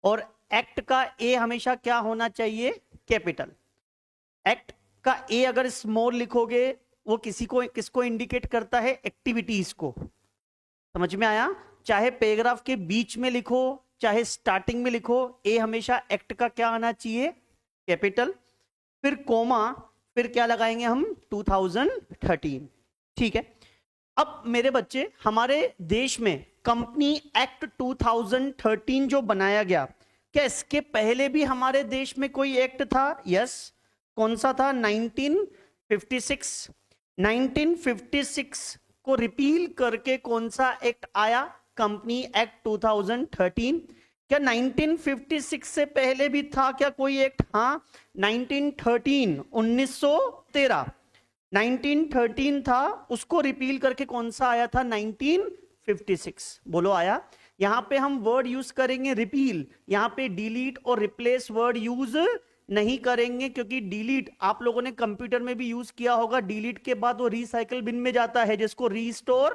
और एक्ट का ए हमेशा क्या होना चाहिए? कैपिटल। एक्ट का ए अगर स्मॉल लिखोगे वो किसको इंडिकेट करता है? एक्टिविटीज को। समझ में आया? चाहे पैराग्राफ के बीच में लिखो चाहे स्टार्टिंग में लिखो, ए हमेशा एक्ट का क्या आना चाहिए? कैपिटल। फिर कोमा, फिर क्या लगाएंगे हम? 2013। ठीक है। अब मेरे बच्चे, हमारे देश में कंपनी एक्ट 2013 जो बनाया गया, क्या इसके पहले भी हमारे देश में कोई एक्ट था? यस। कौन सा था? 1956। 1956 को रिपील करके कौन सा एक्ट आया? Company act 2013। क्या 1956 से पहले भी था क्या कोई एक्ट? हाँ, 1913, 1913, 1913 था, उसको रिपील करके कौन सा आया था? 1956। बोलो आया? यहां पे हम वर्ड यूज करेंगे रिपील, यहां पे डिलीट और रिप्लेस वर्ड यूज नहीं करेंगे, क्योंकि डिलीट आप लोगों ने कंप्यूटर में भी यूज किया होगा। डिलीट के बाद वो रिसाइकल बिन में जाता है, जिसको रीस्टोर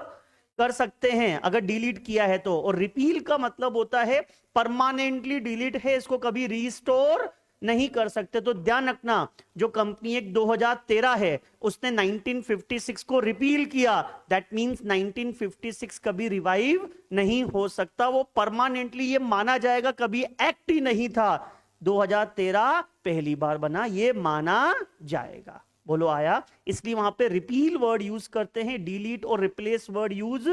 कर सकते हैं अगर डिलीट किया है तो। और रिपील का मतलब होता है परमानेंटली डिलीट है, इसको कभी रीस्टोर नहीं कर सकते। तो ध्यान रखना, जो कंपनी एक्ट 2013 है उसने 1956 को रिपील किया, दैट मींस 1956 कभी रिवाइव नहीं हो सकता, वो परमानेंटली ये माना जाएगा कभी एक्ट ही नहीं था, 2013 पहली बार बना, ये माना जाएगा। बोलो आया? इसलिए वहां पे रिपील वर्ड यूज करते हैं, डिलीट और रिप्लेस वर्ड यूज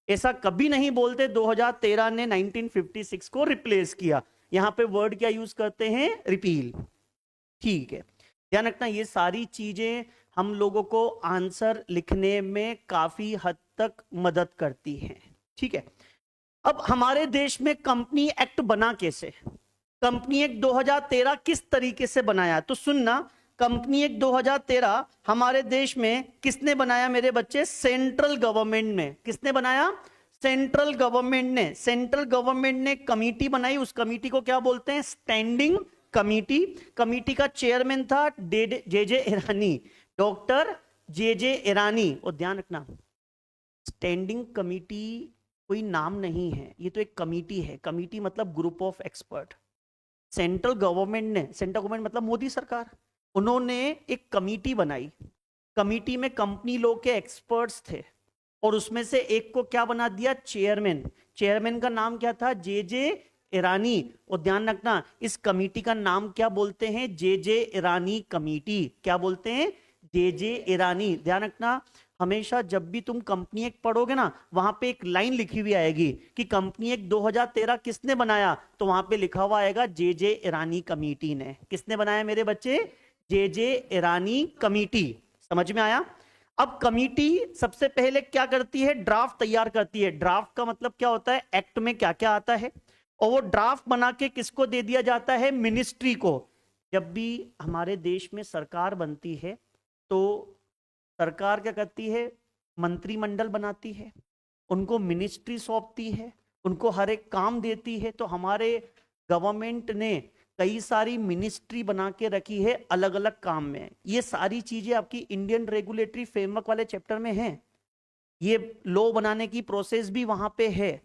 ऐसा कभी नहीं बोलते 2013 ने 1956 को रिप्लेस किया। यहां पे वर्ड क्या यूज करते हैं? रिपील। ठीक है, ध्यान रखना, ये सारी चीजें हम लोगों को आंसर लिखने में काफी हद तक मदद करती हैं। ठीक है। अब हमारे देश में कंपनी एक्ट बना कैसे? कंपनी एक्ट 2013 किस तरीके से बनाया? तो सुनना, कंपनी एक्ट 2013 हमारे देश में किसने बनाया मेरे बच्चे? सेंट्रल गवर्नमेंट ने। किसने बनाया? सेंट्रल गवर्नमेंट ने। सेंट्रल गवर्नमेंट ने कमिटी बनाई, उस कमिटी को क्या बोलते हैं? Standing committee. कमिटी का चेयरमैन था जे जे ईरानी, डॉक्टर जे जे ईरानी। और ध्यान रखना, स्टैंडिंग कमिटी कोई नाम नहीं है, ये तो एक कमिटी है। कमिटी मतलब group of expert. Central government ने, सेंट्रल गवर्नमेंट मतलब मोदी सरकार, उन्होंने एक कमिटी बनाई। कमिटी में कंपनी लॉ के एक्सपर्ट्स थे और उसमें से एक को क्या बना दिया? चेयरमैन। चेयरमैन का नाम क्या था? जे जे ईरानी। और ध्यान रखना, इस कमिटी का नाम क्या बोलते हैं? जे जे ईरानी कमिटी। क्या बोलते हैं? जे जे ईरानी। ध्यान रखना, हमेशा जब भी तुम कंपनी एक्ट पढ़ोगे ना, वहां पे एक लाइन लिखी हुई आएगी कि कंपनी एक्ट 2013 किसने बनाया, तो वहां पे लिखा हुआ आएगा जे जे ईरानी कमिटी ने। किसने बनाया मेरे बच्चे? जे जे ईरानी कमिटी। समझ में आया? अब कमिटी सबसे पहले क्या करती है? ड्राफ्ट तैयार करती है। ड्राफ्ट का मतलब क्या होता है? एक्ट में क्या क्या आता है, और वो ड्राफ्ट बना के किसको दे दिया जाता है? मिनिस्ट्री को। जब भी हमारे देश में सरकार बनती है तो सरकार क्या करती है? मंत्रिमंडल बनाती है, उनको मिनिस्ट्री सौंपती है, उनको हर एक काम देती है। तो हमारे गवर्नमेंट ने कई सारी मिनिस्ट्री बना के रखी है अलग अलग काम में। ये सारी चीजें आपकी इंडियन रेगुलेटरी फ्रेमवर्क वाले चैप्टर में है, ये लॉ बनाने की प्रोसेस भी वहां पे है।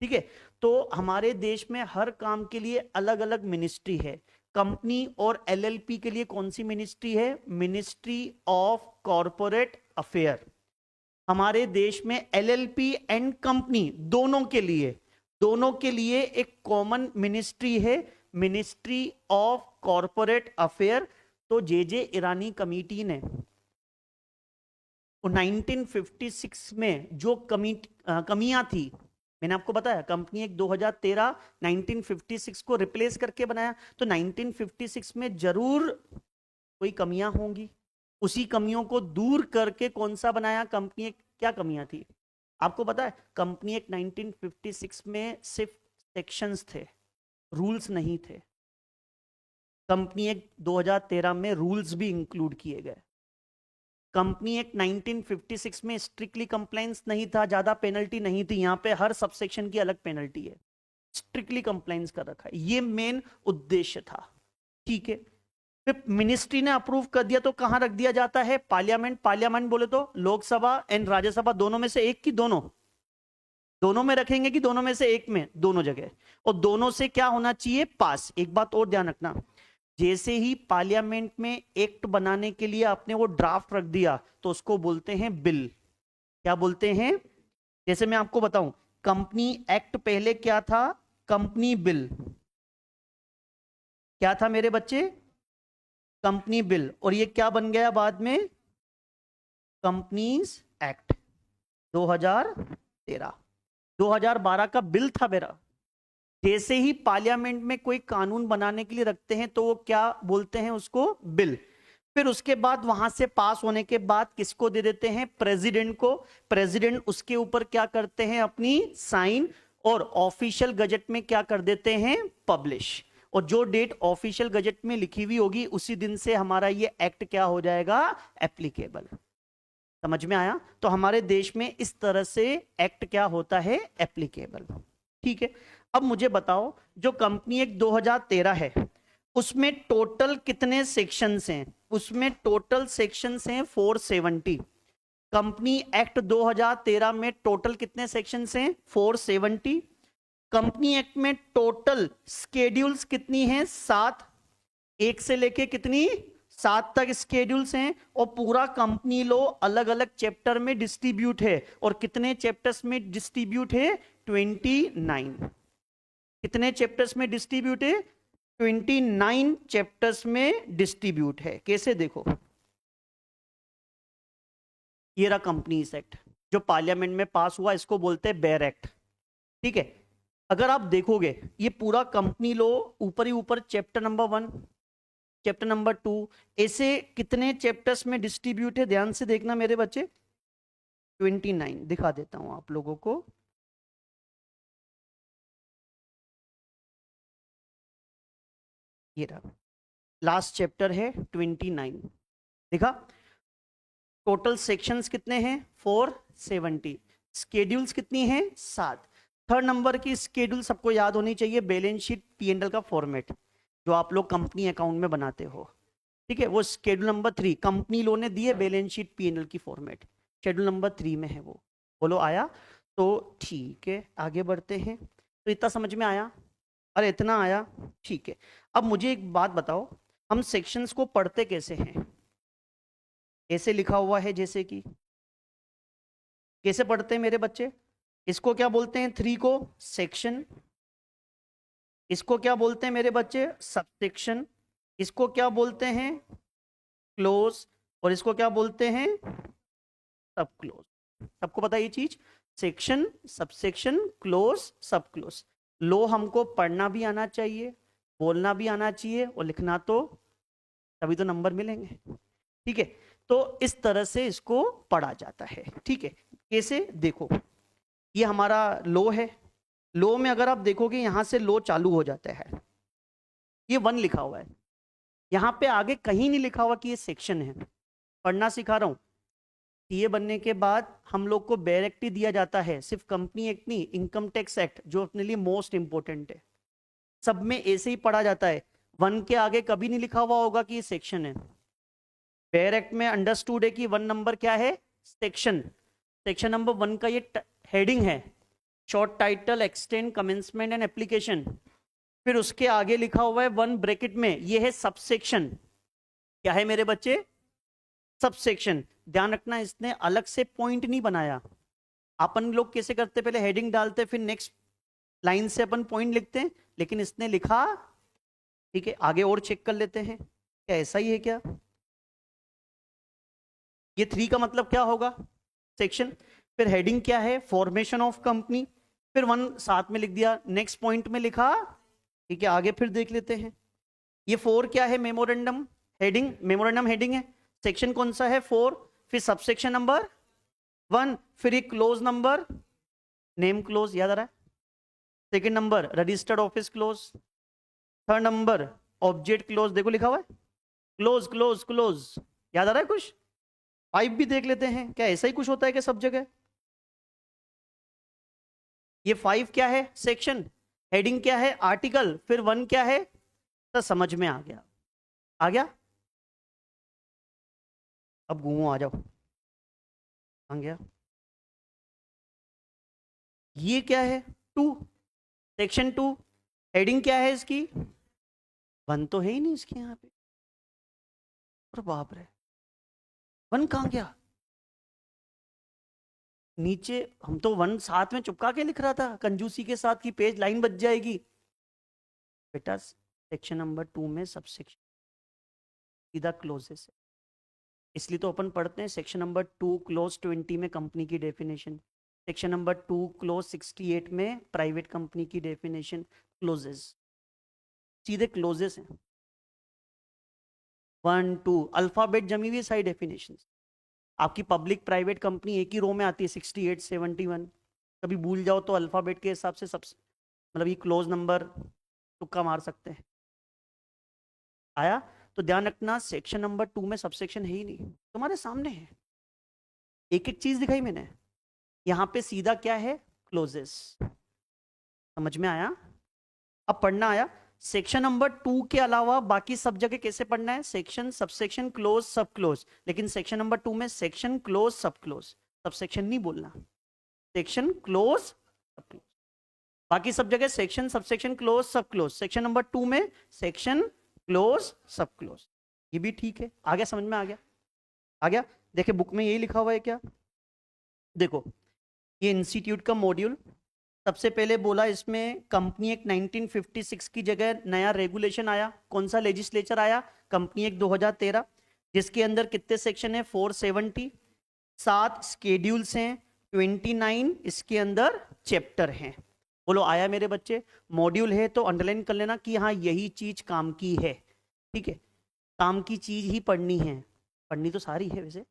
ठीक है। तो हमारे देश में हर काम के लिए अलग अलग मिनिस्ट्री है। कंपनी और एलएलपी के लिए कौन सी मिनिस्ट्री है? Ministry of corporate affair. हमारे देश में एलएलपी एंड कंपनी दोनों के लिए एक कॉमन मिनिस्ट्री है, मिनिस्ट्री ऑफ कॉरपोरेट अफेयर। तो जे जे ईरानी कमिटी ने 1956 में जो कमियां थी, मैंने आपको बताया कंपनी एक 2013 1956 को रिप्लेस करके बनाया, तो 1956 में जरूर कोई कमियां होंगी। उसी कमियों को दूर करके कौन सा बनाया कंपनी एक? क्या कमियां थी आपको पता है? कंपनी एक 1956 में सिर्फ सेक्शंस थे, रूल्स नहीं थे। कंपनी एक 2013 में रूल्स भी इंक्लूड किए गए। कंपनी एक्ट 1956 में स्ट्रिक्टली कंप्लायंस नहीं था, ज्यादा पेनल्टी नहीं थी, यहां पे हर सबसेक्शन की अलग पेनल्टी है, स्ट्रिक्टली कंप्लायंस कर रखा है, ये मेन उद्देश्य था। ठीक है। फिर मिनिस्ट्री ने अप्रूव कर दिया तो कहां रख दिया जाता है? पार्लियामेंट। पार्लियामेंट बोले तो लोकसभा एंड राज्यसभा दोनों में से एक की? दोनों दोनों में रखेंगे कि दोनों में से एक में? दोनों जगह। और दोनों से क्या होना चाहिए? पास। एक बात और ध्यान रखना, जैसे ही पार्लियामेंट में एक्ट बनाने के लिए आपने वो ड्राफ्ट रख दिया तो उसको बोलते हैं बिल। क्या बोलते हैं? जैसे मैं आपको बताऊं, कंपनी एक्ट पहले क्या था? Company bill. क्या था मेरे बच्चे? Company bill. और ये क्या बन गया बाद में? Companies act 2013। 2012 का बिल था मेरा। जैसे ही पार्लियामेंट में कोई कानून बनाने के लिए रखते हैं तो वो क्या बोलते हैं? उसको बिल। फिर उसके बाद वहां से पास होने के बाद किसको दे देते हैं? प्रेसिडेंट को। प्रेसिडेंट उसके ऊपर क्या करते हैं? अपनी साइन। और ऑफिशियल गजट में क्या कर देते हैं? पब्लिश। और जो डेट ऑफिशियल गजट में लिखी हुई होगी उसी दिन से हमारा ये एक्ट क्या हो जाएगा? एप्लीकेबल। समझ में आया? तो हमारे देश में इस तरह से एक्ट क्या होता है? एप्लीकेबल। ठीक है। अब मुझे बताओ, जो कंपनी एक्ट 2013 है उसमें टोटल कितने सेक्शंस हैं? उसमें टोटल सेक्शंस हैं 470। कंपनी एक्ट 2013 में टोटल कितने सेक्शंस हैं? 470। कंपनी एक्ट में टोटल स्केड्यूल्स कितनी हैं? 7। एक से लेके कितनी? 7 तक स्केड्यूल्स हैं। और पूरा कंपनी लॉ अलग अलग चैप्टर में डिस्ट्रीब्यूट है। और कितने चैप्टर्स में डिस्ट्रीब्यूट है? 29। कितने चैप्टर्स में डिस्ट्रीब्यूट है? 29 चैप्टर्स में डिस्ट्रीब्यूट है। कैसे? देखो, ये रहा कंपनीज एक्ट जो पार्लियामेंट में पास हुआ, इसको बोलते हैं बेयर एक्ट। ठीक है। अगर आप देखोगे ये पूरा कंपनी लॉ ऊपर ही ऊपर चैप्टर नंबर 1, चैप्टर नंबर 2, ऐसे कितने चैप्टर्स में डिस्ट्रीब्यूट है? ध्यान से देखना मेरे बच्चे। 29 दिखा देता हूं आप लोगों को। ये रहा लास्ट चैप्टर है 29। देखा? टोटल सेक्शंस कितने हैं? 470। स्केड्यूल्स कितनी हैं? 7। थर्ड नंबर की स्केड्यूल सबको याद होनी चाहिए, balance sheet P and L का फॉर्मेट जो आप लोग कंपनी अकाउंट में बनाते हो। ठीक है, वो शेड्यूल नंबर 3 कंपनी लो ने दिए balance sheet P and L की फॉर्मेट, शेड्यूल नंबर 3 में है वो। बोलो आया? तो ठीक है, आगे बढ़ते हैं। तो इतना समझ में आया? अरे इतना आया? ठीक है। अब मुझे एक बात बताओ, हम सेक्शंस को पढ़ते कैसे हैं? ऐसे लिखा हुआ है जैसे कि, कैसे पढ़ते हैं मेरे बच्चे? इसको क्या बोलते हैं? 3 को सेक्शन। इसको क्या बोलते हैं मेरे बच्चे? सबसेक्शन। इसको क्या बोलते हैं? क्लोज। और इसको क्या बोलते हैं? सब क्लोज। सबको पता है ये चीज? सेक्शन, सबसेक्शन, क्लोज, सब क्लोज। लो हमको पढ़ना भी आना चाहिए, बोलना भी आना चाहिए, और लिखना तो, तभी तो नंबर मिलेंगे। ठीक है। तो इस तरह से इसको पढ़ा जाता है। ठीक है। कैसे? देखो, ये हमारा लो है। लो में अगर आप देखोगे यहां से लो चालू हो जाता है। ये 1 लिखा हुआ है, यहां पे आगे कहीं नहीं लिखा हुआ कि ये सेक्शन है। पढ़ना सिखा रहा हूं। सीए बनने के बाद हम लोग को बेयर एक्ट ही दिया जाता है, सिर्फ कंपनी एक्ट नहीं, इनकम टैक्स एक्ट जो अपने लिए मोस्ट इंपोर्टेंट है। सब में ऐसे ही पढ़ा जाता है। 1 के आगे कभी नहीं लिखा हुआ होगा कि ये सेक्शन है। बेयर एक्ट में अंडरस्टूड है कि 1 नंबर क्या है? सेक्शन। सेक्शन नंबर 1 का ये हेडिंग है, short title, extend, commencement and application. फिर उसके आगे लिखा हुआ है 1 ब्रैकेट में, ये है सबसेक्शन। क्या है मेरे बच्चे? सबसेक्शन। ध्यान रखना, इसने अलग से पॉइंट नहीं बनाया। अपन लोग कैसे करते? पहले हेडिंग डालते फिर नेक्स्ट लाइन से अपन पॉइंट लिखते हैं, लेकिन इसने लिखा। ठीक है, आगे और चेक कर लेते हैं, क्या ऐसा ही है क्या? ये 3 का मतलब क्या होगा? सेक्शन। फिर हेडिंग क्या है? Formation of company. फिर 1 साथ में लिख दिया, नेक्स्ट पॉइंट में लिखा। ठीक है, आगे फिर देख लेते हैं। ये 4 क्या है? मेमोरेंडम हेडिंग, मेमोरेंडम हेडिंग है। सेक्शन कौन सा है? 4। फिर सबसेक्शन नंबर 1, फिर एक क्लोज नंबर, नेम क्लोज, याद आ रहा है? Second number registered office close. Third number object close, देखो लिखा हुआ है क्लोज क्लोज क्लोज। याद आ रहा है कुछ? 5 भी देख लेते हैं, क्या ऐसा ही कुछ होता है क्या सब जगह? ये 5 क्या है? सेक्शन। हेडिंग क्या है? आर्टिकल। फिर 1 क्या है? तो समझ में आ गया? आ गया? अब घूमो, आ जाओ। आ गया? ये क्या है? 2, सेक्शन 2, हेडिंग क्या है इसकी? 1 तो है ही नहीं इसके यहाँ पे। और बाप रे, 1 कहाँ गया? नीचे हम तो 1 साथ में चिपका के लिख रहा था कंजूसी के साथ कि पेज लाइन बच जाएगी। बेटा सेक्शन नंबर 2 में सब सेक्शन सीधा क्लोजेस है, इसलिए तो अपन पढ़ते हैं सेक्शन नंबर 2 क्लोज 20 में कंपनी की डेफिनेशन, सेक्शन नंबर 2 क्लोज 68 में प्राइवेट कंपनी की डेफिनेशन। क्लोजेस सीधे क्लोजेस हैं। 1 2 अल्फाबेट जमी हुई सारी डेफिनेशन। आपकी पब्लिक प्राइवेट कंपनी एक ही रो में आती है 68 71, कभी भूल जाओ तो अल्फाबेट के हिसाब से सब मतलब ये क्लोज नंबर तुक्का मार सकते हैं। आया? तो ध्यान रखना सेक्शन नंबर 2 में सबसेक्शन है ही नहीं, तुम्हारे सामने है, एक एक चीज दिखाई मैंने। यहां पे सीधा क्या है? क्लोजेस। समझ में आया? अब पढ़ना आया सेक्शन नंबर 2 के अलावा बाकी सब जगह कैसे पढ़ना है? सेक्शन, सबसेक्शन, क्लोज, सब क्लोज। लेकिन सेक्शन नंबर 2 में सेक्शन, क्लोज, सब क्लोज, सबसेक्शन नहीं बोलना, सेक्शन, क्लोज, सब क्लोज। बाकी सब जगह सेक्शन, सबसेक्शन, क्लोज, सब क्लोज। सेक्शन नंबर 2 में सेक्शन, क्लोज, सब क्लोज। ये भी ठीक है, आ गया? समझ में आ गया? आ गया? देखिए बुक में यही लिखा हुआ है क्या? देखो ये इंस्टीट्यूट का मॉड्यूल, सबसे पहले बोला इसमें कंपनी एक्ट 1956 की जगह नया रेगुलेशन आया। कौन सा लेजिस्लेचर आया? कंपनी एक्ट 2013, जिसके अंदर कितने सेक्शन है? 470, 7 स्केड्यूल्स हैं, 29 इसके अंदर चैप्टर हैं। बोलो आया मेरे बच्चे? मॉड्यूल है तो अंडरलाइन कर लेना कि हाँ यही चीज काम की है, ठीक है, काम की चीज ही पढ़नी है, पढ़नी तो सारी है वैसे।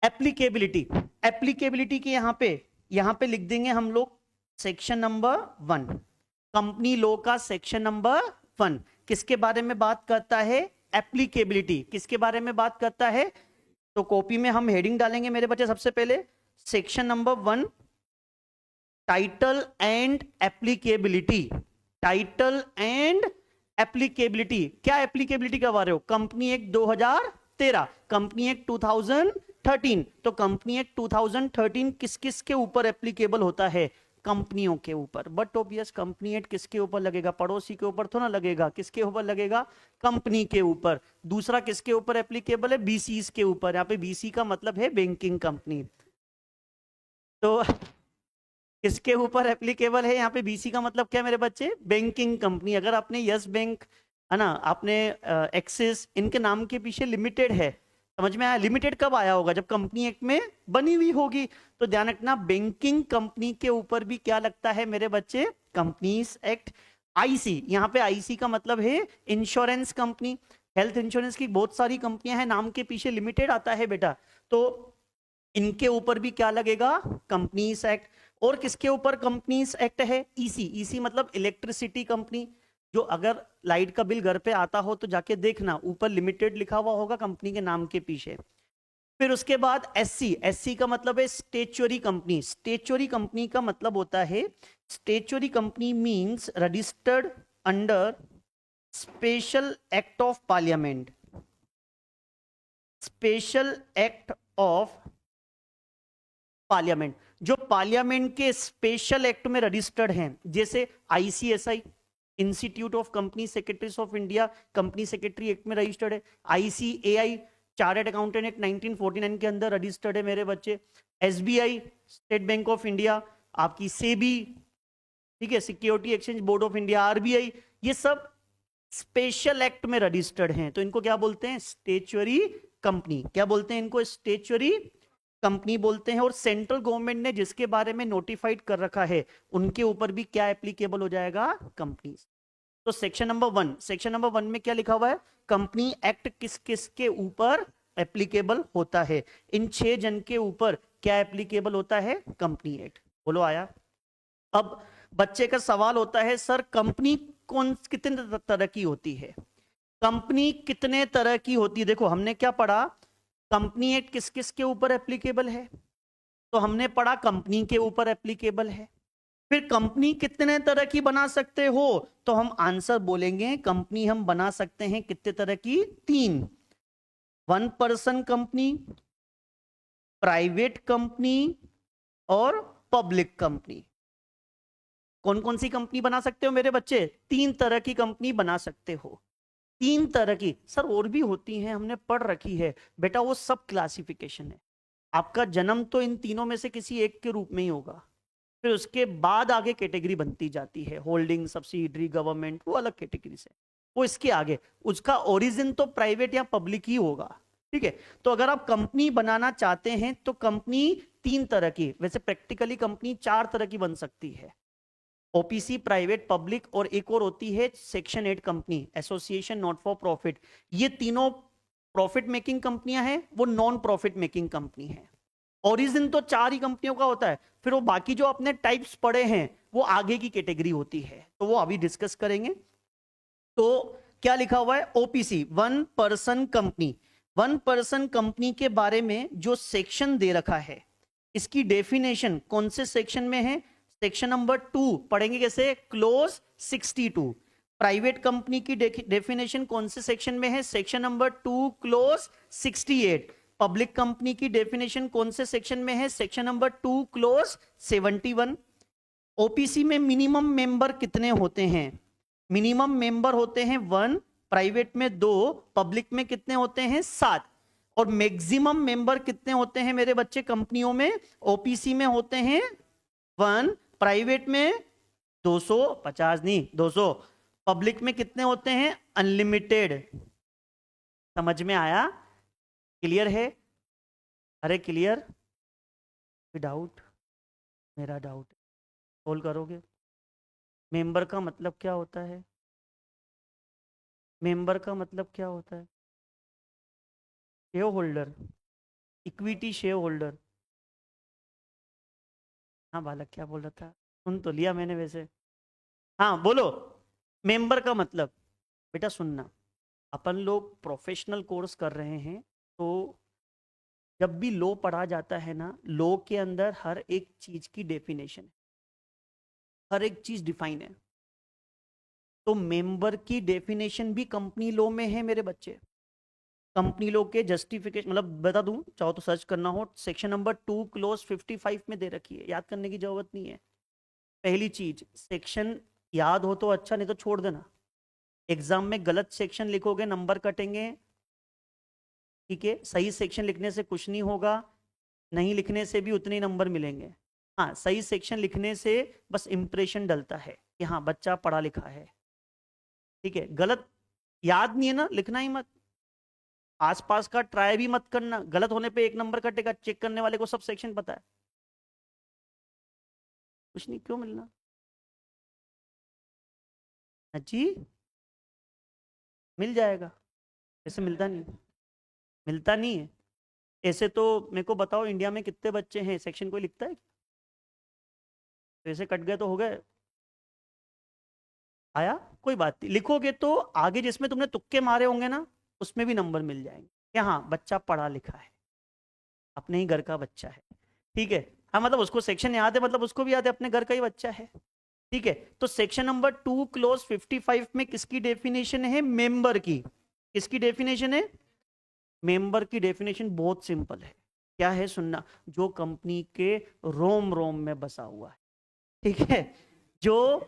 एप्लीकेबिलिटी, एप्लीकेबिलिटी की यहाँ पे लिख देंगे हम लोग सेक्शन नंबर 1, कंपनी लॉ का सेक्शन नंबर 1 किसके बारे में बात करता है? एप्लीकेबिलिटी किसके बारे में बात करता है? तो कॉपी में हम हेडिंग डालेंगे मेरे बच्चे सबसे पहले section number 1 title and applicability. Title and applicability, क्या एप्लीकेबिलिटी करवा रहे हो? Company act 2013, company act 2013। तो कंपनी एक्ट 2013 किस किस के ऊपर एप्लीकेबल होता है? कंपनियों के ऊपर। बट ऑब्वियस कंपनी एक्ट किसके ऊपर लगेगा? पड़ोसी के ऊपर तो ना लगेगा, किसके ऊपर लगेगा? कंपनी के ऊपर। दूसरा किसके ऊपर एप्लीकेबल है? बीसीज के ऊपर। यहाँ पे बीसी का मतलब है बैंकिंग कंपनी, तो किसके ऊपर एप्लीकेबल है? यहाँ पे बीसी का मतलब क्या मेरे बच्चे? Banking company. अगर आपने यस बैंक है ना, आपने एक्सिस, इनके नाम के पीछे लिमिटेड है, समझ में आया? लिमिटेड कब आया होगा? जब कंपनी एक्ट में बनी हुई होगी। तो ध्यान रखना बैंकिंग कंपनी के ऊपर भी क्या लगता है मेरे बच्चे? Companies act. आईसी, यहाँ पे आईसी का मतलब है इंश्योरेंस कंपनी, हेल्थ इंश्योरेंस की बहुत सारी कंपनियां हैं, नाम के पीछे लिमिटेड आता है बेटा, तो इनके ऊपर भी क्या लगेगा? Companies act. और किसके ऊपर कंपनीज एक्ट है? ईसी, ईसी मतलब इलेक्ट्रिसिटी कंपनी, जो अगर लाइट का बिल घर पे आता हो तो जाके देखना ऊपर लिमिटेड लिखा हुआ होगा कंपनी के नाम के पीछे। फिर उसके बाद एससी, एससी का मतलब है स्टेचुअरी कंपनी। स्टेचुअरी कंपनी का मतलब होता है, statutory company means registered under special act of parliament. Special act of parliament, जो पार्लियामेंट के स्पेशल एक्ट में रजिस्टर्ड हैं, जैसे ICSI, institute of company secretaries of India, company secretary act में रजिस्टर्ड है। आईसीएआई, चार्टर्ड अकाउंटेंट एक्ट 1949 के अंदर registered है मेरे बच्चे। SBI, state bank of India, आपकी सेबी, ठीक है, security exchange board of India, RBI, ये सब स्पेशल एक्ट में रजिस्टर्ड हैं, तो इनको क्या बोलते हैं? Statutory company. क्या बोलते हैं इनको? स्टेचुअरी कंपनी बोलते हैं। और सेंट्रल गवर्नमेंट ने जिसके बारे में नोटिफाइड कर रखा है उनके ऊपर भी क्या एप्लीकेबल हो जाएगा? कंपनीज। तो सेक्शन नंबर 1, सेक्शन नंबर 1 में क्या लिखा हुआ है? कंपनी एक्ट किस किस के ऊपर एप्लीकेबल होता है? इन 6 जन के ऊपर क्या एप्लीकेबल होता है? Company act. बोलो आया? अब बच्चे का सवाल होता है सर कंपनी कौन कितने तरह की होती है? कंपनी कितने तरह की होती है? देखो हमने क्या पढ़ा, कंपनी एक्ट किस किस के ऊपर एप्लीकेबल है? तो हमने पढ़ा कंपनी के ऊपर एप्लीकेबल है। फिर कंपनी कितने तरह की बना सकते हो? तो हम आंसर बोलेंगे कंपनी हम बना सकते हैं कितने तरह की? 3, 1 पर्सन कंपनी, प्राइवेट कंपनी और पब्लिक कंपनी। कौन कौन सी कंपनी बना सकते हो मेरे बच्चे? 3 तरह की कंपनी बना सकते हो, 3 तरह की। सर और भी होती हैं, हमने पढ़ रखी है बेटा, वो सब क्लासिफिकेशन है। आपका जन्म तो इन तीनों में से किसी एक के रूप में ही होगा, फिर उसके बाद आगे कैटेगरी बनती जाती है, होल्डिंग, सब्सिडरी, गवर्नमेंट, वो अलग कैटेगरी से, वो इसके आगे, उसका ओरिजिन तो प्राइवेट या पब्लिक ही होगा। ठीक है, तो अगर आप कंपनी बनाना चाहते हैं तो कंपनी 3 तरह की, वैसे प्रैक्टिकली कंपनी 4 तरह की बन सकती है, ओपीसी, प्राइवेट, पब्लिक, और एक और होती है section 8 company, association not for profit. ये तीनों प्रॉफिट मेकिंग कंपनियां हैं, वो नॉन प्रॉफिट मेकिंग कंपनी है। ओरिजिन तो 4 ही कंपनियों का होता है, फिर वो बाकी जो अपने टाइप्स पढ़े हैं वो आगे की कैटेगरी होती है, तो वो अभी डिस्कस करेंगे। तो क्या लिखा हुआ है? OPC, one person company. One person company के बारे में जो सेक्शन दे रखा है, इसकी डेफिनेशन कौन से सेक्शन में है? सेक्शन नंबर 2 पढ़ेंगे कैसे? क्लोज 62। प्राइवेट कंपनी की डेफिनेशन कौन से सेक्शन में है? Section number 2 close 68। Public company की डेफिनेशन कौन से सेक्शन में है? Section number 2 close 71। ओपीसी में मिनिमम मेंबर कितने होते हैं? मिनिमम मेंबर होते हैं 1, प्राइवेट में 2, पब्लिक में कितने होते हैं? 7। और मैक्सिमम मेंबर कितने होते हैं मेरे बच्चे कंपनियों में? ओपीसी में होते हैं 1, प्राइवेट में 250 नहीं 200, पब्लिक में कितने होते हैं? अनलिमिटेड। समझ में आया? क्लियर है? अरे क्लियर? डाउट? मेरा डाउट सोल्व करोगे? मेंबर का मतलब क्या होता है? मेंबर का मतलब क्या होता है? Share holder, equity share holder. हाँ बालक क्या बोल रहा था? सुन तो लिया मैंने वैसे। हाँ बोलो। मेंबर का मतलब बेटा सुनना, अपन लोग प्रोफेशनल कोर्स कर रहे हैं, तो जब भी लॉ पढ़ा जाता है ना, लॉ के अंदर हर एक चीज की डेफिनेशन है, हर एक चीज डिफाइन है। तो मेंबर की डेफिनेशन भी कंपनी लॉ में है मेरे बच्चे। कंपनी लॉ के जस्टिफिकेशन, मतलब बता दूं, चाहो तो सर्च करना हो, सेक्शन नंबर 2 क्लोज 55 में दे रखी है, याद करने की जरूरत नहीं है। पहली चीज, सेक्शन याद हो तो अच्छा, नहीं तो छोड़ देना। एग्जाम में गलत सेक्शन लिखोगे नंबर कटेंगे। ठीक है, सही सेक्शन लिखने से कुछ नहीं होगा, नहीं लिखने से भी उतने नंबर मिलेंगे। हाँ, सही सेक्शन लिखने से बस इंप्रेशन डलता है कि हाँ बच्चा पढ़ा लिखा है। ठीक है, गलत याद नहीं है ना, लिखना ही मत। आसपास का ट्राई भी मत करना, गलत होने पे 1 नंबर कटेगा, चेक करने वाले को सब सेक्शन पता है। कुछ नहीं, क्यों मिलना? जी मिल जाएगा, ऐसे मिलता नहीं, मिलता नहीं है ऐसे। तो मेरे को बताओ, इंडिया में कितने बच्चे हैं, सेक्शन कोई लिखता है? तो ऐसे कट गए तो हो गए, आया? कोई बात नहीं, लिखोगे तो आगे जिसमें तुमने तुक्के मारे होंगे ना, उसमें भी नंबर मिल जाएंगे कि हाँ बच्चा पढ़ा लिखा है, अपने ही घर का बच्चा है। ठीक है, हाँ मतलब उसको सेक्शन याद है, मतलब उसको भी याद है अपने घर का ही बच्चा है। ठीक है, तो सेक्शन नंबर 2 क्लोज 55 में किसकी डेफिनेशन है? मेंबर की। किसकी डेफिनेशन है? मेंबर की डेफिनेशन बहुत सिंपल है। क्या है सुनना? जो कंपनी के रोम रोम में बसा हुआ है। ठीक है, जो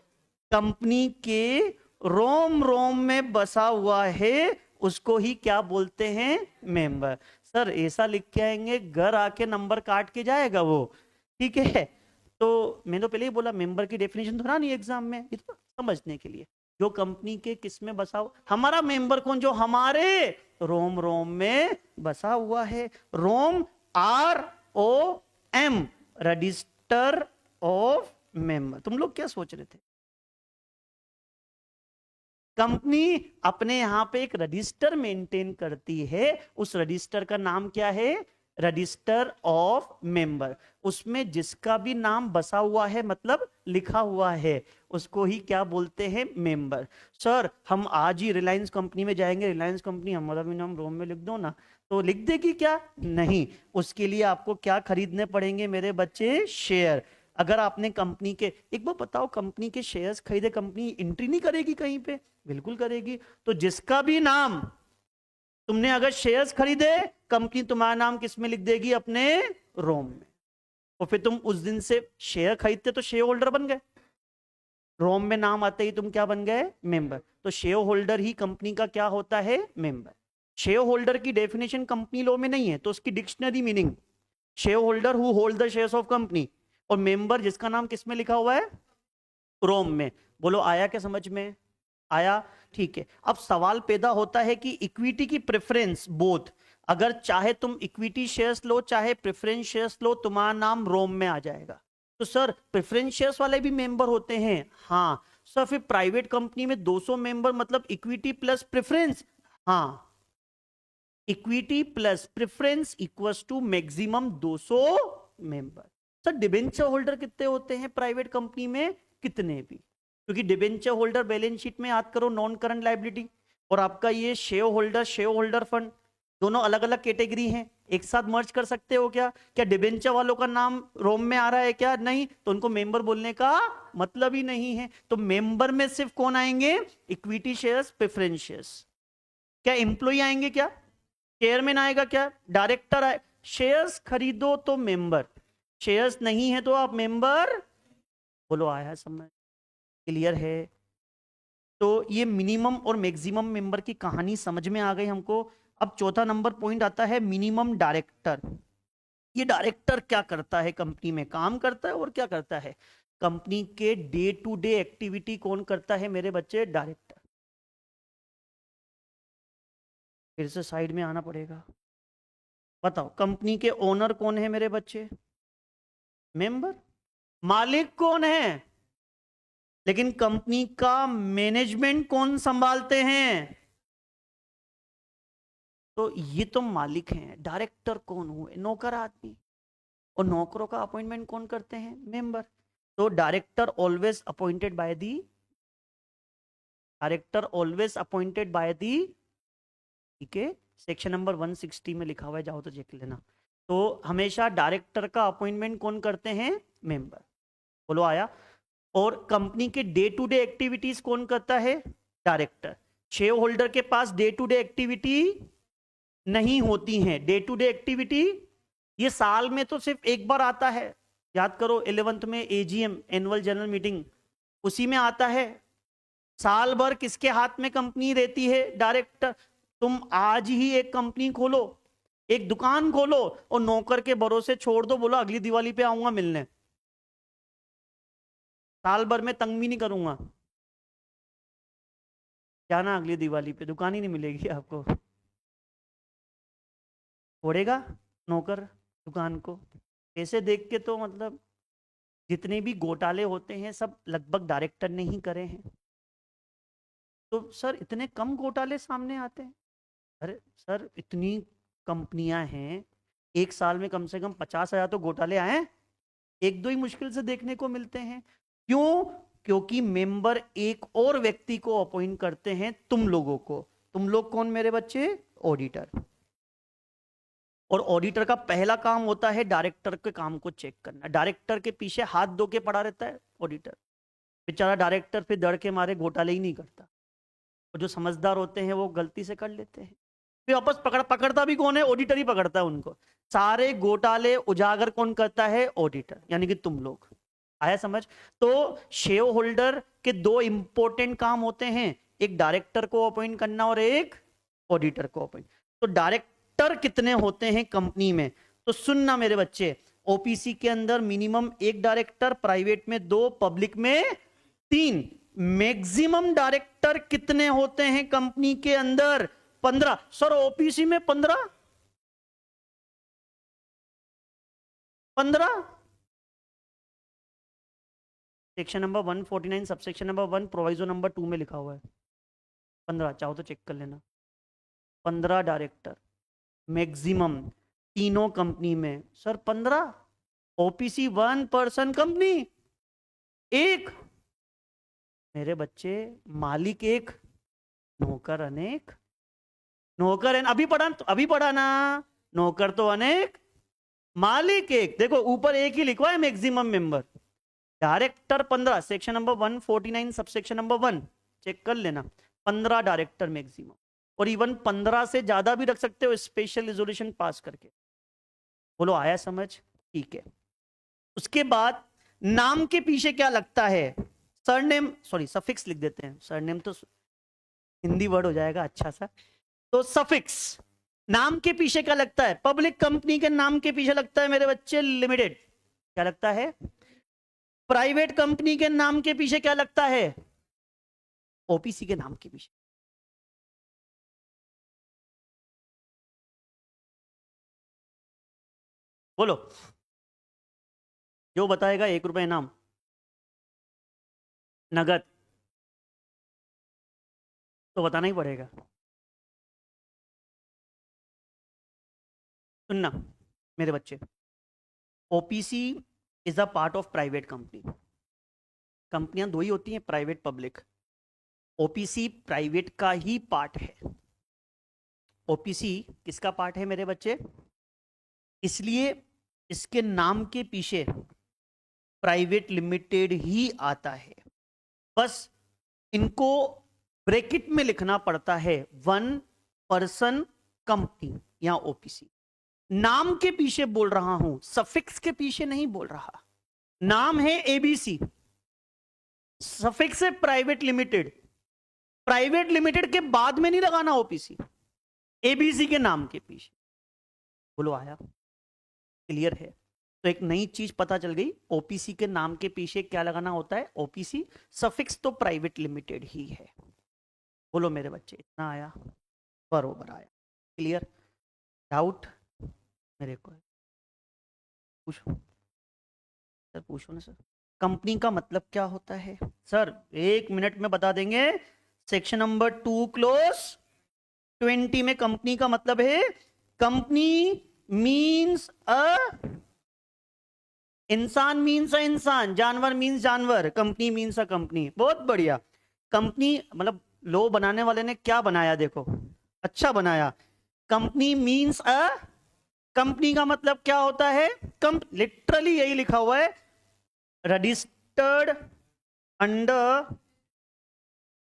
कंपनी के रोम रोम में बसा हुआ है उसको ही क्या बोलते हैं? मेंबर। सर ऐसा लिख के आएंगे, घर आके नंबर काट के जाएगा वो। ठीक है, तो मैंने तो पहले ही बोला, मेंबर की डेफिनेशन थोड़ा नहीं एग्जाम में, ये तो समझने के लिए। जो कंपनी के किस में बसा हुआ, हमारा मेंबर कौन? जो हमारे रोम रोम में बसा हुआ है। रोम, ROM, रजिस्टर ऑफ मेंबर। तुम लोग क्या सोच रहे थे? कंपनी अपने यहां पे एक रजिस्टर मेंटेन करती है, उस रजिस्टर का नाम क्या है? Register of member. उसमें जिसका भी नाम बसा हुआ है, मतलब लिखा हुआ है, उसको ही क्या बोलते हैं? मेंबर। सर हम आज ही रिलायंस कंपनी में जाएंगे, रिलायंस कंपनी हमारा भी नाम रोम में लिख दो ना, तो लिख देगी क्या? नहीं, उसके लिए आपको क्या खरीदने पड़ेंगे मेरे बच्चे? शेयर। अगर आपने कंपनी के, एक बार बताओ, कंपनी के शेयर्स खरीदे, कंपनी एंट्री नहीं करेगी कहीं पे? बिल्कुल करेगी। तो जिसका भी नाम, तुमने अगर शेयर्स खरीदे, कंपनी तुम्हारा नाम किस में लिख देगी? अपने रोम में। और फिर तुम उस दिन से शेयर खरीदते तो शेयर होल्डर बन गए। रोम में नाम आते ही तुम क्या बन गए? मेंबर। तो शेयर होल्डर ही कंपनी का क्या होता है? मेंबर। शेयर होल्डर की डेफिनेशन कंपनी लॉ में नहीं है, तो उसकी dictionary meaning share holder who hold the shares of company, और मेंबर जिसका नाम किस में लिखा हुआ है? रोम में। बोलो आया क्या समझ में? आया? ठीक है। अब सवाल पैदा होता है कि इक्विटी की प्रेफरेंस बोथ, अगर चाहे तुम इक्विटी शेयर्स लो चाहे प्रेफरेंस शेयर्स लो, तुम्हारा नाम रोम में आ जाएगा। तो सर प्रेफरेंस शेयर्स वाले भी मेंबर होते हैं? हाँ सर। फिर प्राइवेट कंपनी में 200 मेंबर मतलब इक्विटी प्लस प्रेफरेंस? हाँ, equity plus preference equals to maximum 200 member. Sir debenture holder कितने होते हैं प्राइवेट कंपनी में? कितने भी, क्योंकि डिबेंचर होल्डर बैलेंस शीट में याद करो नॉन करंट लायबिलिटी, और आपका ये शेयर होल्डर फंड दोनों अलग अलग कैटेगरी हैं, एक साथ मर्ज कर सकते हो क्या? क्या डिबेंचर वालों का नाम रोम में आ रहा है क्या? नहीं, तो उनको मेंबर बोलने का मतलब ही नहीं है। तो मेंबर में सिर्फ कौन आएंगे? Equity shares, preference shares. क्या एम्प्लॉय आएंगे? क्या चेयरमैन आएगा? क्या डायरेक्टर आए? शेयर्स खरीदो तो मेंबर, शेयर्स नहीं है तो आप मेंबर। बोलो आया समझ? क्लियर है? तो ये मिनिमम और मैक्सिमम मेंबर की कहानी समझ में आ गई हमको। अब चौथा नंबर पॉइंट आता है मिनिमम डायरेक्टर। ये डायरेक्टर क्या करता है? कंपनी में काम करता है और क्या करता है? कंपनी के डे टू डे एक्टिविटी कौन करता है मेरे बच्चे? डायरेक्टर। फिर से साइड में आना पड़ेगा। बताओ कंपनी के ओनर कौन है मेरे बच्चे? मेंबर। मालिक कौन है? लेकिन कंपनी का मैनेजमेंट कौन संभालते हैं? तो ये तो मालिक हैं। डायरेक्टर कौन हुए? नौकर आदमी। और नौकरों का अपॉइंटमेंट कौन करते हैं? मेंबर। तो director always appointed by the, director always appointed by the, ठीक है, सेक्शन नंबर 160 में लिखा हुआ है, जाओ तो चेक लेना। तो हमेशा डायरेक्टर का अपॉइंटमेंट कौन करते हैं? मेंबर। बोलो आया? और कंपनी के डे टू डे एक्टिविटीज कौन करता है? डायरेक्टर। शेयर होल्डर के पास डे टू डे एक्टिविटी नहीं होती है। डे टू डे एक्टिविटी ये साल में तो सिर्फ एक बार आता है, याद करो 11th में एजीएम, एनुअल जनरल मीटिंग, उसी में आता है। साल भर किसके हाथ में कंपनी रहती है? डायरेक्टर। तुम आज ही एक कंपनी खोलो, एक दुकान खोलो, और नौकर के भरोसे छोड़ दो, बोलो अगली दिवाली पे आऊंगा मिलने, साल भर में तंग भी नहीं करूंगा, जाना अगली दिवाली पे, दुकान ही नहीं मिलेगी आपको। छोड़ेगा नौकर दुकान को? ऐसे देख के तो मतलब जितने भी घोटाले होते हैं सब लगभग डायरेक्टर ने ही करे हैं। तो सर इतने कम घोटाले सामने आते हैं? अरे सर इतनी कंपनियां हैं, एक साल में कम से कम 50,000 तो घोटाले आए, एक दो ही मुश्किल से देखने को मिलते हैं। क्यों? क्योंकि मेंबर एक और व्यक्ति को अपॉइंट करते हैं, तुम लोगों को। तुम लोग कौन मेरे बच्चे? ऑडिटर। और ऑडिटर का पहला काम होता है डायरेक्टर के काम को चेक करना। डायरेक्टर के पीछे हाथ धो के पड़ा रहता है ऑडिटर, बेचारा डायरेक्टर फिर डर के मारे घोटाले ही नहीं करता, और जो समझदार होते हैं वो गलती से कर लेते हैं। फिर वापस पकड़ता भी कौन है? ऑडिटर ही पकड़ता है उनको। सारे घोटाले उजागर कौन करता है? ऑडिटर, यानी कि तुम लोग। आया समझ? तो शेयर होल्डर के दो इंपॉर्टेंट काम होते हैं, एक डायरेक्टर को अपॉइंट करना और एक ऑडिटर को अपॉइंट। तो डायरेक्टर कितने होते हैं कंपनी में? तो सुनना मेरे बच्चे, ओपीसी के अंदर मिनिमम एक डायरेक्टर, प्राइवेट में 2, पब्लिक में 3। मैक्सिमम डायरेक्टर कितने होते हैं कंपनी के अंदर? 15। सर ओपीसी में 15? 15? Section number 149 subsection number 1 proviso number 2 में लिखा हुआ है 15। चाहो तो चेक कर लेना। 15 डायरेक्टर मैक्सिमम तीनों कंपनी में। सर 15? ओपीसी 1 पर्सन कंपनी एक, मेरे बच्चे मालिक एक, नौकर अनेक। नौकर है अभी पढ़ा ना, नौकर तो अनेक, मालिक एक। देखो ऊपर एक ही लिखवा है maximum member. Director 15, section number 149 subsection number 1 check कर लेना। 15 डायरेक्टर मैक्सिमम, और इवन 15 से ज्यादा भी रख सकते हो स्पेशल रिजोल्यूशन पास करके। बोलो आया समझ? ठीक है। उसके बाद नाम के पीछे क्या लगता है? सरनेम, सॉरी सफिक्स लिख देते हैं, सरनेम तो हिंदी वर्ड हो जाएगा अच्छा सा। तो सफिक्स नाम के पीछे क्या लगता है? पब्लिक कंपनी के नाम के पीछे लगता है मेरे बच्चे लिमिटेड। क्या लगता है? प्राइवेट कंपनी के नाम के पीछे क्या लगता है? ओपीसी के नाम के पीछे। बोलो, जो बताएगा 1 रुपए इनाम, नगद, तो बताना ही पड़ेगा। सुनना मेरे बच्चे, OPC is a part of private company. कंपनियां दो ही होती हैं, प्राइवेट पब्लिक। ओपीसी प्राइवेट का ही पार्ट है। ओपीसी किसका पार्ट है मेरे बच्चे? इसलिए इसके नाम के पीछे प्राइवेट लिमिटेड ही आता है। बस इनको ब्रैकेट में लिखना पड़ता है, 1 पर्सन कंपनी या ओपीसी। नाम के पीछे बोल रहा हूं, सफिक्स के पीछे नहीं बोल रहा। नाम है एबीसी, सफिक्स है प्राइवेट लिमिटेड। प्राइवेट लिमिटेड के बाद में नहीं लगाना ओपीसी, एबीसी के नाम के पीछे। बोलो आया? क्लियर है? तो एक नई चीज पता चल गई, ओपीसी के नाम के पीछे क्या लगाना होता है? ओपीसी। सफिक्स तो प्राइवेट लिमिटेड ही है। बोलो मेरे बच्चे, इतना आया? बरोबर आया। क्लियर? डाउट मेरे को पूछो सर, पूछो ना सर। कंपनी का मतलब क्या होता है सर? 1 मिनट में बता देंगे। सेक्शन नंबर 2 क्लोज 20 में कंपनी का मतलब है, कंपनी मीन्स अ इंसान, मीन्स अ इंसान, जानवर मीन्स जानवर, कंपनी मीन्स अ कंपनी। बहुत बढ़िया। कंपनी मतलब लो बनाने वाले ने क्या बनाया देखो, अच्छा बनाया। कंपनी मीन्स अ, कंपनी का मतलब क्या होता है? लिटरली यही लिखा हुआ है, registered under,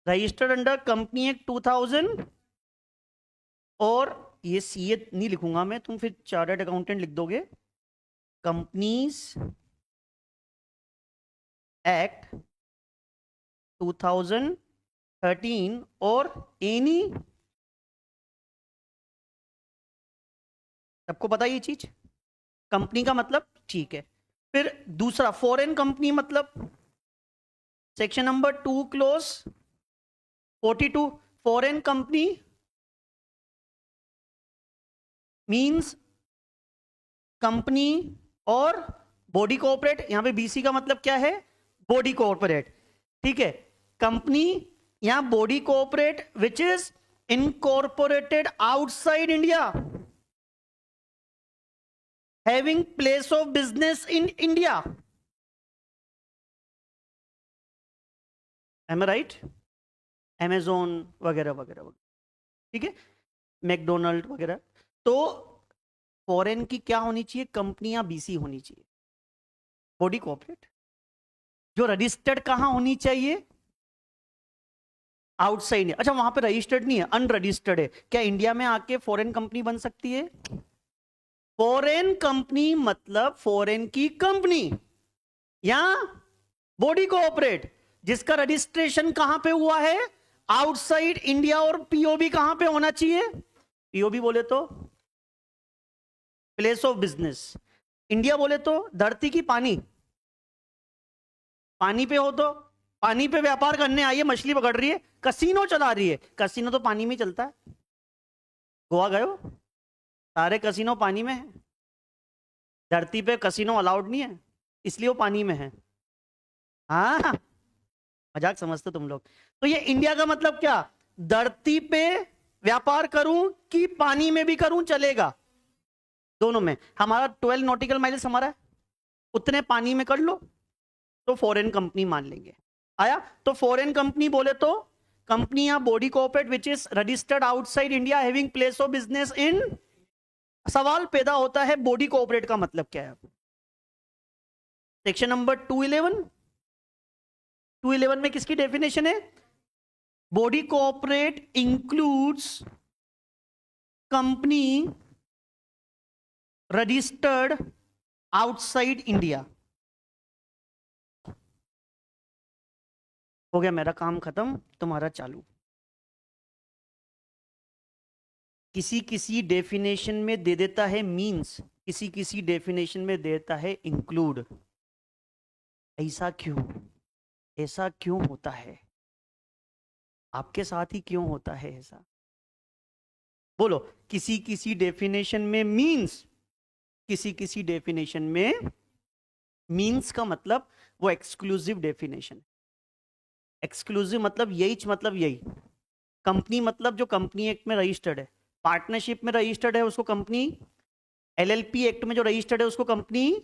registered under company act 2000। और ये सीए नहीं लिखूंगा मैं, तुम फिर चार्टर्ड अकाउंटेंट लिख दोगे। कंपनीज एक्ट 2013 और एनी, सबको पता ये चीज, कंपनी का मतलब, ठीक है। फिर दूसरा फॉरेन कंपनी मतलब, section number 2 clause 42, foreign company means company और बॉडी कॉर्पोरेट। यहां पे बीसी का मतलब क्या है? Body corporate. ठीक है, कंपनी या body corporate which is incorporated outside India, having place of business in India. Am I right? Amazon वगैरह वगैरह वगैरह, ठीक है, मैकडोनल्ड वगैरह। तो फॉरेन की क्या होनी चाहिए? कंपनियां बीसी होनी चाहिए, बॉडी कॉर्पोरेट। जो रजिस्टर्ड कहां होनी चाहिए? आउटसाइड। अच्छा, वहां पे रजिस्टर्ड नहीं है, अनरजिस्टर्ड है। क्या इंडिया में आके फॉरेन कंपनी बन सकती है? फॉरेन कंपनी मतलब फॉरेन की कंपनी या बॉडी कोऑपरेट जिसका रजिस्ट्रेशन कहां पे हुआ है? Outside India. और पीओबी कहां पे होना चाहिए? पीओबी बोले तो प्लेस ऑफ बिजनेस। इंडिया बोले तो धरती की पानी, पानी पे हो तो पानी पे व्यापार करने आई है, मछली पकड़ रही है, कसीनो चला रही है। कसीनो तो पानी में चलता है। गोवा गए हो? सारे कसीनो पानी में है। धरती पे कसीनो अलाउड नहीं है, इसलिए वो पानी में है। हाँ, मजाक समझते तुम लोग। तो ये इंडिया का मतलब क्या? धरती पे व्यापार करूं कि पानी में भी करूं, चलेगा, दोनों में। हमारा 12 नॉटिकल माइल्स हमारा है, उतने पानी में कर लो तो फॉरेन कंपनी मान लेंगे। आया? तो फॉरेन कंपनी बोले तो कंपनी या body corporate which is registered outside India having place of business इन। सवाल पैदा होता है बॉडी कॉर्पोरेट का मतलब क्या है? सेक्शन नंबर 211, 211 में किसकी डेफिनेशन है? Body corporate includes company registered outside India. हो गया मेरा काम खत्म, तुम्हारा चालू। किसी किसी डेफिनेशन में दे देता है मींस, किसी किसी डेफिनेशन में देता है इंक्लूड। ऐसा क्यों? ऐसा क्यों होता है? आपके साथ ही क्यों होता है ऐसा? बोलो। किसी किसी डेफिनेशन में मींस, किसी किसी डेफिनेशन में मींस का मतलब वो एक्सक्लूसिव डेफिनेशन। एक्सक्लूसिव मतलब यही, मतलब यही। कंपनी मतलब जो कंपनी एक्ट में रजिस्टर्ड है, पार्टनरशिप में रजिस्टर्ड है उसको कंपनी, एलएलपी एक्ट में जो रजिस्टर्ड है उसको कंपनी।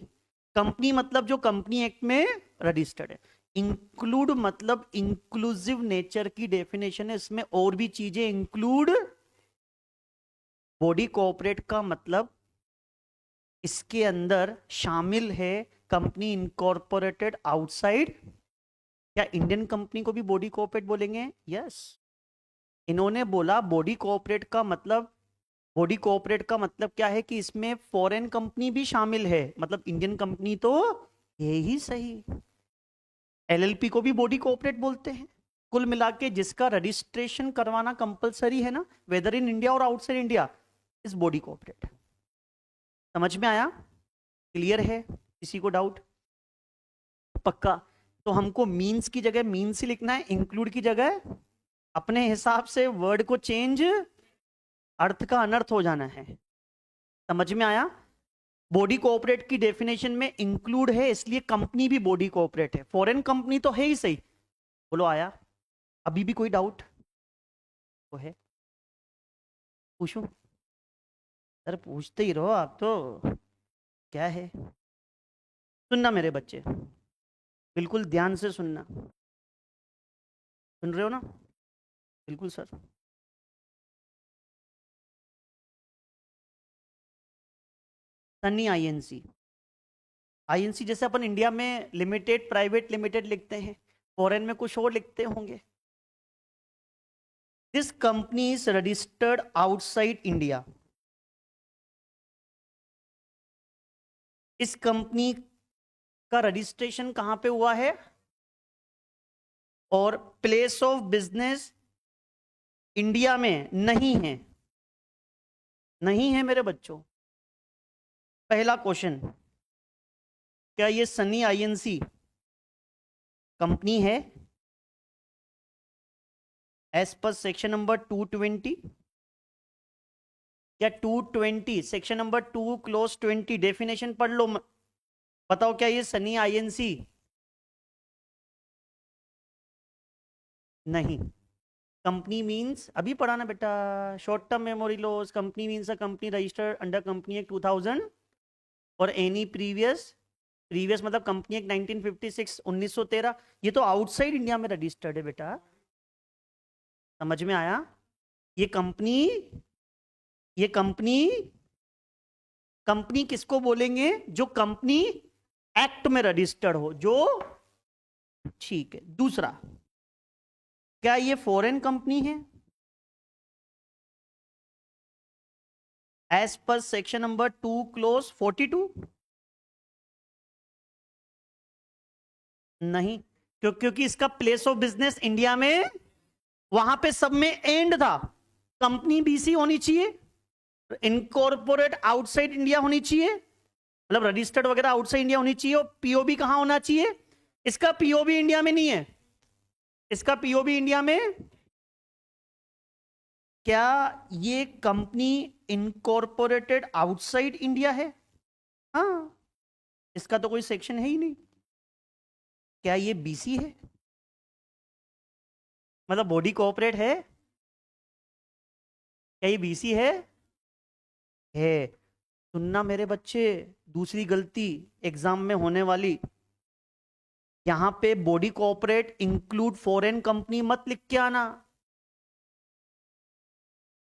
कंपनी मतलब जो कंपनी एक्ट में रजिस्टर्ड है। इंक्लूड मतलब इंक्लूसिव नेचर की डेफिनेशन है, इसमें और भी चीजें इंक्लूड। बॉडी कोऑपरेट का मतलब इसके अंदर शामिल है कंपनी इनकॉर्पोरेटेड आउटसाइड। क्या इंडियन कंपनी को भी बॉडी कोऑपरेट बोलेंगे? यस। इन्होंने बोला बॉडी कोऑपरेट का मतलब, बॉडी कोऑपरेट का मतलब क्या है कि इसमें फॉरेन कंपनी भी शामिल है, मतलब इंडियन कंपनी तो ये ही सही। एलएलपी को भी बॉडी कोऑपरेट बोलते हैं। कुल मिला के जिसका रजिस्ट्रेशन करवाना कंपलसरी है ना, वेदर इन इंडिया और आउटसाइड इंडिया, इस बॉडी कोऑपरेट। समझ में आया? क्लियर है? किसी को डाउट? पक्का? तो हमको मींस की जगह मींस ही लिखना है, इंक्लूड की जगह अपने हिसाब से वर्ड को चेंज, अर्थ का अनर्थ हो जाना है। समझ में आया? बॉडी कोऑपरेट की डेफिनेशन में इंक्लूड है, इसलिए कंपनी भी बॉडी कोऑपरेट है। फॉरेन कंपनी तो है ही सही। बोलो आया? अभी भी कोई डाउट तो है? पूछूं? सर पूछते ही रहो आप तो, क्या है? सुनना मेरे बच्चे, बिल्कुल ध्यान से सुनना। सुन रहे हो ना? बिल्कुल सर। सनी आईएनसी। आईएनसी जैसे अपन इंडिया में लिमिटेड, प्राइवेट लिमिटेड लिखते हैं, फॉरेन में कुछ और लिखते होंगे। This company is registered outside India. इस कंपनी का रजिस्ट्रेशन कहां पे हुआ है? और प्लेस ऑफ बिजनेस इंडिया में नहीं है। नहीं है मेरे बच्चों। पहला क्वेश्चन, क्या ये सनी आईएनसी कंपनी है एज पर सेक्शन नंबर 220? या 220 सेक्शन नंबर 2 क्लोज 20 डेफिनेशन पढ़ लो। बताओ क्या ये सनी आईएनसी? नहीं। कंपनी मींस अभी पढ़ा ना बेटा, short term memory loss. Company means a company registered under company act 2000 और एनी प्रीवियस, प्रीवियस मतलब कंपनी एक्ट 1956 1913। ये तो आउटसाइड इंडिया में रजिस्टर्ड है बेटा। समझ में आया? ये कंपनी, ये कंपनी, कंपनी किसको बोलेंगे? जो कंपनी एक्ट में रजिस्टर्ड हो, जो, ठीक है। दूसरा, क्या ये फॉरेन कंपनी है as per section number 2 clause 42? नहीं। क्योंकि इसका प्लेस ऑफ बिजनेस इंडिया में, वहां पे सब में एंड था। कंपनी बीसी होनी चाहिए, इनकॉर्पोरेट आउटसाइड इंडिया होनी चाहिए, मतलब रजिस्टर्ड वगैरह आउटसाइड इंडिया होनी चाहिए, और पीओबी कहां होना चाहिए? इसका पीओबी इंडिया में नहीं है। इसका पीओबी इंडिया में, क्या ये कंपनी इनकॉर्पोरेटेड आउटसाइड इंडिया है? हाँ। इसका तो कोई सेक्शन है ही नहीं। क्या ये बीसी है? मतलब बॉडी कोऑपरेट है? क्या ये बीसी है? सुनना मेरे बच्चे, दूसरी गलती एग्जाम में होने वाली, यहां पे body cooperate include foreign company मत लिख के आना।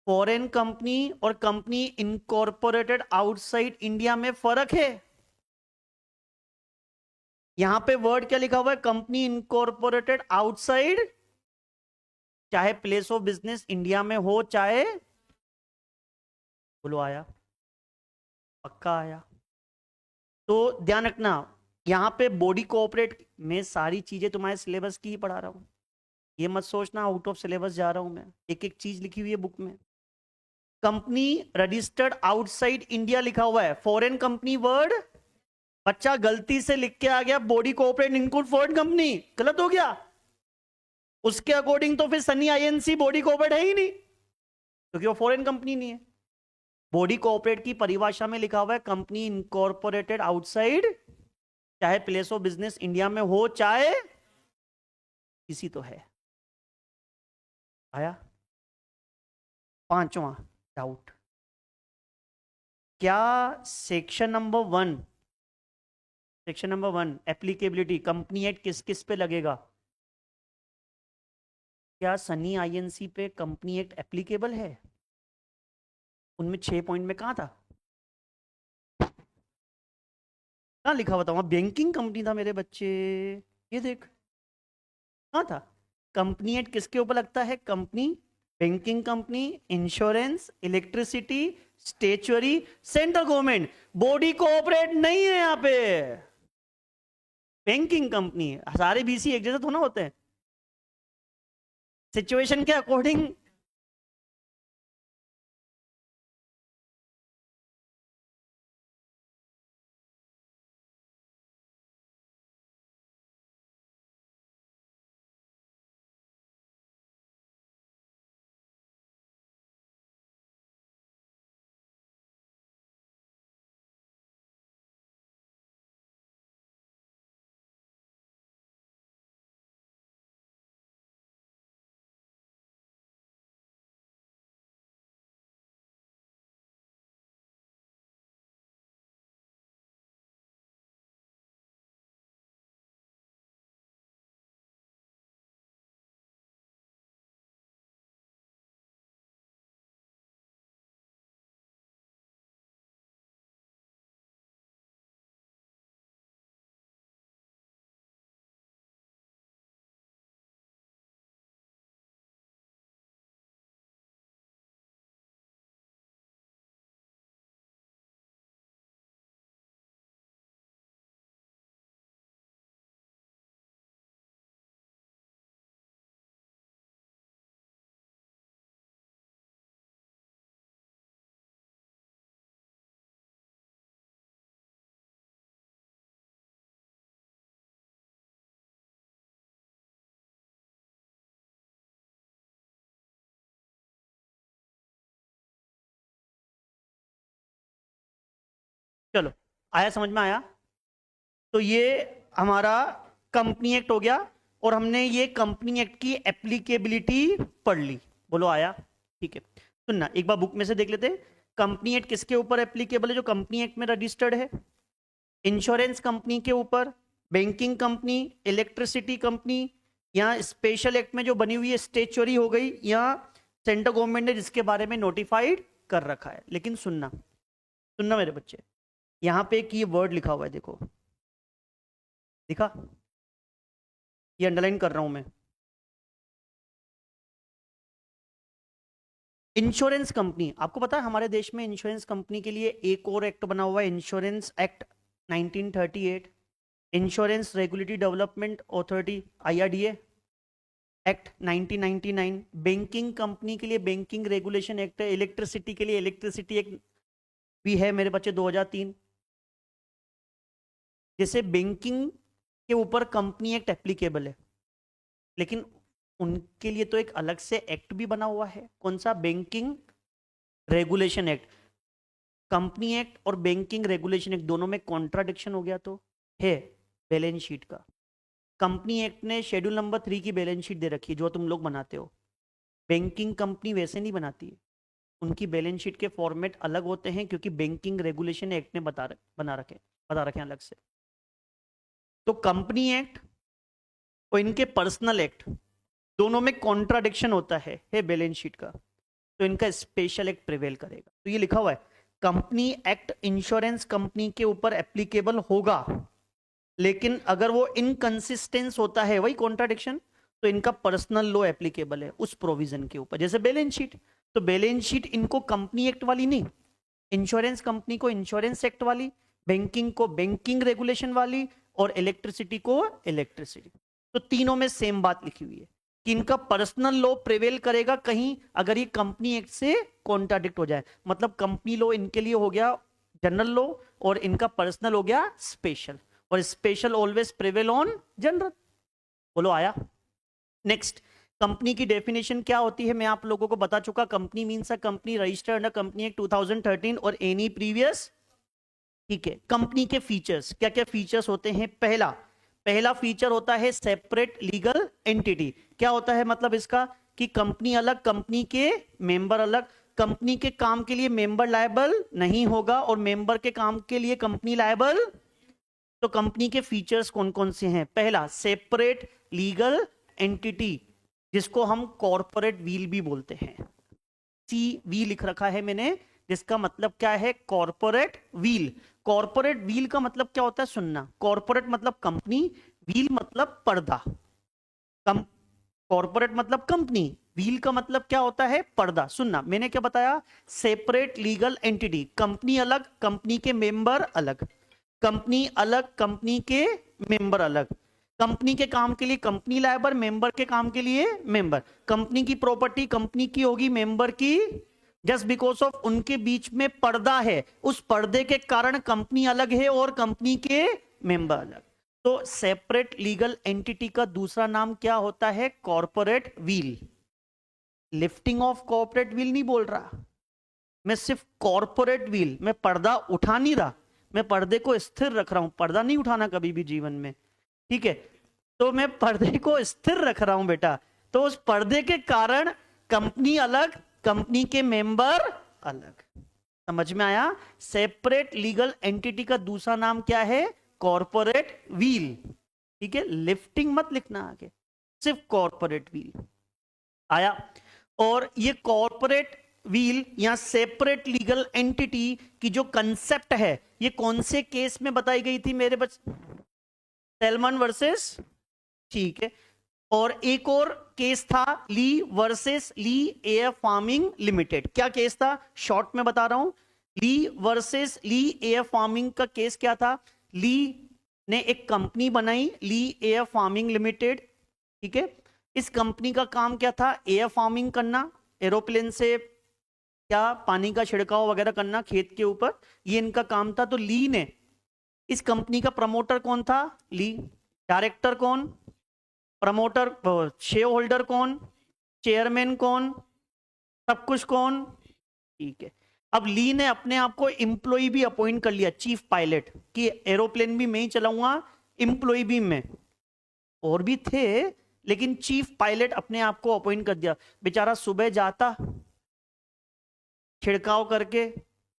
फॉरेन कंपनी और कंपनी इनकॉर्पोरेटेड आउटसाइड इंडिया में फर्क है। यहां पे वर्ड क्या लिखा हुआ है? कंपनी इनकॉर्पोरेटेड आउटसाइड, चाहे प्लेस ऑफ बिजनेस इंडिया में हो, चाहे, बोलो आया? पक्का आया? तो ध्यान रखना, यहां पे बॉडी कोऑपरेट में सारी चीजें तुम्हारे सिलेबस की ही पढ़ा रहा हूं। ये मत सोचना आउट ऑफ सिलेबस जा रहा हूं मैं, एक एक चीज लिखी हुई है बुक में। कंपनी रजिस्टर्ड आउटसाइड इंडिया लिखा हुआ है, फॉरेन कंपनी वर्ड बच्चा गलती से लिख के आ गया body cooperate include foreign company, गलत हो गया। उसके अकॉर्डिंग तो फिर सनी आईएनसी बॉडी कोऑपरेट है ही नहीं, क्योंकि वो फॉरेन कंपनी नहीं है। बॉडी कोऑपरेट की परिभाषा में लिखा हुआ है कंपनी इनकॉर्पोरेटेड आउटसाइड, चाहे प्लेस ऑफ बिजनेस इंडिया में हो चाहे किसी, तो है। आया? पांचवा डाउट, क्या section number one applicability company act किस किस पे लगेगा? क्या सनी आईएनसी पे कंपनी एक्ट एप्लीकेबल है? उनमें 6 पॉइंट में कहा था, कहां लिखा हुआ था? वहां बैंकिंग कंपनी था मेरे बच्चे, ये देख कहां था। कंपनी एक्ट किसके ऊपर लगता है? Company, banking company, insurance, electricity, statutory, central government. Body cooperate नहीं है यहां पे, बैंकिंग कंपनी है। सारे बीसी एक जैसे थोड़ा होते हैं, सिचुएशन के अकॉर्डिंग। चलो, आया समझ में? आया? तो ये हमारा कंपनी एक्ट हो गया, और हमने ये कंपनी एक्ट की एप्लीकेबिलिटी पढ़ ली। बोलो आया? ठीक है, सुनना एक बार बुक में से देख लेते हैं। कंपनी एक्ट किसके ऊपर एप्लीकेबल है? जो कंपनी एक्ट में रजिस्टर्ड है। इंश्योरेंस कंपनी के ऊपर, बैंकिंग कंपनी, इलेक्ट्रिसिटी कंपनी, यहाँ स्पेशल एक्ट में जो बनी हुई है स्टेचुरी हो गई, यहाँ सेंट्रल गवर्नमेंट ने जिसके बारे में नोटिफाइड कर रखा है। लेकिन सुनना सुनना मेरे बच्चे, यहां पे एक ये वर्ड लिखा हुआ है, देखो दिखा, ये अंडरलाइन कर रहा हूं मैं। इंश्योरेंस कंपनी, आपको पता है हमारे देश में इंश्योरेंस कंपनी के लिए एक और एक्ट बना हुआ है, insurance act 1938, insurance regulatory development authority IRDA act 1999, banking company के लिए बैंकिंग रेगुलेशन एक्ट है, इलेक्ट्रिसिटी के लिए इलेक्ट्रिसिटी एक्ट भी है मेरे बच्चे 2003। जैसे बैंकिंग के ऊपर कंपनी एक्ट एप्लीकेबल है, लेकिन उनके लिए तो एक अलग से एक्ट भी बना हुआ है। कौन सा? Banking regulation act. Company act और बैंकिंग रेगुलेशन एक्ट दोनों में कॉन्ट्राडिक्शन हो गया तो है बैलेंस शीट का। कंपनी एक्ट ने शेड्यूल नंबर 3 की बैलेंस शीट दे रखी है जो तुम लोग बनाते हो। बैंकिंग कंपनी वैसे नहीं बनाती है, उनकी बैलेंस शीट के फॉर्मेट अलग होते हैं, क्योंकि बैंकिंग रेगुलेशन एक्ट ने बता रखे हैं अलग से। तो कंपनी एक्ट और इनके पर्सनल एक्ट दोनों में कॉन्ट्राडिक्शन होता है बैलेंस शीट का, तो इनका स्पेशल एक्ट प्रिवेल करेगा। तो ये लिखा हुआ है कंपनी एक्ट इंश्योरेंस कंपनी के ऊपर एप्लीकेबल होगा, लेकिन अगर वो इनकंसिस्टेंस होता है, वही कॉन्ट्राडिक्शन, तो इनका पर्सनल लॉ एप्लीकेबल है उस प्रोविजन के ऊपर। जैसे बैलेंस शीट, तो बैलेंस शीट इनको कंपनी एक्ट वाली नहीं, इंश्योरेंस कंपनी को इंश्योरेंस एक्ट वाली, बैंकिंग को बैंकिंग रेगुलेशन वाली, और इलेक्ट्रिसिटी को इलेक्ट्रिसिटी, तो तीनों में सेम बात लिखी हुई है। कि इनका पर्सनल लॉ प्रिवेल करेगा कहीं अगर ये कंपनी एक्ट से कॉन्ट्राडिक्ट हो जाए। मतलब कंपनी लॉ इनके लिए हो गया जनरल लॉ और इनका पर्सनल हो गया स्पेशल, और special always prevail on general. बोलो आया। नेक्स्ट, कंपनी की डेफिनेशन क्या होती है मैं आप लोगों को बता चुका। Company means a company registered under company act 2013 और एनी प्रीवियस। ठीक है, कंपनी के फीचर्स क्या क्या फीचर्स होते हैं। पहला फीचर होता है सेपरेट लीगल एंटिटी। क्या होता है मतलब इसका कि कंपनी अलग, कंपनी के मेंबर अलग। कंपनी के काम के लिए मेंबर लायबल नहीं होगा और मेंबर के काम के लिए कंपनी लायबल। तो कंपनी के फीचर्स कौन कौन से हैं। पहला, सेपरेट लीगल एंटिटी, जिसको हम कॉर्पोरेट व्हील भी बोलते हैं। CV लिख रखा है मैंने, जिसका मतलब क्या है, कॉर्पोरेट व्हील। कॉर्पोरेट व्हील का मतलब क्या होता है सुनना। कॉर्पोरेट मतलब कंपनी, व्हील मतलब पर्दा। कॉर्पोरेट मतलब कंपनी, व्हील का मतलब क्या होता है, पर्दा। सुनना, मैंने क्या बताया, सेपरेट लीगल एंटिटी, कंपनी अलग, कंपनी के मेंबर अलग। कंपनी अलग, कंपनी के मेंबर अलग। कंपनी के काम के लिए कंपनी लायबल, मेंबर के काम के लिए मेंबर। कंपनी की प्रॉपर्टी कंपनी की होगी, मेंबर की। जस्ट बिकॉज ऑफ उनके बीच में पर्दा है, उस पर्दे के कारण कंपनी अलग है और कंपनी के मेंबर अलग। तो सेपरेट लीगल एंटिटी का दूसरा नाम क्या होता है, corporate wheel. Lifting of corporate wheel नहीं बोल रहा मैं, सिर्फ कॉर्पोरेट व्हील। मैं पर्दा उठा नहीं रहा, मैं पर्दे को स्थिर रख रहा हूं। पर्दा नहीं उठाना कभी भी जीवन में, ठीक है। तो मैं पर्दे को स्थिर रख रहा हूं बेटा। तो उस पर्दे के कारण कंपनी अलग, कंपनी के मेंबर अलग। समझ में आया। सेपरेट लीगल एंटिटी का दूसरा नाम क्या है, कॉर्पोरेट व्हील। ठीक है, लिफ्टिंग मत लिखना आगे, सिर्फ कॉर्पोरेट व्हील आया। और ये कॉर्पोरेट व्हील या सेपरेट लीगल एंटिटी की जो कंसेप्ट है, ये कौन से केस में बताई गई थी मेरे बच्चे, सेल्मन वर्सेस, ठीक है। और एक और केस था ली versus Lee air farming limited. क्या केस था, शॉर्ट में बता रहा हूं। ली वर्सेस ली एयर फार्मिंग का केस क्या था। ली ने एक कंपनी बनाई, ली एयर फार्मिंग लिमिटेड, ठीक है। इस कंपनी का काम क्या था, एयर फार्मिंग करना, एरोप्लेन से क्या पानी का छिड़काव वगैरह करना खेत के ऊपर, ये इनका काम था। तो ली ने, इस कंपनी का प्रमोटर कौन था, ली। डायरेक्टर कौन, प्रमोटर, शेयर होल्डर कौन, चेयरमैन कौन, सब कुछ कौन, ठीक है। अब ली ने अपने आप को एम्प्लॉय भी अपॉइंट कर लिया, चीफ पायलट, कि एरोप्लेन भी मैं ही चलाऊंगा, एम्प्लॉय भी मैं। और भी थे लेकिन चीफ पायलट अपने आप को अपॉइंट कर दिया। बेचारा सुबह जाता, छिड़काव करके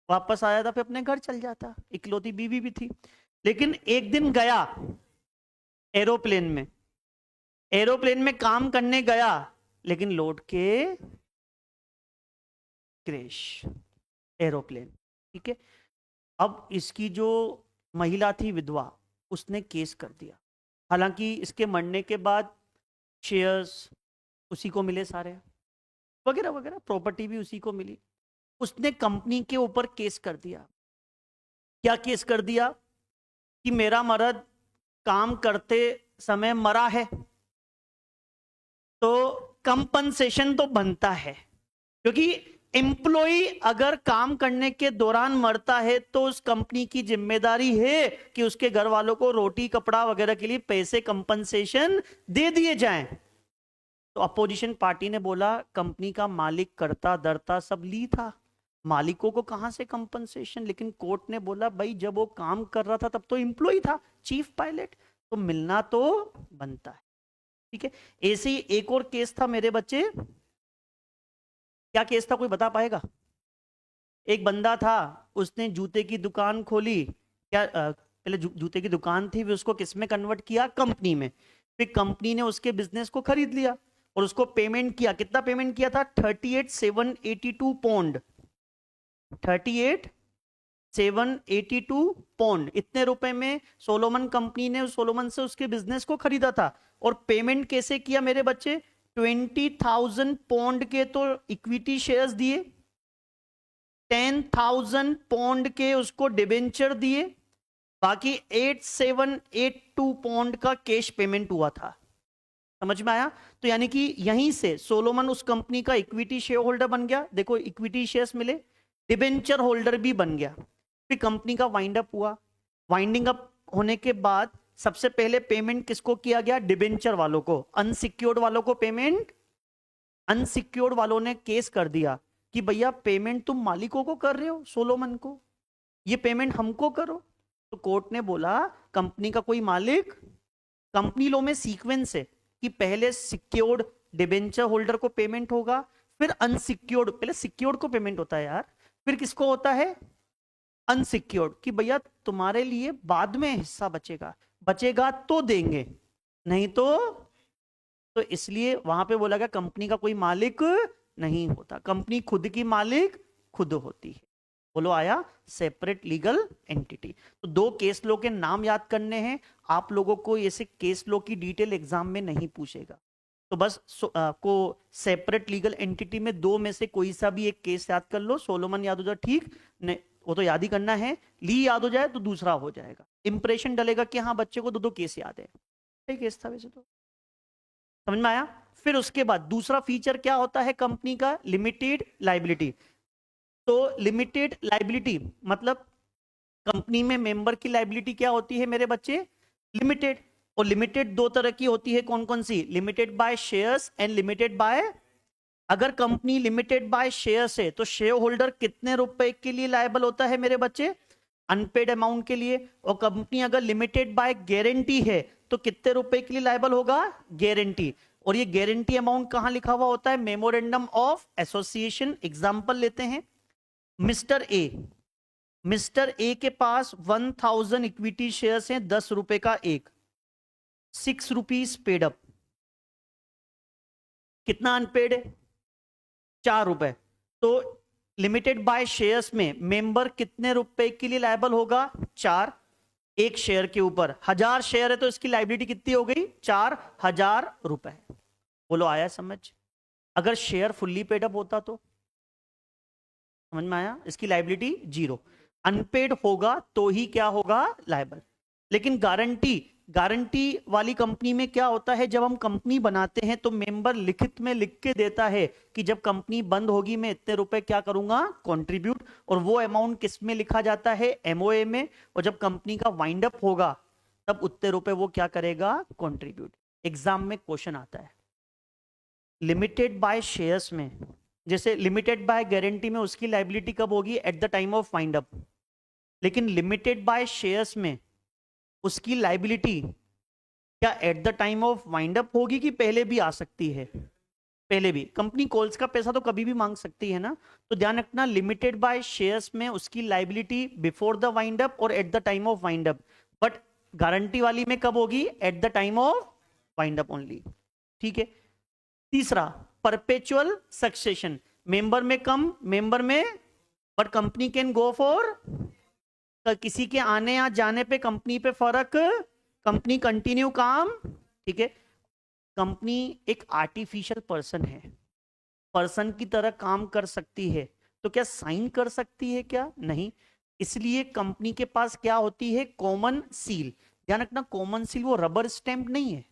वापस आया था, फिर अपने घर चल जाता। इकलौती बीवी भी थी। लेकिन एक दिन गया एरोप्लेन में, एरोप्लेन में काम करने गया, लेकिन लौट के क्रैश एरोप्लेन, ठीक है। अब इसकी जो महिला थी विधवा, उसने केस कर दिया। हालांकि इसके मरने के बाद शेयर्स उसी को मिले सारे, वगैरह वगैरह, प्रॉपर्टी भी उसी को मिली। उसने कंपनी के ऊपर केस कर दिया। क्या केस कर दिया कि मेरा मर्द काम करते समय मरा है, तो कंपनसेशन तो बनता है। क्योंकि एम्प्लॉय अगर काम करने के दौरान मरता है तो उस कंपनी की जिम्मेदारी है कि उसके घर वालों को रोटी कपड़ा वगैरह के लिए पैसे कंपनसेशन दे दिए जाएं। तो अपोजिशन पार्टी ने बोला कंपनी का मालिक करता धरता सब ली था, मालिकों को कहां से कंपनसेशन। लेकिन कोर्ट ने बोला भाई जब वो काम कर रहा था तब तो एम्प्लॉय था, चीफ पायलट, तो मिलना तो बनता है, ठीक है। ऐसे ही एक और केस था मेरे बच्चे। क्या केस था, कोई बता पाएगा। एक बंदा था, उसने जूते की दुकान खोली। क्या पहले जूते की दुकान थी, फिर उसको किस में कन्वर्ट किया, कंपनी में। फिर कंपनी ने उसके बिजनेस को खरीद लिया और उसको पेमेंट किया। कितना पेमेंट किया था, 38,782 पौंड, 38,782 पौंड। इतने रुपए में सोलोमन कंपनी ने सोलोमन से उसके बिजनेस को खरीदा था। और पेमेंट कैसे किया मेरे बच्चे, 20,000 पौंड के तो इक्विटी शेयर्स दिए, 10,000 पौंड के उसको डिबेंचर दिए, बाकी 8,782 पौंड का कैश पेमेंट हुआ था। समझ में आया? तो यानी कि यहीं से सोलोमन उस कंपनी का इक्विटी शेयर होल्डर बन गया, देखो इक्विटी शेयर्स मिले, डिबेंचर होल्डर भी बन गया। फिर कंपनी का वाइंड अप हुआ, वाइंडिंग अप होने के बाद सबसे पहले पेमेंट किसको किया गया? डिबेंचर वालों को, अनसिक्योर्ड वालों को पेमेंट। अनसिक्योर्ड वालों ने केस कर दिया कि भैया पेमेंट तुम मालिकों को कर रहे हो, सोलोमन को, ये पेमेंट हमको करो। तो कोर्ट ने बोला कंपनी का कोई मालिक, कंपनी लॉ में सीक्वेंस है कि पहले सिक्योर्ड डिबेंचर होल्डर को पेमेंट होगा, फिर अनसिक्योर्ड, पहले सिक्योर्ड को पेमेंट होता है यार, फिर किसको होता है? अनसिक्योर्ड, कि भैया तुम्हारे लिए बाद में हिस्सा बचेगा, बचेगा तो देंगे, नहीं तो इसलिए वहां पे बोला गया कंपनी का कोई मालिक नहीं होता, कंपनी खुद की मालिक खुद होती है। बोलो आया? Separate legal entity. तो दो केस लो के नाम याद करने हैं आप लोगों को, ऐसे केस लो की डिटेल एग्जाम में नहीं पूछेगा, तो बस को सेपरेट लीगल एंटिटी में दो में से कोई सा भी एक केस याद कर लो। सोलोमन याद हो जाए ठीक, नहीं वो तो याद ही करना है, ली याद हो जाए तो दूसरा हो जाएगा, इंप्रेशन डलेगा कि हाँ बच्चे को दो दो केस याद है। सही केस था वैसे तो, समझ में आया? फिर उसके बाद दूसरा फीचर क्या होता है कंपनी का? Limited liability. तो लिमिटेड लाइबिलिटी मतलब कंपनी में मेंबर की लाइबिलिटी क्या होती है मेरे बच्चे? लिमिटेड। और लिमिटेड दो तरह की होती है, कौन कौन सी? Limited by shares and limited by, अगर कंपनी लिमिटेड बाय शेयर्स है तो शेयर होल्डर कितने रुपए के लिए लायबल होता है मेरे बच्चे? अनपेड अमाउंट के लिए। और कंपनी अगर लिमिटेड बाय गारंटी है तो कितने रुपए के लिए लायबल होगा? गारंटी। और ये गारंटी अमाउंट कहां लिखा हुआ होता है? Memorandum of association. एग्जांपल लेते हैं, मिस्टर ए, मिस्टर ए के पास 1000 इक्विटी शेयर्स हैं, 10 रुपए का एक, 6 रुपीज पेड अप, कितना अनपेड है? 4 रुपए। तो लिमिटेड बाय शेयर्स में मेंबर कितने रुपए के लिए लायबल होगा? 4, एक शेयर के ऊपर 1000 शेयर है तो इसकी लाइबिलिटी कितनी हो गई? 4000 रुपए। बोलो आया समझ? अगर शेयर फुल्ली पेड अप होता तो, समझ में आया? इसकी लाइबिलिटी 0, अनपेड होगा तो ही क्या होगा? लायबल। लेकिन गारंटी, गारंटी वाली कंपनी में क्या होता है? जब हम कंपनी बनाते हैं तो मेंबर लिखित में लिख के देता है कि जब कंपनी बंद होगी मैं इतने रुपए क्या करूंगा? कंट्रीब्यूट। और वो अमाउंट किस में लिखा जाता है? एमओए में। और जब कंपनी का वाइंड अप होगा तब उतने रुपए वो क्या करेगा? कंट्रीब्यूट। एग्जाम में क्वेश्चन आता है लिमिटेड बाय शेयर्स में, जैसे लिमिटेड बाय गारंटी में उसकी लाइबिलिटी कब होगी? At the time of wind up. लेकिन लिमिटेड बाय शेयर्स में उसकी लाइबिलिटी क्या eight the time of wind up होगी कि पहले भी आ सकती है? पहले भी। कंपनी कॉल्स का पैसा तो कभी भी मांग सकती है ना, तो ध्यान रखना लिमिटेड बाय शेयर्स में उसकी liability before the wind up और at the time of wind up, but guarantee वाली में कब होगी? At the time of wind up only. ठीक है। तीसरा, परपेचुअल सक्सेशन, मेंबर में कम, मेंबर में, but company can go for, किसी के आने या जाने पे कंपनी पे फर्क, कंपनी कंटिन्यू काम। ठीक है। कंपनी एक आर्टिफिशियल पर्सन है, पर्सन की तरह काम कर सकती है, तो क्या साइन कर सकती है क्या? नहीं। इसलिए कंपनी के पास क्या होती है? Common seal. ध्यान रखना कॉमन सील वो रबर स्टैंप नहीं है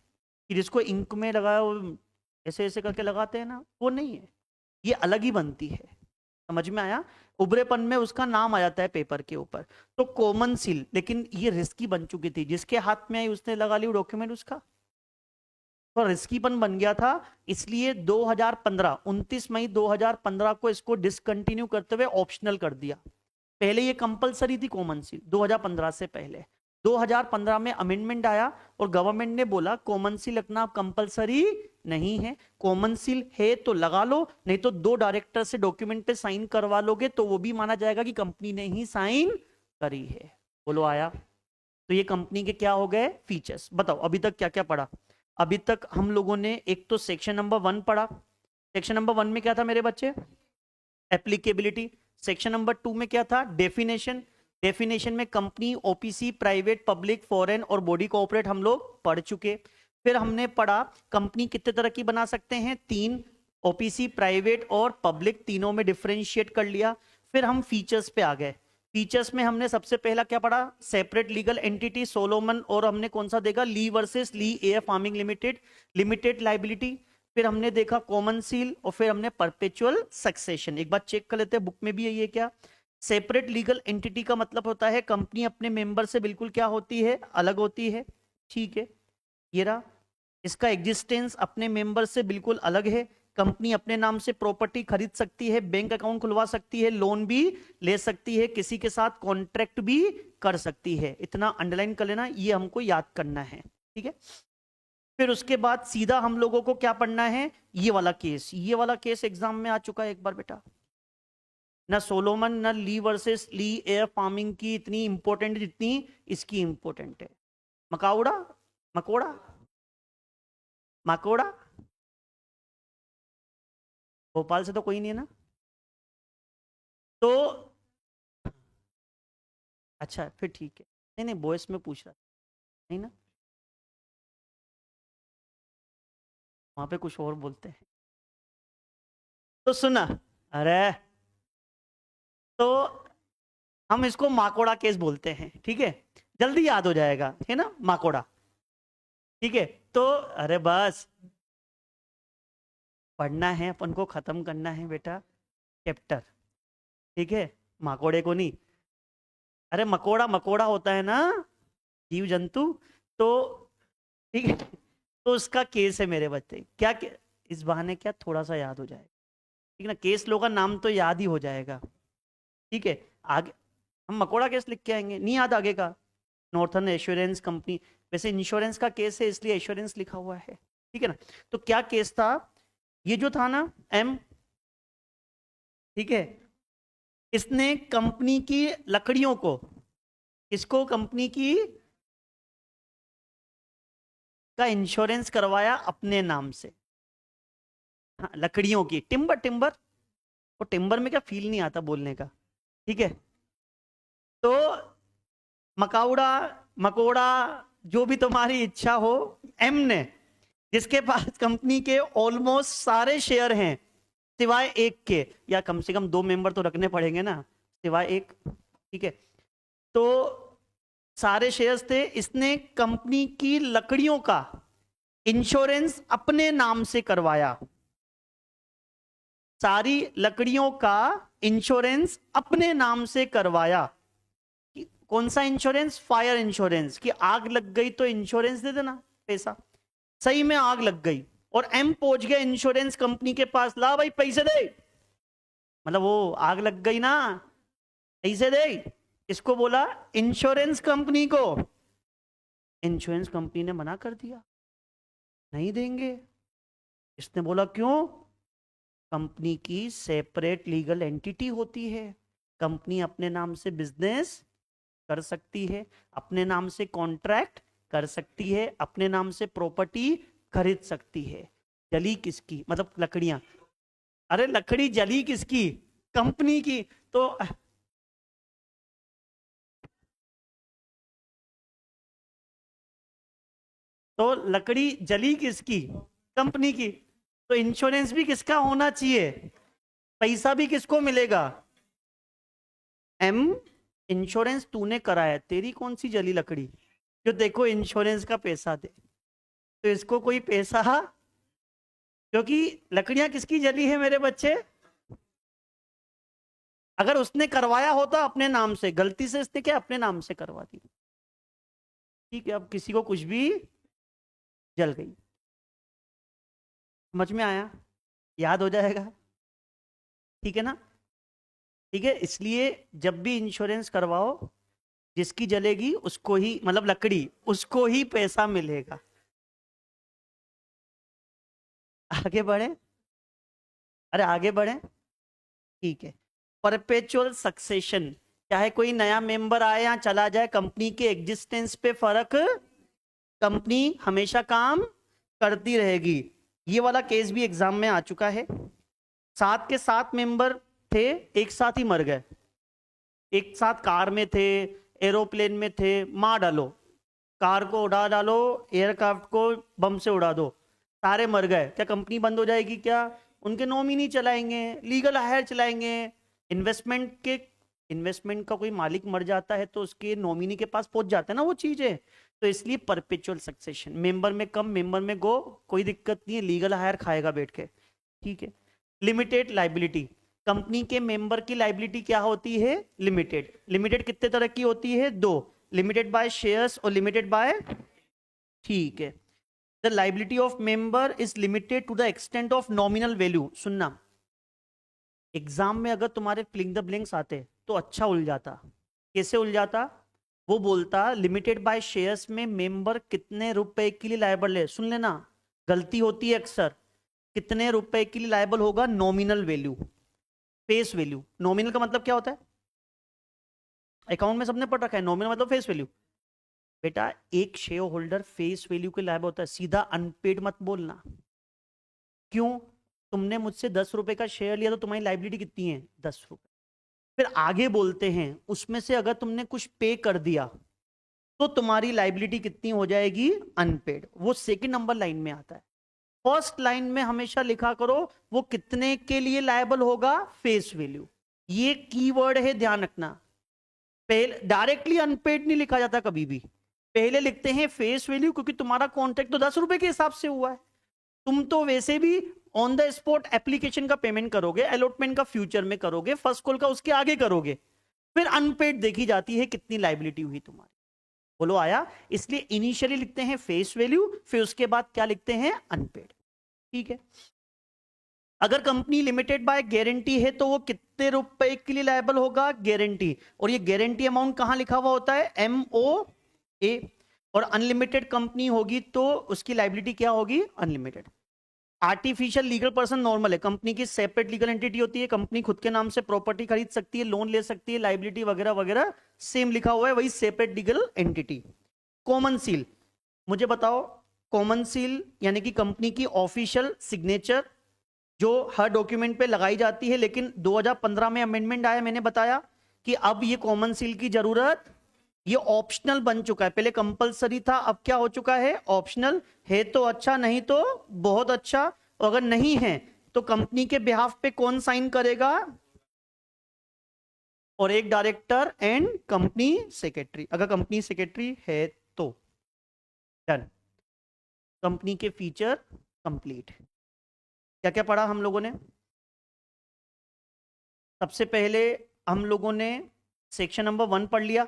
कि जिसको इंक में लगाया ऐसे ऐसे करके लगाते हैं ना, वो नहीं है, ये अलग ही बनती है। समझ में आया? उबरेपन में उसका नाम आ जाता है पेपर के ऊपर। तो कॉमन सील, लेकिन ये रिस्की बन चुकी थी, जिसके हाथ में आई उसने लगा ली डॉक्यूमेंट, उसका तो रिस्कीपन बन गया था। इसलिए 2015 29 मई 2015 को इसको डिसकंटिन्यू करते हुए ऑप्शनल कर दिया। पहले ये कंपलसरी थी कॉमन सील 2015 से पहले। 2015 में अमेंडमेंट आया और गवर्नमेंट ने बोला कॉमन सील रखना कंपलसरी नहीं है, कॉमन सील है तो लगा लो, नहीं तो 2 डायरेक्टर से डॉक्यूमेंट पे साइन करवा लोगे तो वो भी माना जाएगा कि कंपनी ने ही साइन करी है। बोलो आया? तो ये कंपनी के क्या हो गए? फीचर्स। बताओ अभी तक क्या क्या पढ़ा? अभी तक हम लोगों ने एक तो सेक्शन नंबर 1 पढ़ा। सेक्शन नंबर 1 में क्या था मेरे बच्चे? एप्लीकेबिलिटी। सेक्शन नंबर 2 में क्या था? डेफिनेशन। डेफिनेशन में company, OPC, private, public, foreign और बॉडी कोऑपरेट हम लोग पढ़ चुके। फिर हमने पढ़ा कंपनी कितने तरह की बना सकते हैं? 3, ओपीसी, प्राइवेट और पब्लिक, तीनों में डिफरेंशिएट कर लिया। फिर हम फीचर्स पे आ गए। फीचर्स में हमने सबसे पहला क्या पढ़ा, सेपरेट लीगल एंटिटी सोलोमन, और हमने कौन सा देखा, Lee versus Lee air farming limited, limited liability. फिर हमने देखा कॉमन सील, और फिर हमने परपेचुअल सक्सेशन। एक बार चेक कर लेते हैं बुक में भी है ये क्या। सेपरेट लीगल एंटिटी का मतलब होता है कंपनी अपने मेंबर से बिल्कुल क्या होती है, अलग होती है, ठीक है, ये रहा। इसका एग्जिस्टेंस अपने मेंबर से बिल्कुल अलग है। कंपनी अपने नाम से प्रॉपर्टी खरीद सकती है, बैंक अकाउंट खुलवा सकती है, लोन भी ले सकती है, किसी के साथ कॉन्ट्रैक्ट भी कर सकती है। इतना अंडरलाइन कर लेना, ये हमको याद करना है, ठीक है। फिर उसके बाद सीधा हम लोगों को क्या पढ़ना है, ये वाला केस। ये वाला केस एग्जाम में आ चुका है एक बार बेटा। ना सोलोमन ना ली वर्सेस ली एयर फार्मिंग की इतनी इंपॉर्टेंट जितनी इसकी इंपॉर्टेंट है। मकाउड़ा, मकोड़ा, मकोड़ा, भोपाल से तो कोई नहीं है ना, तो अच्छा फिर ठीक है। नहीं नहीं, बॉयस में पूछ रहा, नहीं ना, वहां पे कुछ और बोलते हैं। तो सुना, अरे तो हम इसको माकोड़ा केस बोलते हैं, ठीक है, जल्दी याद हो जाएगा, है ना, माकोड़ा, ठीक है। तो अरे बस पढ़ना है अपन को, खत्म करना है बेटा चैप्टर, ठीक है, माकोड़े को नहीं। अरे मकोड़ा मकोड़ा होता है ना, जीव जंतु, तो ठीक है। तो उसका केस है मेरे बच्चे, इस बहाने क्या थोड़ा सा याद हो जाएगा, ठीक है ना, केस लोग का नाम तो याद ही हो जाएगा, ठीक है। आगे हम मकोड़ा केस लिख के आएंगे, नहीं याद आगे का, नॉर्थर्न एश्योरेंस कंपनी, वैसे इंश्योरेंस का केस है इसलिए एश्योरेंस लिखा हुआ है, ठीक है ना। तो क्या केस था, ये जो था ना एम, ठीक है, इसने कंपनी की लकड़ियों को, इसको कंपनी की का इंश्योरेंस करवाया अपने नाम से, हाँ, लकड़ियों की, टिम्बर टिम्बर, वो टिम्बर में क्या फील नहीं आता बोलने का, ठीक है। तो मकाउड़ा मकोड़ा जो भी तुम्हारी इच्छा हो, एम ने, जिसके पास कंपनी के ऑलमोस्ट सारे शेयर हैं सिवाय एक के, या कम से कम 2 मेंबर तो रखने पड़ेंगे ना, सिवाय एक, ठीक है। तो सारे शेयर्स थे, इसने कंपनी की लकड़ियों का इंश्योरेंस अपने नाम से करवाया, सारी लकड़ियों का इंश्योरेंस अपने नाम से करवाया। कौन सा इंश्योरेंस, फायर इंश्योरेंस, कि आग लग गई तो इंश्योरेंस दे देना पैसा, सही में आग लग गई और एम पहुंच गया इंश्योरेंस कंपनी के पास, ला भाई पैसे दे, मतलब वो आग लग गई ना, पैसे दे, इसको बोला इंश्योरेंस कंपनी को। इंश्योरेंस कंपनी ने मना कर दिया, नहीं देंगे। इसने बोला क्यों, कंपनी की सेपरेट लीगल एंटिटी होती है, कंपनी अपने नाम से बिजनेस कर सकती है, अपने नाम से कॉन्ट्रैक्ट कर सकती है, अपने नाम से प्रॉपर्टी खरीद सकती है। जली किसकी, मतलब लकड़ियां, अरे लकड़ी जली किसकी, कंपनी की। तो लकड़ी जली किसकी, कंपनी की, तो इंश्योरेंस भी किसका होना चाहिए, पैसा भी किसको मिलेगा, एम। इंश्योरेंस तूने कराया, तेरी कौन सी जली लकड़ी जो देखो इंश्योरेंस का पैसा दे, तो इसको कोई पैसा, क्योंकि लकड़ियां किसकी जली है मेरे बच्चे, अगर उसने करवाया होता अपने नाम से, गलती से इसने क्या अपने नाम से करवा दी, ठीक है। अब किसी को कुछ भी जल गई, समझ में आया, याद हो जाएगा, ठीक है ना, ठीक है। इसलिए जब भी इंश्योरेंस करवाओ, जिसकी जलेगी उसको ही, मतलब लकड़ी, उसको ही पैसा मिलेगा। आगे बढ़े, अरे आगे बढ़े, ठीक है। परपेचुअल सक्सेशन, चाहे कोई नया मेंबर आए या चला जाए, कंपनी के एग्जिस्टेंस पे फर्क, कंपनी हमेशा काम करती रहेगी। ये वाला केस भी एग्जाम में आ चुका है। 7 के 7 मेंबर थे, एक साथ ही मर गए, एक साथ कार में थे, एरोप्लेन में थे, मार डालो, कार को उड़ा डालो, एयरक्राफ्ट को बम से उड़ा दो, सारे मर गए, क्या कंपनी बंद हो जाएगी क्या, उनके नॉमिनी चलाएंगे, लीगल हायर चलाएंगे, इन्वेस्टमेंट के इन्वेस्टमेंट का कोई मालिक मर जाता है तो उसके नॉमिनी के पास पहुंच जाता है ना वो चीजें, तो इसलिए परपेचुअल सक्सेशन, मेंबर में कम मेंबर में गो, कोई दिक्कत नहीं है, लीगल हायर खाएगा बैठ के, ठीक है। लिमिटेड लाइबिलिटी, कंपनी के मेंबर की लाइबिलिटी क्या होती है, लिमिटेड। लिमिटेड कितने तरह की होती है, दो, लिमिटेड बाय शेयर्स और लिमिटेड बाय, ठीक है। The liability of member is limited to the extent of nominal value. सुनना, एग्जाम में अगर तुम्हारे फिलिंग द ब्लैंक्स आते तो अच्छा उलझाता। कैसे उलझाता, वो बोलता लिमिटेड बाय शेयर्स में मेंबर कितने रुपए के लिए लायबल है, सुन लेना, गलती होती है अक्सर, कितने रुपए के लिए लायबल होगा, nominal value, face value. Nominal का मतलब क्या होता है, अकाउंट में सबने पढ़ रखा है, नॉमिनल मतलब फेस वैल्यू। बेटा एक शेयर होल्डर फेस वैल्यू के लायबल होता है, सीधा अनपेड मत बोलना। क्यों, तुमने मुझसे 10 रुपए का शेयर लिया तो तुम्हारी लाइबिलिटी कितनी है, 10 रुपए। फिर आगे बोलते हैं उसमें से अगर तुमने कुछ पे कर दिया तो तुम्हारी लाइबिलिटी कितनी हो जाएगी, अनपेड। वो सेकंड नंबर लाइन में आता है। फर्स्ट लाइन में हमेशा लिखा करो वो कितने के लिए लायबल होगा, फेस वैल्यू। ये कीवर्ड है, ध्यान रखना। पहले डायरेक्टली अनपेड नहीं लिखा जाता कभी भी, पहले लिखते हैं फेस वैल्यू, क्योंकि तुम्हारा कॉन्ट्रैक्ट तो 10 रुपए के हिसाब से हुआ है। तुम तो वैसे भी ऑन द स्पॉट एप्लीकेशन का पेमेंट करोगे, अलॉटमेंट का फ्यूचर में करोगे, फर्स्ट कॉल का उसके आगे करोगे, फिर अनपेड देखी जाती है कितनी लाइबिलिटी हुई तुम्हारी। बोलो आया। इसलिए इनिशियली लिखते हैं फेस वैल्यू, फिर उसके बाद क्या लिखते हैं, अनपेड, ठीक है। अगर कंपनी लिमिटेड बाय गारंटी है तो वो कितने रुपए के लिए लायबल होगा, गारंटी। और ये गारंटी अमाउंट कहां लिखा हुआ होता है, MOA। और अनलिमिटेड कंपनी होगी तो उसकी लाइबिलिटी क्या होगी, unlimited. Artificial legal person normal है, कंपनी की सेपरेट लीगल एंटिटी होती है, कंपनी खुद के नाम से प्रॉपर्टी खरीद सकती है, लोन ले सकती है, लाइबिलिटी वगैरह वगैरह सेम लिखा हुआ है, वही separate legal entity. Common seal, मुझे बताओ, कॉमन सील यानी कि कंपनी की ऑफिशियल सिग्नेचर जो हर डॉक्यूमेंट पे लगाई जाती है, लेकिन 2015 में अमेंडमेंट आया, मैंने बताया कि अब ये कॉमन सील की जरूरत, ये ऑप्शनल बन चुका है, पहले कंपलसरी था, अब क्या हो चुका है, ऑप्शनल है। तो अच्छा, नहीं तो बहुत अच्छा। और अगर नहीं है तो कंपनी के बिहाफ पे कौन साइन करेगा, और एक डायरेक्टर एंड कंपनी सेक्रेटरी, अगर कंपनी सेक्रेटरी है तो। डन, कंपनी के फीचर कंप्लीट। क्या क्या पढ़ा हम लोगों ने, सबसे पहले हम लोगों ने सेक्शन नंबर 1 पढ़ लिया,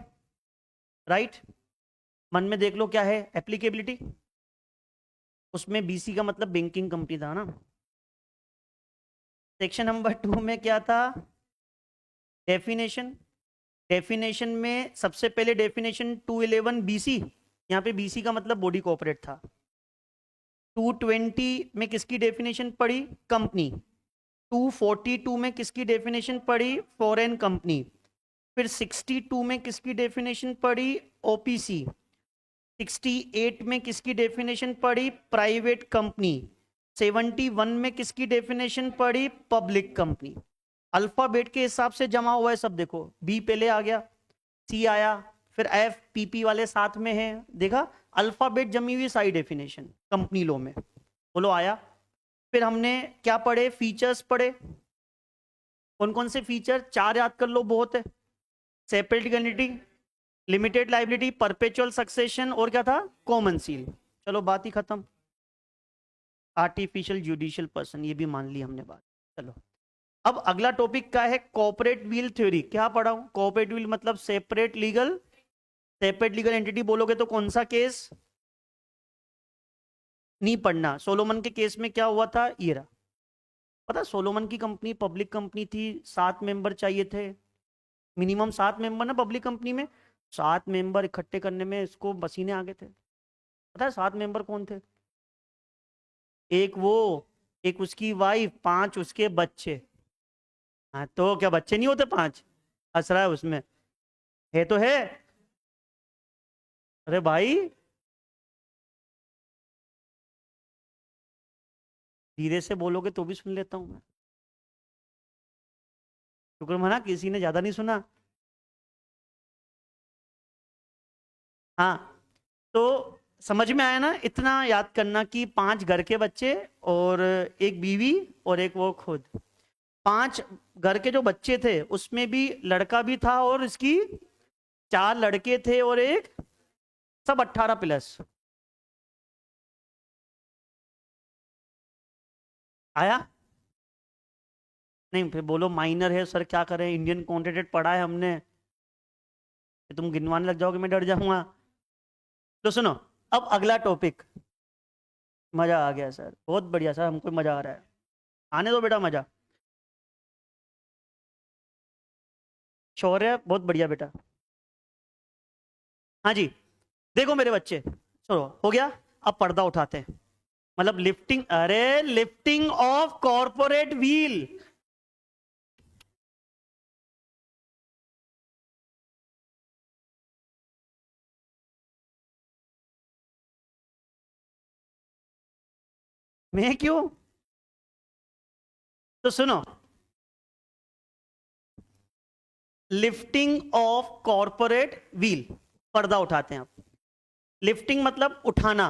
राइट। मन में देख लो क्या है, एप्लीकेबिलिटी। उसमें BC का मतलब बैंकिंग कंपनी था ना। सेक्शन नंबर 2 में क्या था, डेफिनेशन। डेफिनेशन में सबसे पहले डेफिनेशन 211 BC, यहाँ पे BC का मतलब बॉडी कॉर्पोरेट था। 220 में किसकी डेफिनेशन पढ़ी, कंपनी। 242 में किसकी डेफिनेशन पढ़ी, फॉरेन कंपनी। फिर 62 में किसकी डेफिनेशन पढ़ी, OPC। 68 में किसकी डेफिनेशन पढ़ी, प्राइवेट कंपनी। 71 में किसकी डेफिनेशन पढ़ी, पब्लिक कंपनी। अल्फाबेट के हिसाब से जमा हुआ है सब, देखो B पहले आ गया, C आया, फिर F, PP वाले साथ में है, देखा अल्फाबेट जमी हुई सारी डेफिनेशन कंपनी लॉ में। बोलो आया। फिर हमने क्या पढ़े, फीचर्स पढ़े। कौन कौन से फीचर, 4 याद कर लो, बहुत है। Separate legality, limited liability, perpetual succession, और क्या था, कॉमन सील। चलो बात ही खत्म। आर्टिफिशियल जुडिशियल पर्सन, ये भी मान ली हमने बात। चलो अब अगला टॉपिक क्या है, कॉर्पोरेट व्हील थ्योरी। क्या पढ़ा हूं, कॉर्पोरेट व्हील मतलब सेपरेट लीगल एंटिटी। बोलोगे तो कौन सा केस, नहीं पढ़ना। सोलोमन के केस में क्या हुआ था, ये रहा। पता, सोलोमन की कंपनी पब्लिक कंपनी थी, 7 मेंबर चाहिए थे, मिनिमम 7 मेंबर ना पब्लिक कंपनी में। 7 मेंबर इकट्ठे करने में इसको पसीने आ गए थे। पता है 7 मेंबर कौन थे, एक वो, एक उसकी वाइफ, 5 उसके बच्चे। हाँ तो क्या बच्चे नहीं होते 5, हंस रहा है उसमें, है तो है। अरे भाई धीरे से बोलोगे तो भी सुन लेता हूं मैं, शुक्र मना किसी ने ज्यादा नहीं सुना। हाँ तो समझ में आया ना, इतना याद करना कि 5 घर के बच्चे और एक बीवी और एक वो खुद। 5 घर के जो बच्चे थे उसमें भी लड़का भी था और इसकी 4 लड़के थे और एक, सब 18 प्लस। आया नहीं? फिर बोलो माइनर है सर, क्या करें, इंडियन क्वांटिटेट पढ़ा है हमने, तुम गिनवाने लग जाओगे मैं डर जाऊंगा। तो सुनो, अब अगला टॉपिक। मजा आ गया सर, बहुत बढ़िया सर, हमको मजा आ रहा है, आने दो बेटा मजा। शौर्य बहुत बढ़िया बेटा। हाँ जी, देखो मेरे बच्चे, चलो हो गया। अब पर्दा उठाते हैं, मतलब लिफ्टिंग, अरे लिफ्टिंग ऑफ कॉर्पोरेट व्हील। मैं क्यों? तो सुनो, लिफ्टिंग ऑफ कॉर्पोरेट व्हील, पर्दा उठाते हैं आप। लिफ्टिंग मतलब उठाना,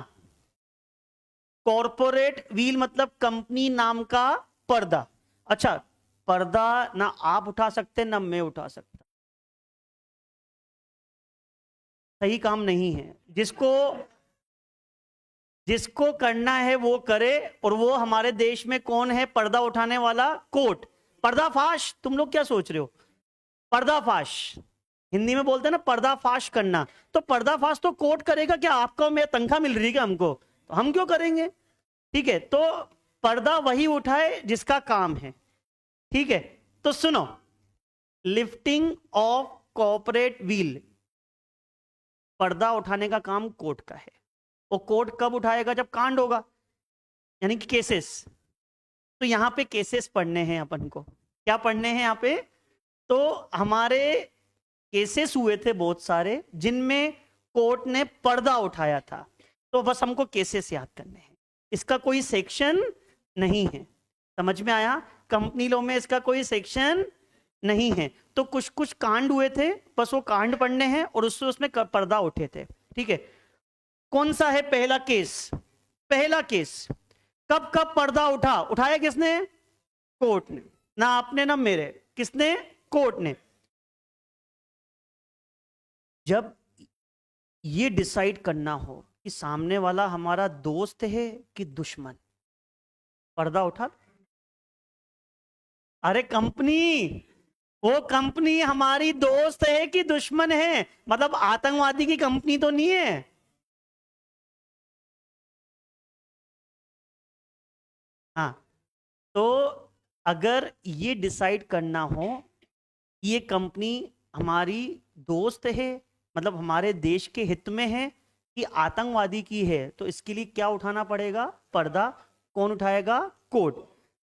कॉर्पोरेट व्हील मतलब कंपनी नाम का पर्दा। अच्छा, पर्दा ना आप उठा सकते ना मैं उठा सकता, सही काम नहीं है। जिसको जिसको करना है वो करे। और वो हमारे देश में कौन है पर्दा उठाने वाला? कोर्ट। पर्दाफाश, तुम लोग क्या सोच रहे हो? पर्दाफाश, हिंदी में बोलते हैं ना पर्दाफाश करना। तो पर्दाफाश तो कोर्ट करेगा क्या? आपको मैं तनख्वाह मिल रही है क्या हमको? तो हम क्यों करेंगे? ठीक है, तो पर्दा वही उठाए जिसका काम है। ठीक है, तो सुनो, लिफ्टिंग ऑफ कॉर्पोरेट व्हील, पर्दा उठाने का काम कोर्ट का है। वो कोर्ट कब उठाएगा? जब कांड होगा, यानी कि केसेस। तो यहां पे केसेस पढ़ने हैं अपन को। क्या पढ़ने हैं यहां पे? तो हमारे केसेस हुए थे बहुत सारे जिनमें कोर्ट ने पर्दा उठाया था। तो बस हमको केसेस याद करने हैं, इसका कोई सेक्शन नहीं है। समझ में आया? कंपनी लॉ में इसका कोई सेक्शन नहीं है। तो कुछ कुछ कांड हुए थे, बस वो कांड पढ़ने हैं और उससे उसमें पर्दा उठे थे। ठीक है, कौन सा है पहला केस? पहला केस कब कब पर्दा उठा? उठाया किसने? कोर्ट ने। ना आपने ना मेरे, किसने? कोर्ट ने। जब ये डिसाइड करना हो कि सामने वाला हमारा दोस्त है कि दुश्मन, पर्दा उठा। अरे कंपनी, वो कंपनी हमारी दोस्त है कि दुश्मन है? मतलब आतंकवादी की कंपनी तो नहीं है। हाँ, तो अगर ये डिसाइड करना हो ये कंपनी हमारी दोस्त है, मतलब हमारे देश के हित में है, कि आतंकवादी की है, तो इसके लिए क्या उठाना पड़ेगा? पर्दा। कौन उठाएगा? कोर्ट।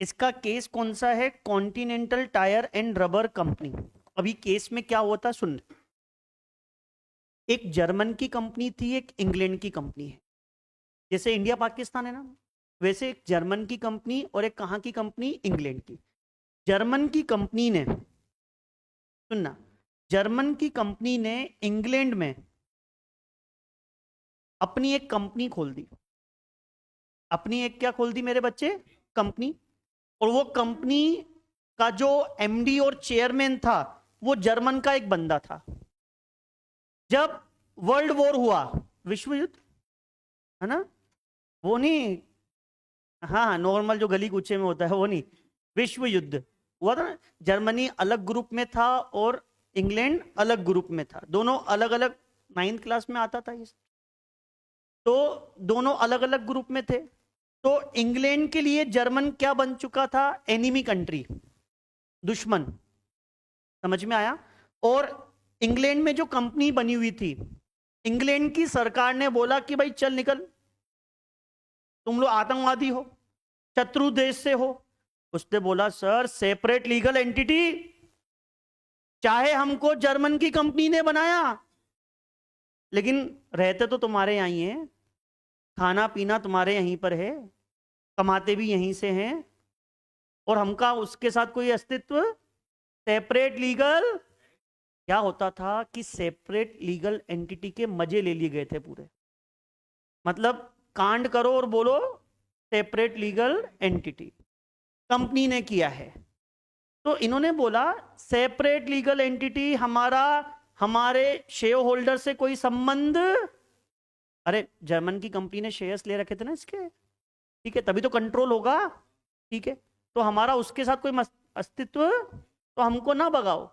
इसका केस कौन सा है? Continental tyre and rubber company. अभी केस में क्या हुआ था सुन। एक जर्मन की कंपनी थी, एक इंग्लैंड की कंपनी है। जैसे इंडिया पाकिस्तान है ना, वैसे एक जर्मन की कंपनी और एक कहाँ की कंपनी? इंग्लैंड की। जर्मन की कंपनी ने, सुनना, जर्मन की कंपनी ने इंग्लैंड में अपनी एक कंपनी खोल दी। अपनी एक क्या खोल दी मेरे बच्चे? कंपनी। और वो कंपनी का जो एमडी और चेयरमैन था वो जर्मन का एक बंदा था। जब वर्ल्ड वॉर हुआ, विश्व युद्ध, है ना, वो नहीं, हाँ नॉर्मल जो गली कूचे में होता है वो नहीं, विश्व युद्ध हुआ था ना। जर्मनी अलग ग्रुप में था और इंग्लैंड अलग ग्रुप में था, दोनों अलग अलग। 9th क्लास में आता था ये। तो दोनों अलग अलग ग्रुप में थे। तो इंग्लैंड के लिए जर्मन क्या बन चुका था? एनिमी कंट्री, दुश्मन। समझ में आया? और इंग्लैंड में जो कंपनी बनी हुई थी, इंग्लैंड की सरकार ने बोला कि भाई चल निकल, तुम लोग आतंकवादी हो, शत्रु देश से हो। उसने बोला सर सेपरेट लीगल एंटिटी, चाहे हमको जर्मन की कंपनी ने बनाया, लेकिन रहते तो तुम्हारे यहीं हैं, खाना पीना तुम्हारे यहीं पर है, कमाते भी यहीं से हैं, और हमका उसके साथ कोई अस्तित्व। सेपरेट लीगल, क्या होता था कि सेपरेट लीगल एंटिटी के मजे ले लिए गए थे पूरे। मतलब कांड करो और बोलो सेपरेट लीगल एंटिटी, कंपनी ने किया है। तो इन्होंने बोला सेपरेट लीगल एंटिटी, हमारा हमारे शेयर होल्डर से कोई संबंध। अरे जर्मन की कंपनी ने शेयर्स ले रखे थे ना इसके, ठीक है, तभी तो कंट्रोल होगा, ठीक है, तो हमारा उसके साथ कोई अस्तित्व, तो हमको ना भगाओ।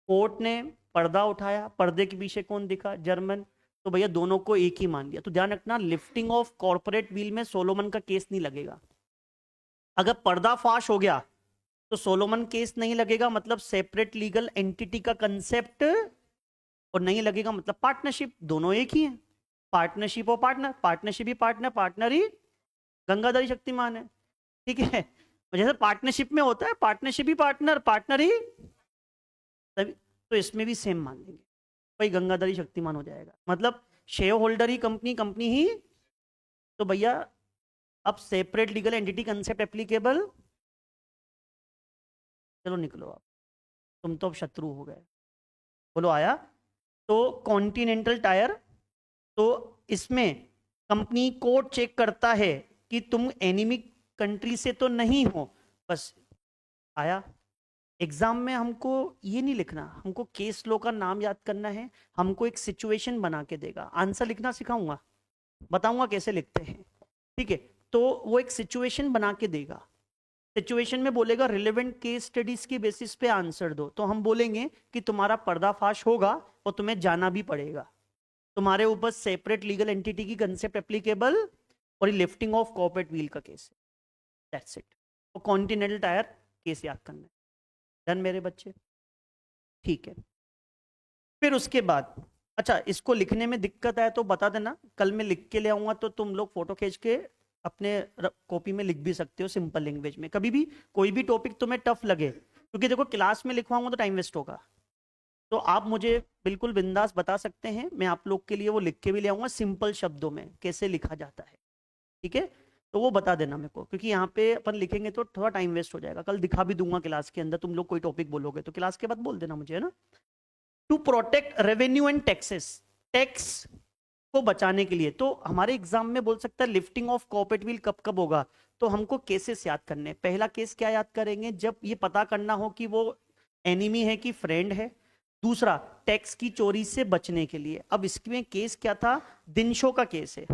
कोर्ट ने पर्दा उठाया, पर्दे के पीछे कौन दिखा? जर्मन। तो भैया दोनों को एक ही मान लिया। तो ध्यान रखना, लिफ्टिंग ऑफ कॉर्पोरेट व्हील में सोलोमन का केस नहीं लगेगा। अगर पर्दा फाश हो गया तो सोलोमन केस नहीं लगेगा, मतलब सेपरेट लीगल एंटिटी का कंसेप्ट, और नहीं लगेगा मतलब पार्टनरशिप, दोनों एक ही है। पार्टनरशिप और पार्टनर, पार्टनरशिप ही पार्टनर, पार्टनर ही गंगाधरी शक्तिमान है, ठीक है। जैसे पार्टनरशिप में होता है पार्टनरशिप ही पार्टनर, पार्टनर ही तभी, तो इसमें भी सेम मान लेंगे, भाई गंगाधरी शक्तिमान हो जाएगा, मतलब शेयर होल्डर ही कंपनी, कंपनी ही। तो भैया अब separate legal entity concept applicable. चलो निकलो आप, तुम तो अब शत्रु हो गए। बोलो आया। तो कॉन्टिनेंटल टायर, तो इसमें कंपनी कोर्ट चेक करता है कि तुम एनिमी कंट्री से तो नहीं हो, बस आया। एग्जाम में हमको ये नहीं लिखना, हमको केस लो का नाम याद करना है, हमको एक सिचुएशन बना के देगा, आंसर लिखना सिखाऊंगा, बताऊंगा कैसे लिखते हैं, ठीक है। तो वो एक सिचुएशन बना के देगा, सिचुएशन में बोलेगा रिलेवेंट केस स्टडीज की बेसिस पे आंसर दो, तो हम बोलेंगे कि तुम्हारा पर्दाफाश होगा और तुम्हें जाना भी पड़ेगा, तुम्हारे ऊपर सेपरेट लीगल एंटिटी की कंसेप्ट एप्लीकेबल और लिफ्टिंग ऑफ कॉर्पोरेट व्हील का केस है, दैट्स इट। और कॉन्टिनेंटल टायर केस याद करना है, डन मेरे बच्चे, ठीक है। फिर उसके बाद, अच्छा इसको लिखने में दिक्कत आए तो बता देना, कल मैं लिख के ले आऊंगा तो तुम लोग फोटो खींच के अपने कॉपी में लिख भी सकते हो सिंपल लैंग्वेज में। कभी भी कोई भी टॉपिक तुम्हें टफ लगे, क्योंकि देखो क्लास में लिखवाऊंगा तो टाइम वेस्ट होगा, तो आप मुझे बिल्कुल बिंदास बता सकते हैं, मैं आप लोग के लिए वो लिख के भी ले आऊंगा सिंपल शब्दों में कैसे लिखा जाता है, ठीक है। तो वो बता देना मेरे को, क्योंकि यहाँ पे अपन लिखेंगे तो थोड़ा टाइम वेस्ट हो जाएगा, कल दिखा भी दूंगा क्लास के अंदर, तुम लोग कोई टॉपिक बोलोगे तो क्लास के बाद बोल देना मुझे, है ना। To protect revenue and taxes, tax को बचाने के लिए, तो हमारे एग्जाम में बोल सकता है लिफ्टिंग ऑफ कॉर्पोरेट व्हील कब कब होगा, तो हमको केसेस याद करने, पहला केस क्या याद करेंगे, जब ये पता करना हो कि वो एनिमी है कि फ्रेंड है, दूसरा टैक्स की चोरी से बचने के लिए। अब इसमें केस क्या था, दिनशो का केस है,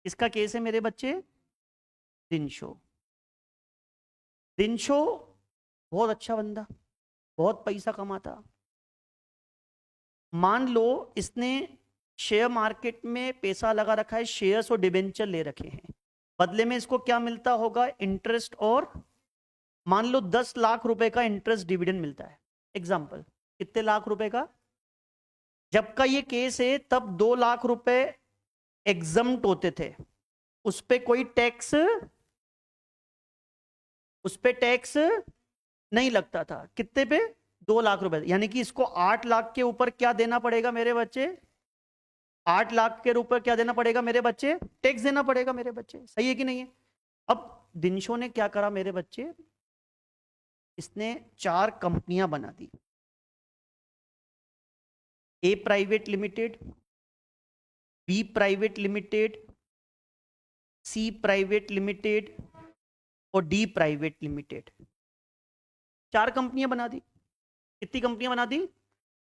इसका केस है मेरे बच्चे दिनशो। दिनशो बहुत अच्छा बंदा, बहुत पैसा कमाता, मान लो इसने शेयर मार्केट में पैसा लगा रखा है, शेयर्स और डिबेंचर ले रखे हैं, बदले में इसको क्या मिलता होगा, इंटरेस्ट, और मान लो 10 लाख रुपए का इंटरेस्ट डिविडेंड मिलता है, एग्जाम्पल, कितने लाख रुपए का, जब का ये केस है तब 2 लाख रुपए एग्जम्प्ट होते थे, उस पे कोई टैक्स, उस पे टैक्स नहीं लगता था, कितने पे, 2 लाख रुपए, यानी कि इसको 8 लाख के ऊपर क्या देना पड़ेगा मेरे बच्चे, 8 लाख के ऊपर क्या देना पड़ेगा मेरे बच्चे, टैक्स देना पड़ेगा मेरे बच्चे, सही है कि नहीं है। अब दिनशो ने क्या करा मेरे बच्चे, इसने 4 कंपनियां बना दी, A private limited, B private limited, C private limited और डी प्राइवेट लिमिटेड, 4 कंपनियां बना दी। कितनी कंपनियां बना दी,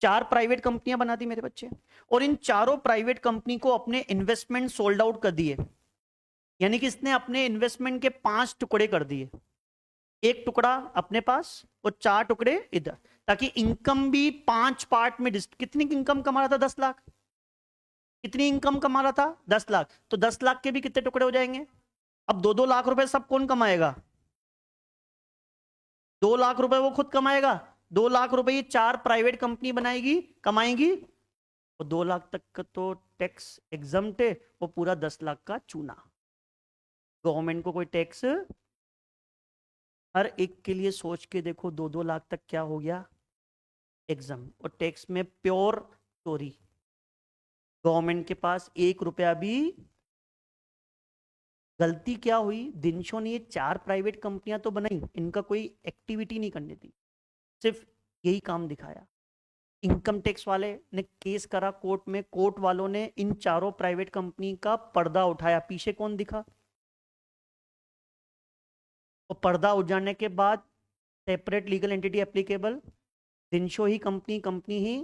4 प्राइवेट कंपनियां बना दी मेरे बच्चे, और इन चारों प्राइवेट कंपनी को अपने इन्वेस्टमेंट सोल्ड आउट कर दिए, यानी कि इसने अपने इन्वेस्टमेंट के 5 टुकड़े कर दिए, एक टुकड़ा अपने पास और 4 टुकड़े इधर, ताकि इनकम भी 5 पार्ट में कितनी इनकम कमा रहा था, 10 लाख, कितनी इनकम कमा रहा था, 10 लाख, तो 10 लाख के भी कितने टुकड़े हो जाएंगे, अब 2-2 लाख रुपए सब कौन कमाएगा, 2 लाख रुपए वो खुद कमाएगा, 2 लाख रुपए ये 4 प्राइवेट कंपनी बनाएगी, कमाएंगी, और 2 लाख तक का तो टैक्स एग्जम्प्ट है, वो पूरा 10 लाख का चूना, गवर्नमेंट को कोई टैक्स, हर एक के लिए सोच के देखो, 2-2 लाख तक क्या हो गया एग्जाम, और टैक्स में प्योर चोरी, गवर्नमेंट के पास 1 रुपया भी। गलती क्या हुई, दिनशो ने ये 4 प्राइवेट कंपनियां तो बनाई, इनका कोई एक्टिविटी नहीं करनी थी, सिर्फ यही काम दिखाया, इनकम टैक्स वाले ने केस करा कोर्ट में, कोर्ट वालों ने इन चारों प्राइवेट कंपनी का पर्दा उठाया, पीछे कौन दिखा, और पर्दा उठ जाने के बाद separate legal entity applicable, Dinshaw ही कंपनी, कंपनी ही।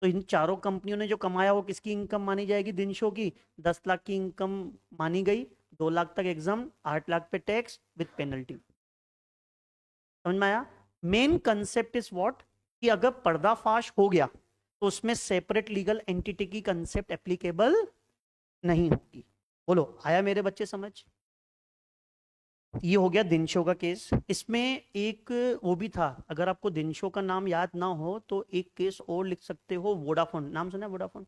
तो इन चारों कंपनियों ने जो कमाया वो किसकी इनकम मानी जाएगी? दिनशो की। 10 लाख की इनकम मानी गई, 2 लाख तक एग्जाम, 8 लाख पे टैक्स विद पेनल्टी। समझ में आया? मेन कंसेप्ट इज व्हाट, कि अगर पर्दाफाश हो गया तो उसमें सेपरेट लीगल एंटिटी की कंसेप्ट एप्लीकेबल नहीं होगी। बोलो, आया मेरे बच्चे समझ? ये हो गया दिनशो का केस। इसमें एक वो भी था, अगर आपको दिनशो का नाम याद ना हो तो एक केस और लिख सकते हो, वोडाफोन। नाम सुना है वोडाफोन?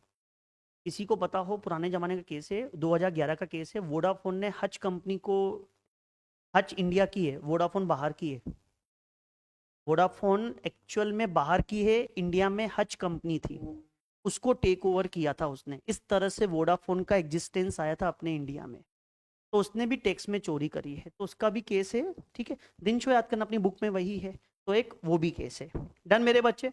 किसी को पता हो, पुराने जमाने का केस है, 2011 का केस है। वोडाफोन ने हच कंपनी को, हच इंडिया की है, वोडाफोन बाहर की है। वोडाफोन एक्चुअल में बाहर की है, इंडिया में हच कंपनी थी, उसको टेक ओवर किया था उसने। इस तरह से वोडाफोन का एग्जिस्टेंस आया था अपने इंडिया में। तो उसने भी टैक्स में चोरी करी है, तो उसका भी केस है। ठीक है, दिन शो याद करना, अपनी बुक में वही है। तो एक वो भी केस है। डन मेरे बच्चे?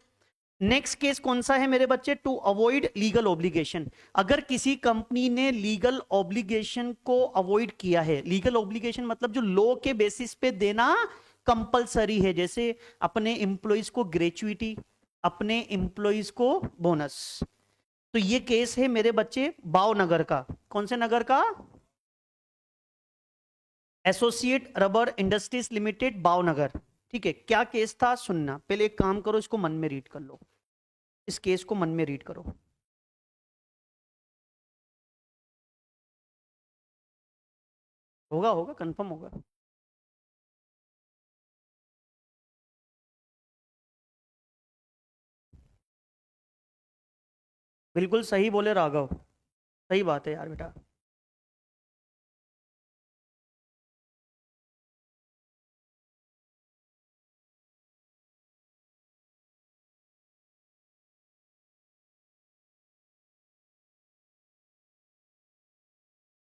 नेक्स्ट केस कौन सा है मेरे बच्चे? To avoid legal obligation. अगर किसी कंपनी ने लीगल ऑब्लिगेशन को अवॉइड किया है, लीगल ऑब्लिगेशन मतलब जो लॉ के बेसिस पे देना कंपलसरी है, जैसे अपने एम्प्लॉइज को ग्रेचुइटी, अपने एम्प्लॉइज को बोनस। तो ये केस है मेरे बच्चे भावनगर का। कौन से नगर का? Associate rubber industries limited, Bhavnagar. ठीक है, क्या केस था सुनना। पहले एक काम करो, इसको मन में रीड कर लो, इस केस को मन में रीड करो। होगा होगा, कंफर्म होगा। बिल्कुल सही बोले राघव, सही बात है यार बेटा।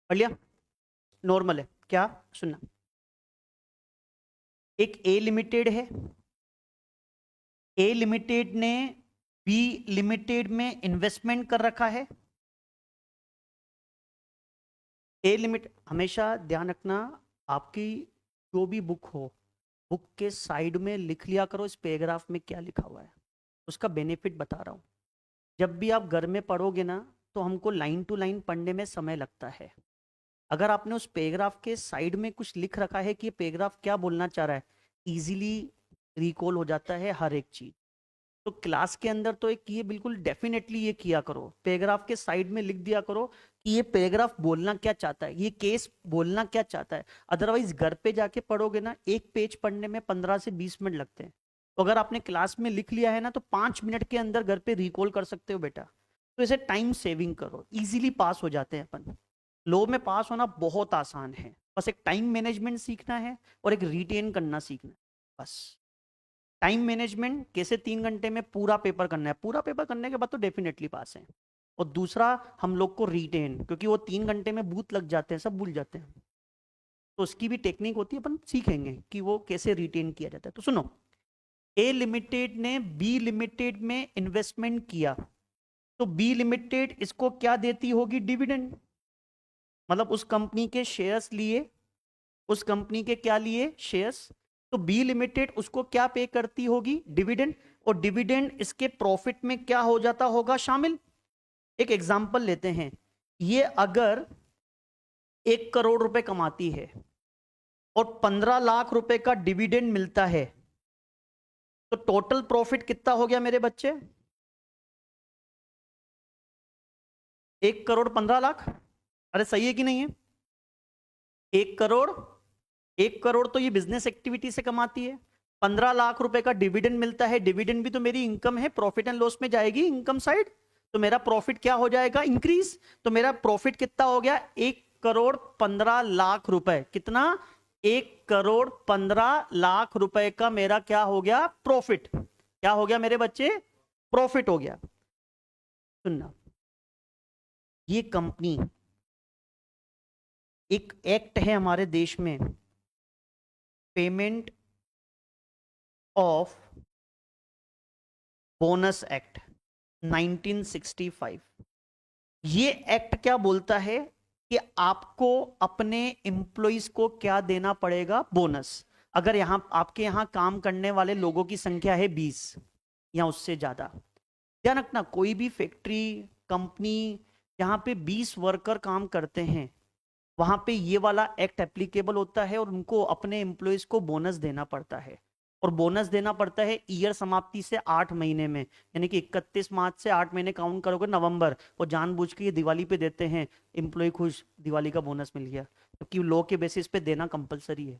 पढ़ लिया? नॉर्मल है क्या? सुनना, एक ए लिमिटेड है, ए लिमिटेड ने बी लिमिटेड में इन्वेस्टमेंट कर रखा है। ए लिमिट, हमेशा ध्यान रखना, आपकी जो भी बुक हो, बुक के साइड में लिख लिया करो इस पैराग्राफ में क्या लिखा हुआ है। उसका बेनिफिट बता रहा हूं। जब भी आप घर में पढ़ोगे ना, तो हमको लाइन टू लाइन पढ़ने में समय लगता है। अगर आपने उस पैराग्राफ के साइड में कुछ लिख रखा है कि ये पैराग्राफ क्या बोलना चाह रहा है, इजीली रिकॉल हो जाता है हर एक चीज। तो क्लास के अंदर तो एक ये बिल्कुल डेफिनेटली ये किया करो, पैराग्राफ के साइड में लिख दिया करो कि ये पैराग्राफ बोलना क्या चाहता है, ये केस बोलना क्या चाहता है। अदरवाइज घर पे जाके पढ़ोगे ना, एक पेज पढ़ने में 15 से 20 मिनट लगते हैं। तो अगर आपने क्लास में लिख लिया है ना, तो 5 मिनट के अंदर घर पे रिकॉल कर सकते हो बेटा। तो इसे टाइम सेविंग करो, इजीली पास हो जाते हैं अपन। लो में पास होना बहुत आसान है, बस एक टाइम मैनेजमेंट सीखना है और एक रिटेन करना सीखना है, बस। टाइम मैनेजमेंट कैसे 3 घंटे में पूरा पेपर करना है, पूरा पेपर करने के बाद तो डेफिनेटली पास है। और दूसरा, हम लोग को रिटेन, क्योंकि वो 3 घंटे में बूथ लग जाते हैं, सब भूल जाते हैं। तो उसकी भी टेक्निक होती है, अपन सीखेंगे कि वो कैसे रिटेन किया जाता है। तो सुनो, ए लिमिटेड ने बी लिमिटेड में इन्वेस्टमेंट किया, तो बी लिमिटेड इसको क्या देती होगी? डिविडेंड। मतलब उस कंपनी के शेयर्स लिए, उस कंपनी के क्या लिए? शेयर्स। तो बी लिमिटेड उसको क्या पे करती होगी? डिविडेंड। और डिविडेंड इसके प्रॉफिट में क्या हो जाता होगा? शामिल। एक एग्जांपल लेते हैं, ये अगर 1 करोड़ रुपए कमाती है और 15 लाख रुपए का डिविडेंड मिलता है, तो टोटल प्रॉफिट कितना हो गया मेरे बच्चे? 1 करोड़ 15 लाख। अरे सही है कि नहीं है? 1 करोड़, 1 करोड़ तो ये बिजनेस एक्टिविटी से कमाती है, 15 लाख रुपए का डिविडेंड मिलता है। डिविडेंड भी तो मेरी इनकम है, प्रॉफिट एंड लॉस में जाएगी, इनकम साइड। तो मेरा प्रॉफिट क्या हो जाएगा? इंक्रीज। तो मेरा प्रॉफिट कितना हो गया? 1 करोड़ 15 लाख रुपए। कितना? 1 करोड़ 15 लाख रुपए का मेरा क्या हो गया? प्रॉफिट। क्या हो गया मेरे बच्चे? प्रॉफिट हो गया। सुनना, ये कंपनी, एक एक्ट है हमारे देश में, पेमेंट ऑफ बोनस एक्ट 1965। ये एक्ट क्या बोलता है? कि आपको अपने एम्प्लॉइज को क्या देना पड़ेगा, बोनस। अगर यहां आपके यहां काम करने वाले लोगों की संख्या है 20 या उससे ज्यादा, ध्यान रखना कोई भी फैक्ट्री कंपनी जहां पे 20 वर्कर काम करते हैं वहां पे ये वाला एक्ट एप्लीकेबल होता है और उनको अपने एम्प्लॉइज को बोनस देना पड़ता है। और बोनस देना पड़ता है ईयर समाप्ति से 8 महीने में, यानी कि 31 मार्च से 8 महीने काउंट करोगे नवंबर, और जानबूझ के ये दिवाली पे देते हैं, एम्प्लॉय खुश, दिवाली का बोनस मिल गया, क्योंकि तो लॉ के बेसिस पे देना कंपलसरी है।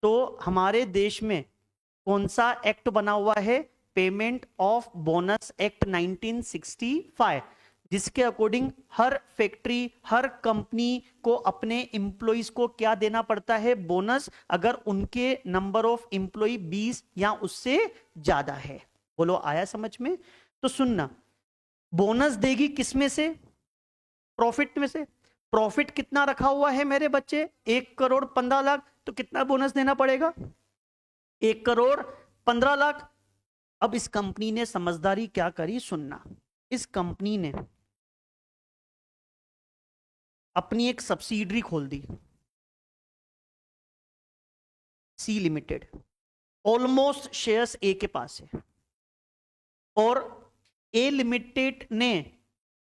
तो हमारे देश में कौन सा एक्ट बना हुआ है, पेमेंट ऑफ बोनस एक्ट 1965, जिसके अकॉर्डिंग हर फैक्ट्री हर कंपनी को अपने एम्प्लॉइज को क्या देना पड़ता है, बोनस, अगर उनके नंबर ऑफ एम्प्लॉय 20 या उससे ज्यादा है। बोलो आया समझ में? तो सुनना, बोनस देगी किस में से, प्रॉफिट में से। प्रॉफिट कितना रखा हुआ है मेरे बच्चे, 1,15,00,000, तो कितना बोनस देना पड़ेगा, 1,15,00,000। अब इस कंपनी ने समझदारी क्या करी, सुनना, इस कंपनी ने अपनी एक सब्सिडरी खोल दी, सी लिमिटेड। ऑलमोस्ट शेयर्स ए के पास है, और ए लिमिटेड ने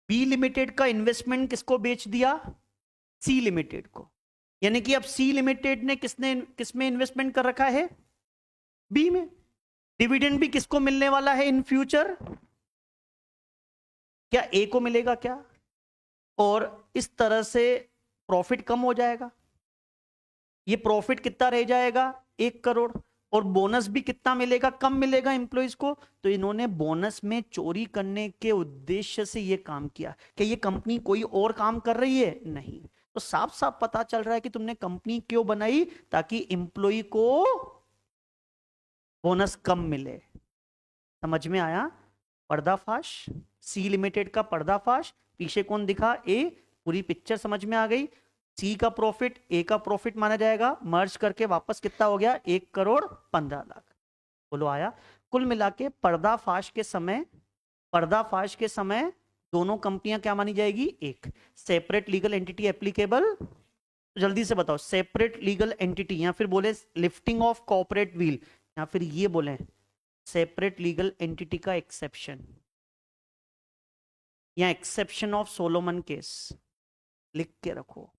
बी लिमिटेड का इन्वेस्टमेंट किसको बेच दिया, सी लिमिटेड को। यानी कि अब सी लिमिटेड ने किसमें इन्वेस्टमेंट कर रखा है, बी में। डिविडेंड भी किसको मिलने वाला है इन फ्यूचर, क्या ए को मिलेगा क्या? और इस तरह से प्रॉफिट कम हो जाएगा। ये प्रॉफिट कितना रह जाएगा, 1 करोड़, और बोनस भी कितना मिलेगा, कम मिलेगा एम्प्लॉइज को। तो इन्होंने बोनस में चोरी करने के उद्देश्य से ये काम किया। कि ये कंपनी कोई और काम कर रही है, नहीं। तो साफ साफ पता चल रहा है कि तुमने कंपनी क्यों बनाई, ताकि एम्प्लॉय को बोनस कम मिले। समझ में आया? पर्दाफाश, सी लिमिटेड का पर्दाफाश। पीछे कौन दिखा, ए। पूरी पिक्चर समझ में आ गई। सी का प्रॉफिट ए का प्रॉफिट माना जाएगा, मर्ज करके वापस कितना हो गया, 1,15,00,000। बोलो आया? कुल मिला के पर्दाफाश के समय दोनों कंपनियां क्या मानी जाएगी, एक। सेपरेट लीगल एंटिटी एप्लीकेबल, जल्दी से बताओ, सेपरेट लीगल एंटिटी, या फिर बोले लिफ्टिंग ऑफ कॉर्पोरेट व्हील, या फिर ये बोले सेपरेट लीगल एंटिटी का एक्सेप्शन, या एक्सेप्शन ऑफ सोलोमन केस। लिख के रखो,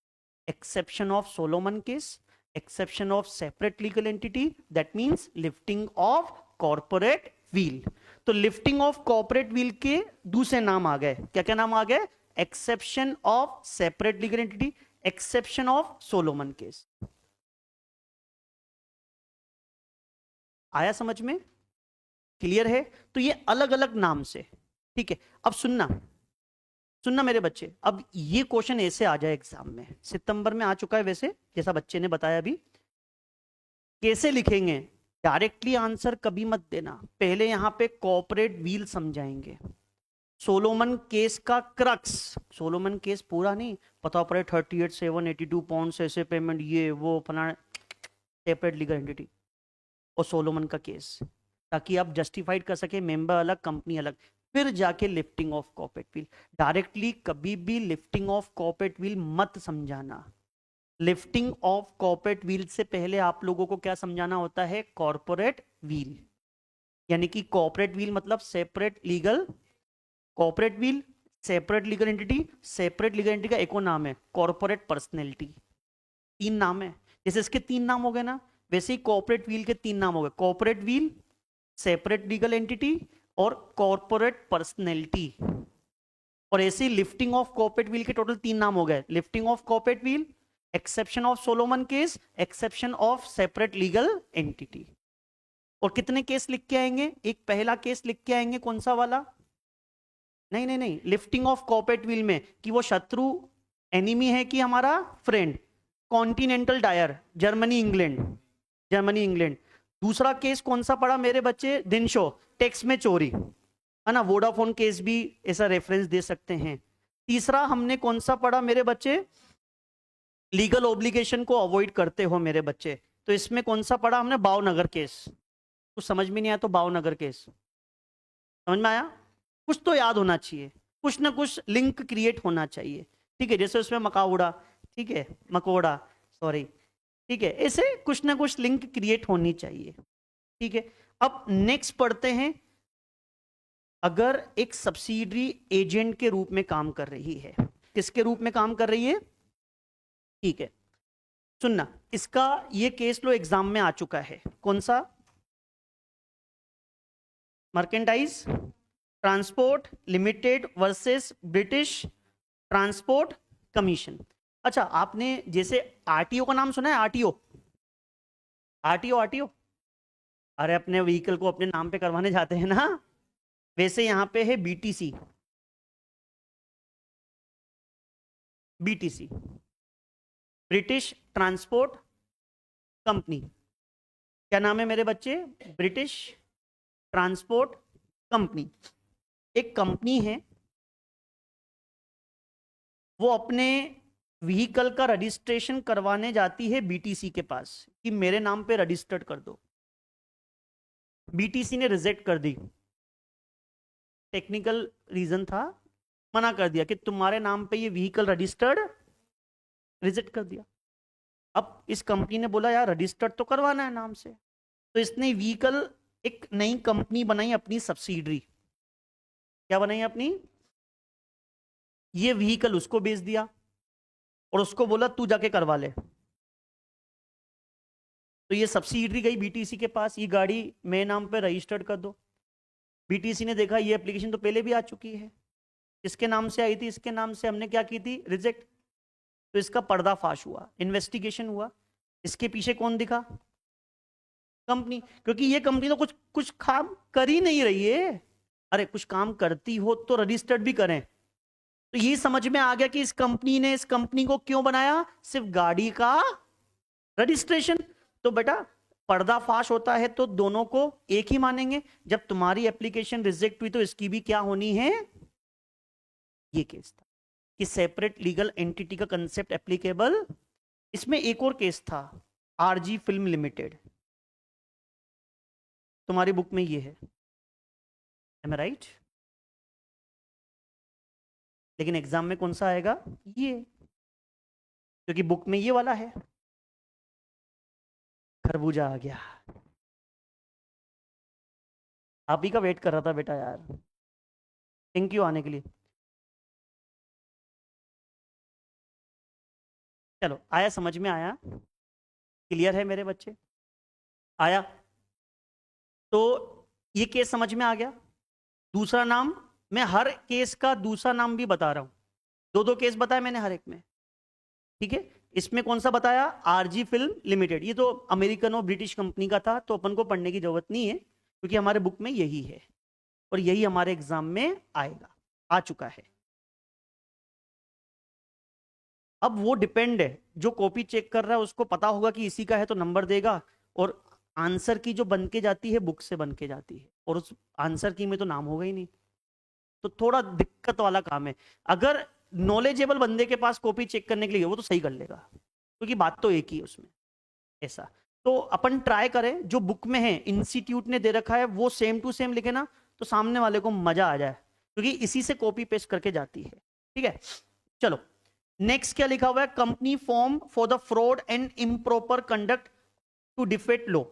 exception of Solomon case, exception of separate legal entity, that means lifting of corporate wheel. तो लिफ्टिंग ऑफ कॉर्पोरेट व्हील के दूसरे नाम आ गए, क्या क्या नाम आ गए, exception of separate legal entity, exception of Solomon case. आया समझ में? क्लियर है? तो ये अलग अलग नाम से, ठीक है। अब सुनना मेरे बच्चे, अब ये क्वेश्चन ऐसे आ जाए एग्जाम में, सितंबर में आ चुका है वैसे, जैसा बच्चे ने बताया अभी। कैसे लिखेंगे, डायरेक्टली आंसर कभी मत देना, पहले यहां पे कॉर्पोरेट व्हील समझाएंगे। सोलोमन केस का क्रक्स, सोलोमन केस पूरा नहीं पता पड़े, 38,782 पाउंड ऐसे पेमेंट, ये वो फलाना, सेपरेट लीगल एंटिटी और सोलोमन का केस, ताकि आप जस्टिफाइड कर सके, मेंबर अलग कंपनी अलग, फिर जाके lifting of corporate wheel. Directly कभी भी लिफ्टिंग ऑफ कॉर्पोरेट व्हील मत समझाना। लिफ्टिंग ऑफ कॉर्पोरेट व्हील से पहले आप लोगों को क्या समझाना होता है, कॉर्पोरेट व्हील। यानी कि कॉर्पोरेट व्हील मतलब separate legal, corporate wheel separate legal entity, separate legal entity का एक और नाम है कॉर्पोरेट पर्सनैलिटी। 3 नाम है, जैसे इसके 3 नाम हो गए ना, वैसे ही कॉर्पोरेट व्हील के 3 नाम हो गए, corporate wheel, separate legal entity और कॉर्पोरेट पर्सनैलिटी। और ऐसे ही लिफ्टिंग ऑफ कॉर्पोरेट व्हील के टोटल 3 नाम हो गए, lifting of corporate wheel, exception of Solomon case, exception of separate legal entity. और कितने केस लिख के आएंगे, एक पहला केस लिख के आएंगे, कौन सा वाला, नहीं, लिफ्टिंग ऑफ कॉर्पोरेट व्हील में कि वो शत्रु एनिमी है कि हमारा friend, continental tyre, Germany England. दूसरा केस कौन सा पड़ा मेरे बच्चे, दिनशो, टैक्स में चोरी, है ना, वोडाफोन केस भी ऐसा रेफरेंस दे सकते हैं। तीसरा हमने कौन सा पढ़ा मेरे बच्चे, लीगल ऑब्लिगेशन को अवॉइड करते हो मेरे बच्चे, तो इसमें कौन सा पढ़ा हमने, भावनगर केस। कुछ समझ में नहीं आया तो भावनगर केस, समझ में आया? कुछ तो याद होना चाहिए, कुछ ना कुछ लिंक क्रिएट होना चाहिए। ठीक है, जैसे उसमें मकाउड़ा, ठीक है, मकोड़ा, सॉरी, ठीक है, ऐसे कुछ ना कुछ लिंक क्रिएट होनी चाहिए। ठीक है, अब नेक्स्ट पढ़ते हैं, अगर एक सब्सिडरी एजेंट के रूप में काम कर रही है, किसके रूप में काम कर रही है? ठीक है, सुनना, इसका ये केस लो एग्जाम में आ चुका है, कौन सा? Merchandise transport limited versus British transport commission. अच्छा, आपने जैसे आरटीओ का नाम सुना है? आरटीओ, आरटीओ, आरटीओ, अरे अपने व्हीकल को अपने नाम पे करवाने जाते हैं ना, वैसे यहां पे है BTC, BTC, British transport company. क्या नाम है मेरे बच्चे? British transport company. एक कंपनी है, वो अपने व्हीकल का रजिस्ट्रेशन करवाने जाती है बीटीसी के पास कि मेरे नाम पे रजिस्टर्ड कर दो। बीटीसी ने रिजेक्ट कर दी, टेक्निकल रीजन था, मना कर दिया कि तुम्हारे नाम पे ये व्हीकल रजिस्टर्ड, रिजेक्ट कर दिया। अब इस कंपनी ने बोला यार रजिस्टर्ड तो करवाना है नाम से, तो इसने व्हीकल एक नई कंपनी बनाई, अपनी सब्सिडरी। क्या बनाई अपनी? ये व्हीकल उसको बेच दिया और उसको बोला तू जाके करवा ले। तो ये सब्सिडरी गई बीटीसी के पास, ये गाड़ी मेरे नाम पे रजिस्टर्ड कर दो। बीटीसी ने देखा ये एप्लीकेशन तो पहले भी आ चुकी है, इसके नाम से आई थी, इसके नाम से हमने क्या की थी? रिजेक्ट। तो इसका पर्दाफाश हुआ, इन्वेस्टिगेशन हुआ। इसके पीछे कौन दिखा? कंपनी, क्योंकि ये कंपनी तो कुछ कुछ काम कर ही नहीं रही है। अरे कुछ काम करती हो तो रजिस्टर्ड भी करें। तो ये समझ में आ गया कि इस कंपनी ने इस कंपनी को क्यों बनाया? सिर्फ गाड़ी का रजिस्ट्रेशन। तो बेटा पर्दाफाश होता है तो दोनों को एक ही मानेंगे। जब तुम्हारी एप्लीकेशन रिजेक्ट हुई तो इसकी भी क्या होनी है? ये केस था कि सेपरेट लीगल एंटिटी का कंसेप्ट एप्लीकेबल। इसमें एक और केस था, आरजी फिल्म लिमिटेड, तुम्हारी बुक में ये है, एम आई राइट? लेकिन एग्जाम में कौन सा आएगा? ये, क्योंकि बुक में ये वाला है। खरबूजा आ गया, आप ही का वेट कर रहा था बेटा यार, थैंक यू आने के लिए। चलो आया, समझ में आया? क्लियर है मेरे बच्चे? आया? तो ये केस समझ में आ गया। दूसरा नाम, मैं हर केस का दूसरा नाम भी बता रहा हूं, दो दो केस बताया मैंने हर एक में। ठीक है, इसमें कौन सा बताया? RG film limited. ये तो अमेरिकन और ब्रिटिश कंपनी का था, तो अपन को पढ़ने की जरूरत नहीं है क्योंकि हमारे बुक में यही है और यही हमारे एग्जाम में आएगा, आ चुका है। अब वो डिपेंड है, जो कॉपी चेक कर रहा है उसको पता होगा कि इसी का है तो नंबर देगा, और आंसर की जो बन के जाती है बुक से बन के जाती है, और उस आंसर की में तो नाम होगा ही नहीं, तो थोड़ा दिक्कत वाला काम है। अगर नॉलेजेबल बंदे के पास कॉपी चेक करने के लिए वो तो सही कर लेगा, क्योंकि बात तो एक ही है उसमें। ऐसा तो अपन ट्राई करें, जो बुक में है इंस्टीट्यूट ने दे रखा है वो सेम टू सेम लिखे ना, तो सामने वाले को मजा आ जाए, क्योंकि इसी से कॉपी पेस्ट करके जाती है। ठीक है, चलो नेक्स्ट क्या लिखा हुआ है? Company form for the fraud and improper conduct to defeat law.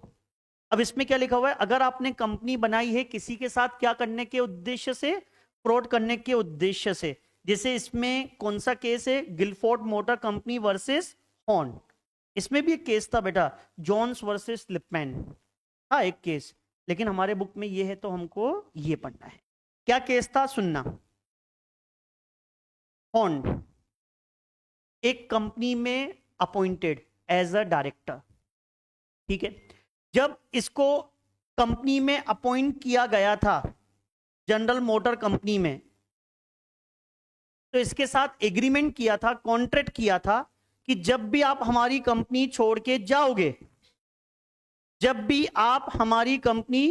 अब इसमें क्या लिखा हुआ है? अगर आपने कंपनी बनाई है किसी के साथ क्या करने के उद्देश्य से? फ्रॉड करने के उद्देश्य से। जैसे इसमें कौन सा केस है? Gilford motor company versus Horne. इसमें भी एक केस था बेटा, जॉन्स वर्सेस लिपमैन था एक केस, लेकिन हमारे बुक में ये है तो हमको ये पढ़ना है। क्या केस था सुनना। हॉर्न एक कंपनी में अपॉइंटेड एज अ डायरेक्टर। ठीक है, जब इसको कंपनी में अपॉइंट किया गया था जनरल मोटर कंपनी में, तो इसके साथ एग्रीमेंट किया था, कॉन्ट्रैक्ट किया था कि जब भी आप हमारी कंपनी छोड़ के जाओगे, जब भी आप हमारी कंपनी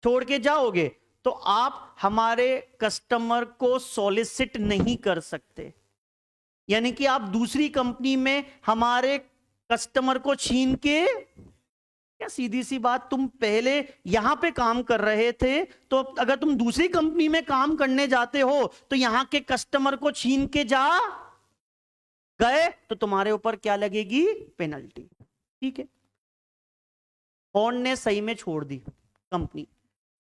छोड़ के जाओगे, तो आप हमारे कस्टमर को सॉलिसिट नहीं कर सकते। यानी कि आप दूसरी कंपनी में हमारे कस्टमर को छीन के क्या सीधी सी बात, तुम पहले यहां पे काम कर रहे थे, तो अगर तुम दूसरी कंपनी में काम करने जाते हो तो यहां के कस्टमर को छीन के जा गए तो तुम्हारे ऊपर क्या लगेगी? पेनल्टी। ठीक है, हॉर्न ने सही में छोड़ दी कंपनी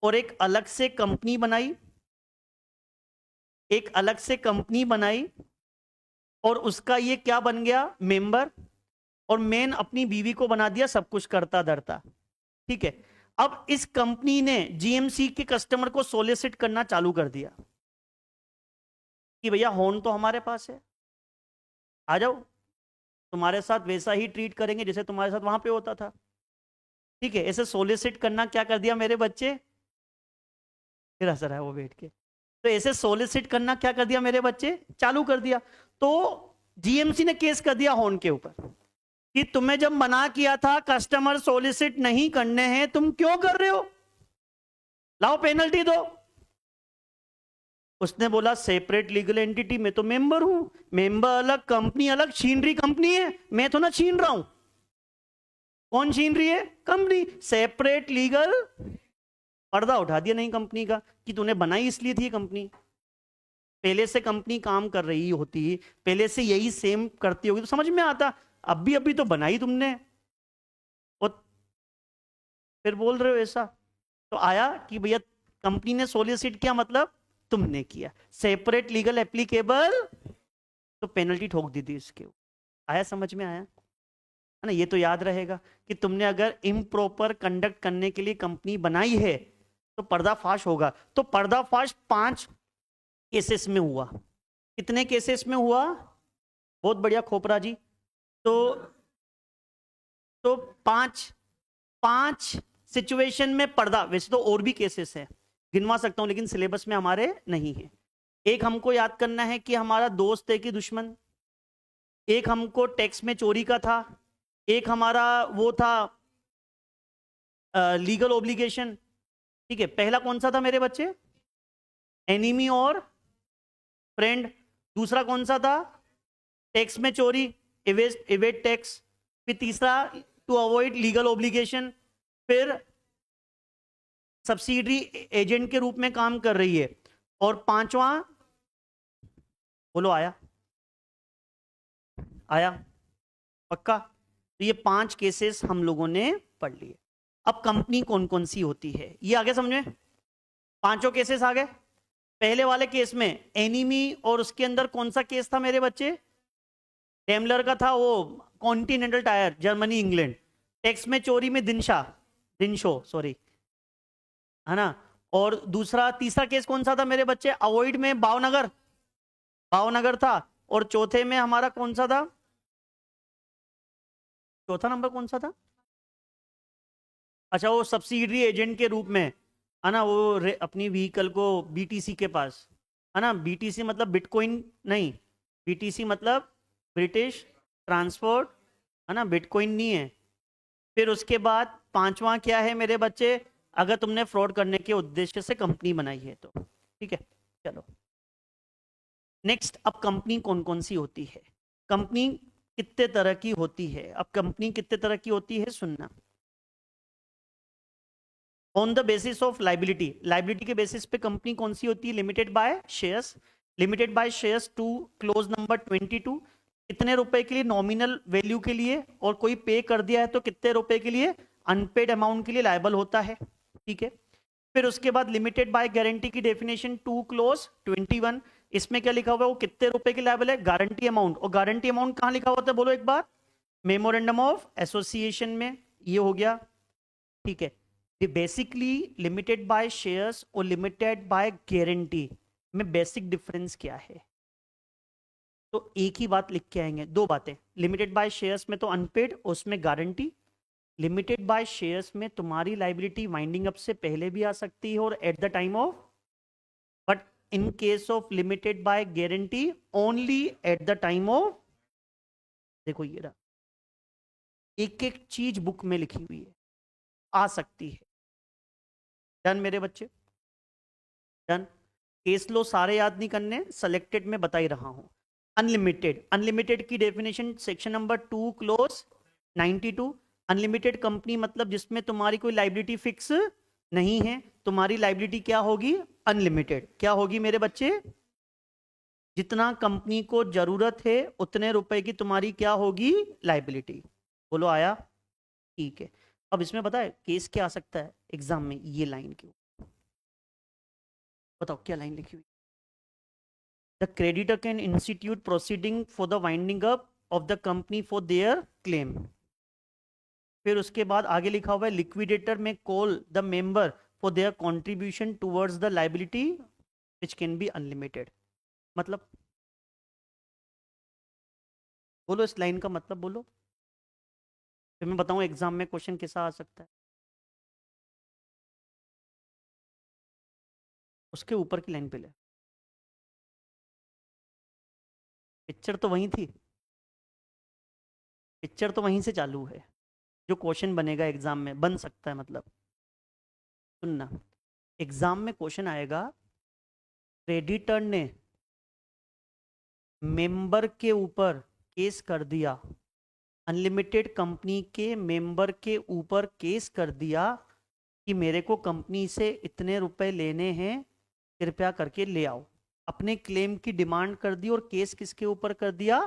और एक अलग से कंपनी बनाई, एक अलग से कंपनी बनाई और उसका ये क्या बन गया? मेंबर। और मेन अपनी बीवी को बना दिया सब कुछ करता धरता। ठीक है, अब इस कंपनी ने जीएमसी के कस्टमर को सोलिसिट करना चालू कर दिया कि भैया हॉर्न तो हमारे पास है, आ जाओ, तुम्हारे साथ वैसा ही ट्रीट करेंगे जैसे तुम्हारे साथ वहां पे होता था। ठीक है, ऐसे सोलिसिट करना क्या कर दिया मेरे बच्चे? फिर हंस रहा है वो बैठ के। तो ऐसे सोलिसिट करना क्या कर दिया मेरे बच्चे? चालू कर दिया। तो जीएमसी ने केस कर दिया हॉर्न के ऊपर कि तुम्हें जब मना किया था कस्टमर सोलिसिट नहीं करने हैं, तुम क्यों कर रहे हो? लाओ पेनल्टी दो। उसने बोला सेपरेट लीगल एंटिटी, में तो मेंबर हूं, मेंबर अलग कंपनी अलग, छीन रही कंपनी है, मैं तो ना छीन रहा हूं। कौन छीन रही है? कंपनी। सेपरेट लीगल, पर्दा उठा दिया नहीं कंपनी का कि तूने बनाई इसलिए थी कंपनी, पहले से कंपनी काम कर रही होती, पहले से यही सेम करती होगी तो समझ में आता, अभी तो बनाई तुमने और फिर बोल रहे हो ऐसा। तो आया कि भैया कंपनी ने सोलिसिट किया मतलब तुमने किया, सेपरेट लीगल एप्लीकेबल, तो पेनल्टी ठोक दी थी इसके। आया समझ में? आया है ना? ये तो याद रहेगा कि तुमने अगर इम्प्रॉपर कंडक्ट करने के लिए कंपनी बनाई है तो पर्दाफाश होगा। तो पर्दाफाश 5 केसेस में हुआ। कितने केसेस में हुआ? बहुत बढ़िया खोपरा जी। तो 5 सिचुएशन में पर्दा, वैसे तो और भी केसेस हैं, गिनवा सकता हूं लेकिन सिलेबस में हमारे नहीं है। एक हमको याद करना है कि हमारा दोस्त है कि दुश्मन, एक हमको टैक्स में चोरी का था, एक हमारा वो था लीगल ऑब्लिगेशन। ठीक है, पहला कौन सा था मेरे बच्चे? एनिमी और फ्रेंड। दूसरा कौन सा था? टैक्स में चोरी, इवेट टैक्स। फिर तीसरा टू अवॉइड लीगल ऑब्लिगेशन। फिर सब्सिडरी एजेंट के रूप में काम कर रही है। और पांचवा, बोलो आया? आया पक्का? तो ये 5 केसेस हम लोगों ने पढ़ लिए। अब कंपनी कौन कौन सी होती है ये आगे समझ में, 5 केसेस आ गए। पहले वाले केस में एनिमी, और उसके अंदर कौन सा केस था मेरे बच्चे? डेमलर का था, वो continental tyre, Germany England. Tax में चोरी में दिनशो सॉरी, है ना? और तीसरा केस कौन सा था मेरे बच्चे? अवॉइड में भावनगर था। और चौथे में हमारा कौन सा था? चौथा नंबर कौन सा था? अच्छा, वो सब्सिडरी एजेंट के रूप में, है ना? वो अपनी व्हीकल को बीटीसी के पास, है ना? बीटीसी मतलब बिटकॉइन नहीं, बीटीसी मतलब ब्रिटिश ट्रांसपोर्ट, है ना? बिटकॉइन नहीं है। फिर उसके बाद 5वां क्या है मेरे बच्चे? अगर तुमने फ्रॉड करने के उद्देश्य से कंपनी बनाई है तो। ठीक है, चलो नेक्स्ट। अब कंपनी कौन कौन सी होती है, कंपनी कितने तरह की होती है? अब कंपनी कितने तरह की होती है सुनना। On the basis of liability, liability के बेसिस पे कंपनी कौन सी होती है? Limited by shares, limited by shares two clause number 22, कितने रुपए के लिए? नॉमिनल वैल्यू के लिए, और कोई पे कर दिया है तो कितने रुपए के लिए? अनपेड अमाउंट के लिए लायबल होता है। ठीक है, फिर उसके बाद लिमिटेड बाय गारंटी की डेफिनेशन 2 क्लोज 21, इसमें क्या लिखा हुआ है? वो कितने रुपए के लायबल है? Guarantee amount. और गारंटी अमाउंट कहां लिखा होता है बोलो एक बार? मेमोरेंडम ऑफ एसोसिएशन में। ये हो गया। ठीक है, बेसिकली लिमिटेड बाय शेयर्स और लिमिटेड बाय गारंटी में बेसिक डिफरेंस क्या है? तो एक ही बात लिख के आएंगे, 2 बातें। लिमिटेड बाय शेयर्स में तो अनपेड, उसमें गारंटी। लिमिटेड बाय शेयर्स में तुम्हारी लाइबिलिटी वाइंडिंग अप से पहले भी आ सकती है और at the time of, but in case of limited by guarantee only eight the time of. देखो ये रहा, एक एक चीज बुक में लिखी हुई है, आ सकती है। डन मेरे बच्चे? डन। केस लो सारे याद नहीं करने, सेलेक्टेड में बता ही रहा हूं। अनलिमिटेड, अनलिमिटेड की definition section number 2 close 92। Unlimited company मतलब जिसमें तुम्हारी कोई लाइबिलिटी फिक्स नहीं है, तुम्हारी लाइबिलिटी क्या होगी? अनलिमिटेड। क्या होगी मेरे बच्चे? जितना कंपनी को जरूरत है उतने रुपए की तुम्हारी क्या होगी? लाइबिलिटी। बोलो आया? ठीक है। अब इसमें पता है केस क्या आ सकता है एग्जाम में? ये लाइन क्यों, बताओ क्या लाइन लिखी हुई? The creditor can institute proceeding for the winding up of the company for their claim. फिर उसके बाद आगे लिखा हुआ है लिक्विडेटर में call the member for their contribution towards the liability which can be unlimited. मतलब बोलो इस लाइन का मतलब बोलो, फिर मैं बताऊं एग्जाम में क्वेश्चन कैसा आ सकता है। उसके ऊपर की लाइन पे ले, पिक्चर तो वहीं थी, पिक्चर तो वहीं से चालू है। जो क्वेश्चन बनेगा एग्जाम में बन सकता है, मतलब सुनना, एग्जाम में क्वेश्चन आएगा क्रेडिटर ने मेंबर के ऊपर केस कर दिया, अनलिमिटेड कंपनी के मेंबर के ऊपर केस कर दिया कि मेरे को कंपनी से इतने रुपए लेने हैं, कृपया करके ले आओ। अपने क्लेम की डिमांड कर दी और केस किसके ऊपर कर दिया?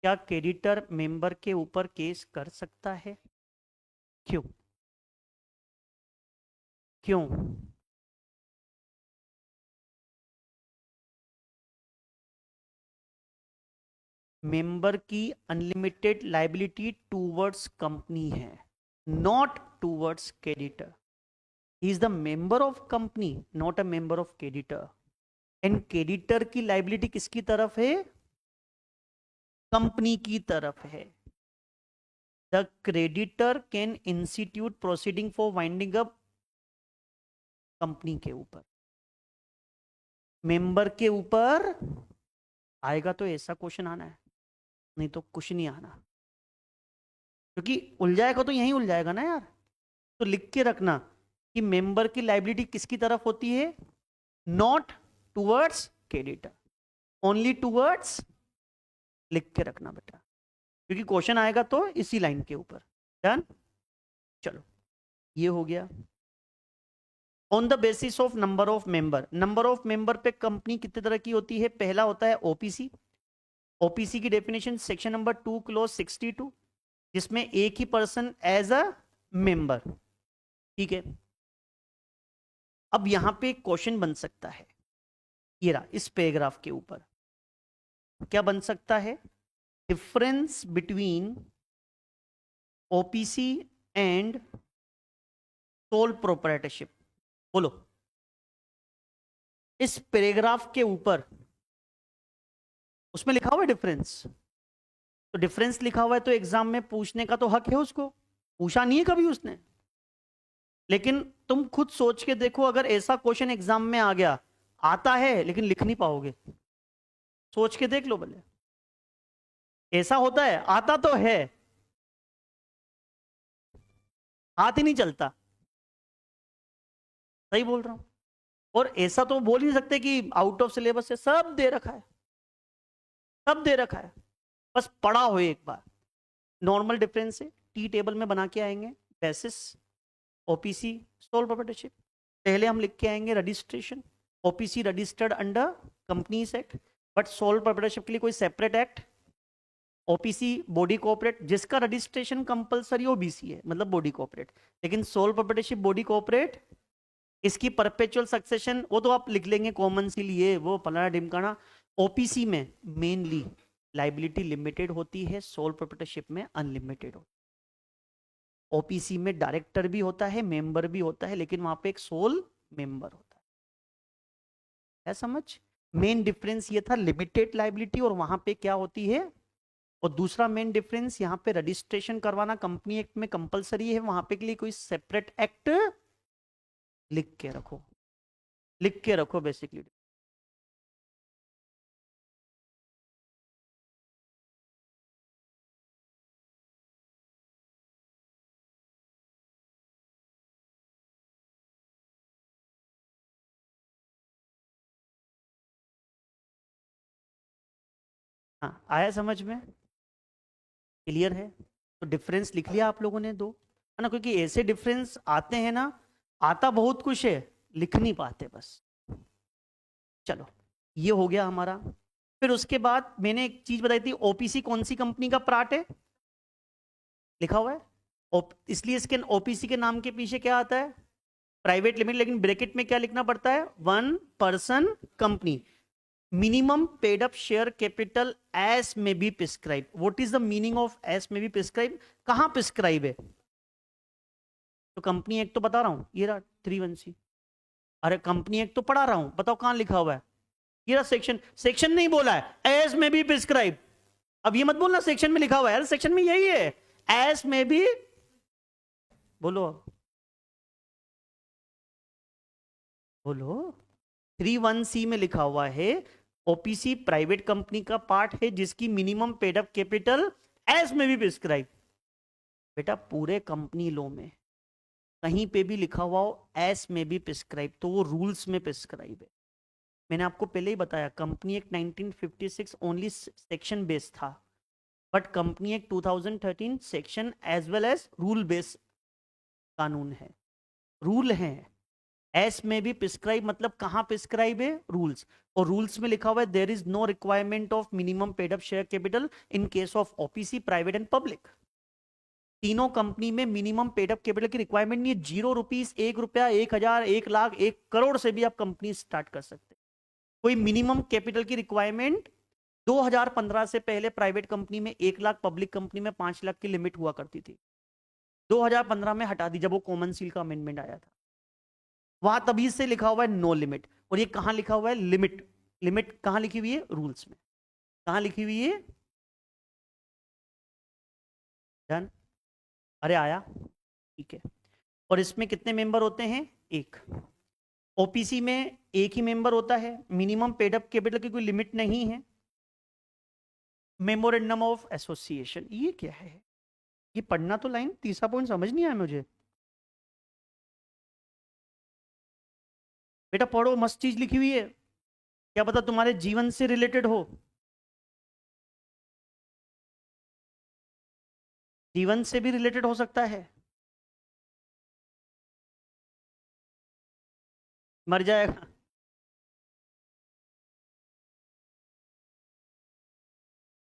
क्या क्रेडिटर मेंबर के ऊपर केस कर सकता है? क्यों? क्यों? मेंबर की अनलिमिटेड लाइबिलिटी टूवर्ड्स कंपनी है, not towards creditor. He is the member of company, not a member of creditor. And creditor की लाइबिलिटी किसकी तरफ है? कंपनी की तरफ है। The creditor can institute proceeding for winding up company के ऊपर, मेंबर के ऊपर आएगा तो ऐसा क्वेश्चन आना है, नहीं तो कुछ नहीं आना। क्योंकि उलझाएगा तो यही उलझाएगा ना यार। तो लिख के रखना कि मेंबर की लाइबिलिटी किसकी तरफ होती है? Not towards creditor, only towards. लिख के रखना बेटा, क्योंकि क्वेश्चन आएगा तो इसी लाइन के ऊपर। डन? चलो ये हो गया। On the basis of number of member, number of member पे कंपनी कितने तरह की होती है? पहला होता है ओपीसी। ओपीसी की डेफिनेशन सेक्शन नंबर 2 क्लोज 62, जिसमें एक ही पर्सन एज अ मेंबर। ठीक है। अब यहां पे क्वेश्चन बन सकता है, ये रहा इस पैराग्राफ के ऊपर। क्या बन सकता है? Difference between OPC and sole proprietorship. बोलो इस पैराग्राफ के ऊपर, उसमें लिखा हुआ है डिफरेंस, तो डिफरेंस लिखा हुआ है तो एग्जाम में पूछने का तो हक है उसको। पूछा नहीं है कभी उसने, लेकिन तुम खुद सोच के देखो, अगर ऐसा क्वेश्चन एग्जाम में आ गया, आता है लेकिन लिख नहीं पाओगे, सोच के देख लो भले। ऐसा होता है, आता तो है, हाथ ही नहीं चलता। सही बोल रहा हूं। और ऐसा तो बोल ही नहीं सकते कि आउट ऑफ सिलेबस है, सब दे रखा है, सब दे रखा है, बस पढ़ा हो एक बार। नॉर्मल डिफरेंस से टी टेबल में बना के आएंगे, बेसिस, ओपीसी, सोल प्रोप्राइटरशिप। पहले हम लिख के आएंगे registration, OPC registered under companies act, but sole proprietorship के लिए कोई separate act. OPC body cooperate, जिसका रजिस्ट्रेशन कंपलसरी ओबीसी है, मतलब बॉडी कोऑपरेट। लेकिन सोल प्रोप्राइटरशिप बॉडी कोऑपरेट, इसकी परपेचुअल सक्सेशन वो तो आप लिख लेंगे कॉमन सी लिए, वो फलाना ढिमकाना। ओपीसी में मेनली लाइबिलिटी लिमिटेड होती है, सोल प्रोप्राइटरशिप में अनलिमिटेड होती है। ओपीसी में डायरेक्टर भी होता है, मेंबर भी होता है, लेकिन वहां पे एक सोल मेंबर होता है समझ? मेन डिफरेंस ये था, लिमिटेड लाइबिलिटी और वहां पे क्या होती है। और दूसरा मेन डिफरेंस, यहाँ पे रजिस्ट्रेशन करवाना कंपनी एक्ट में कंपलसरी है, वहां पे के लिए कोई सेपरेट एक्ट लिख के रखो, लिख के रखो बेसिकली। हाँ आया समझ में? क्लियर है? तो डिफरेंस लिख लिया आप लोगों ने दो, है ना, क्योंकि ऐसे डिफरेंस आते हैं ना, आता बहुत कुछ है, लिख नहीं पाते बस। चलो ये हो गया हमारा। फिर उसके बाद मैंने एक चीज बताई थी, ओपीसी कौन सी कंपनी का पार्ट है, लिखा हुआ है। इसलिए इसके ओपीसी के नाम के पीछे क्या आता है, प्राइवेट लिमिटेड, लेकिन ब्रैकेट में क्या लिखना पड़ता है, one person company. Minimum paid up share capital as may be prescribe. What is the meaning of as may be prescribe, कहां प्रिस्क्राइब है, तो कंपनी एक तो बता रहा हूं, ये रहा 3(1)(c). अरे कंपनी एक तो पढ़ा रहा हूं, बताओ कहां लिखा हुआ है, ये रहा सेक्शन। सेक्शन नहीं बोला है, एस में बी प्रिस्क्राइब। अब ये मत बोलना सेक्शन में लिखा हुआ है, सेक्शन में यही है, एस में भी, बोलो बोलो, 3(1)(c) में लिखा हुआ है, ओपीसी प्राइवेट कंपनी का पार्ट है जिसकी minimum paid up capital as में भी प्रिस्क्राइब। बेटा पूरे कंपनी लॉ में कहीं पे भी लिखा हुआ हो एस में भी प्रिस्क्राइब, तो वो रूल्स में प्रिस्क्राइब है। मैंने आपको पहले ही बताया, company act 1956 only section based था, but company act 2013 section as well as rule based कानून है, रूल है। एस में भी प्रिस्क्राइब मतलब कहां प्रिस्क्राइब है, रूल्स, और रूल्स में लिखा हुआ है there is no requirement of minimum paid up share capital in case of OPC private and public. तीनों कंपनी में मिनिमम पेड अप कैपिटल की रिक्वायरमेंट नहीं है, 0 रुपीज, 1 रुपया, 1,000, 1,00,000, 1 करोड़ से भी आप कंपनी स्टार्ट कर सकते हैं। कोई मिनिमम कैपिटल की रिक्वायरमेंट 2015 से पहले प्राइवेट कंपनी में 1,00,000, पब्लिक कंपनी में 5,00,000 की लिमिट हुआ करती थी। 2015 में हटा दी जब वो कॉमन सील का अमेंडमेंट आया था, वहां तभी से लिखा हुआ है नो लिमिट। और ये कहां लिखा हुआ है, लिमिट, लिमिट कहां लिखी हुई है, रूल्स में, कहां लिखी हुई है, डन। अरे आया, ठीक है। और इसमें कितने मेंबर होते हैं, एक। ओपीसी में एक ही मेंबर होता है, मिनिमम पेड अप कैपिटल की कोई लिमिट नहीं है। मेमोरेंडम ऑफ एसोसिएशन, ये क्या है, ये पढ़ना तो लाइन, तीसरा पॉइंट समझ नहीं आया मुझे। बेटा पढ़ो, मस्त चीज लिखी हुई है, क्या पता तुम्हारे जीवन से रिलेटेड हो, जीवन से भी रिलेटेड हो सकता है। मर जाएगा।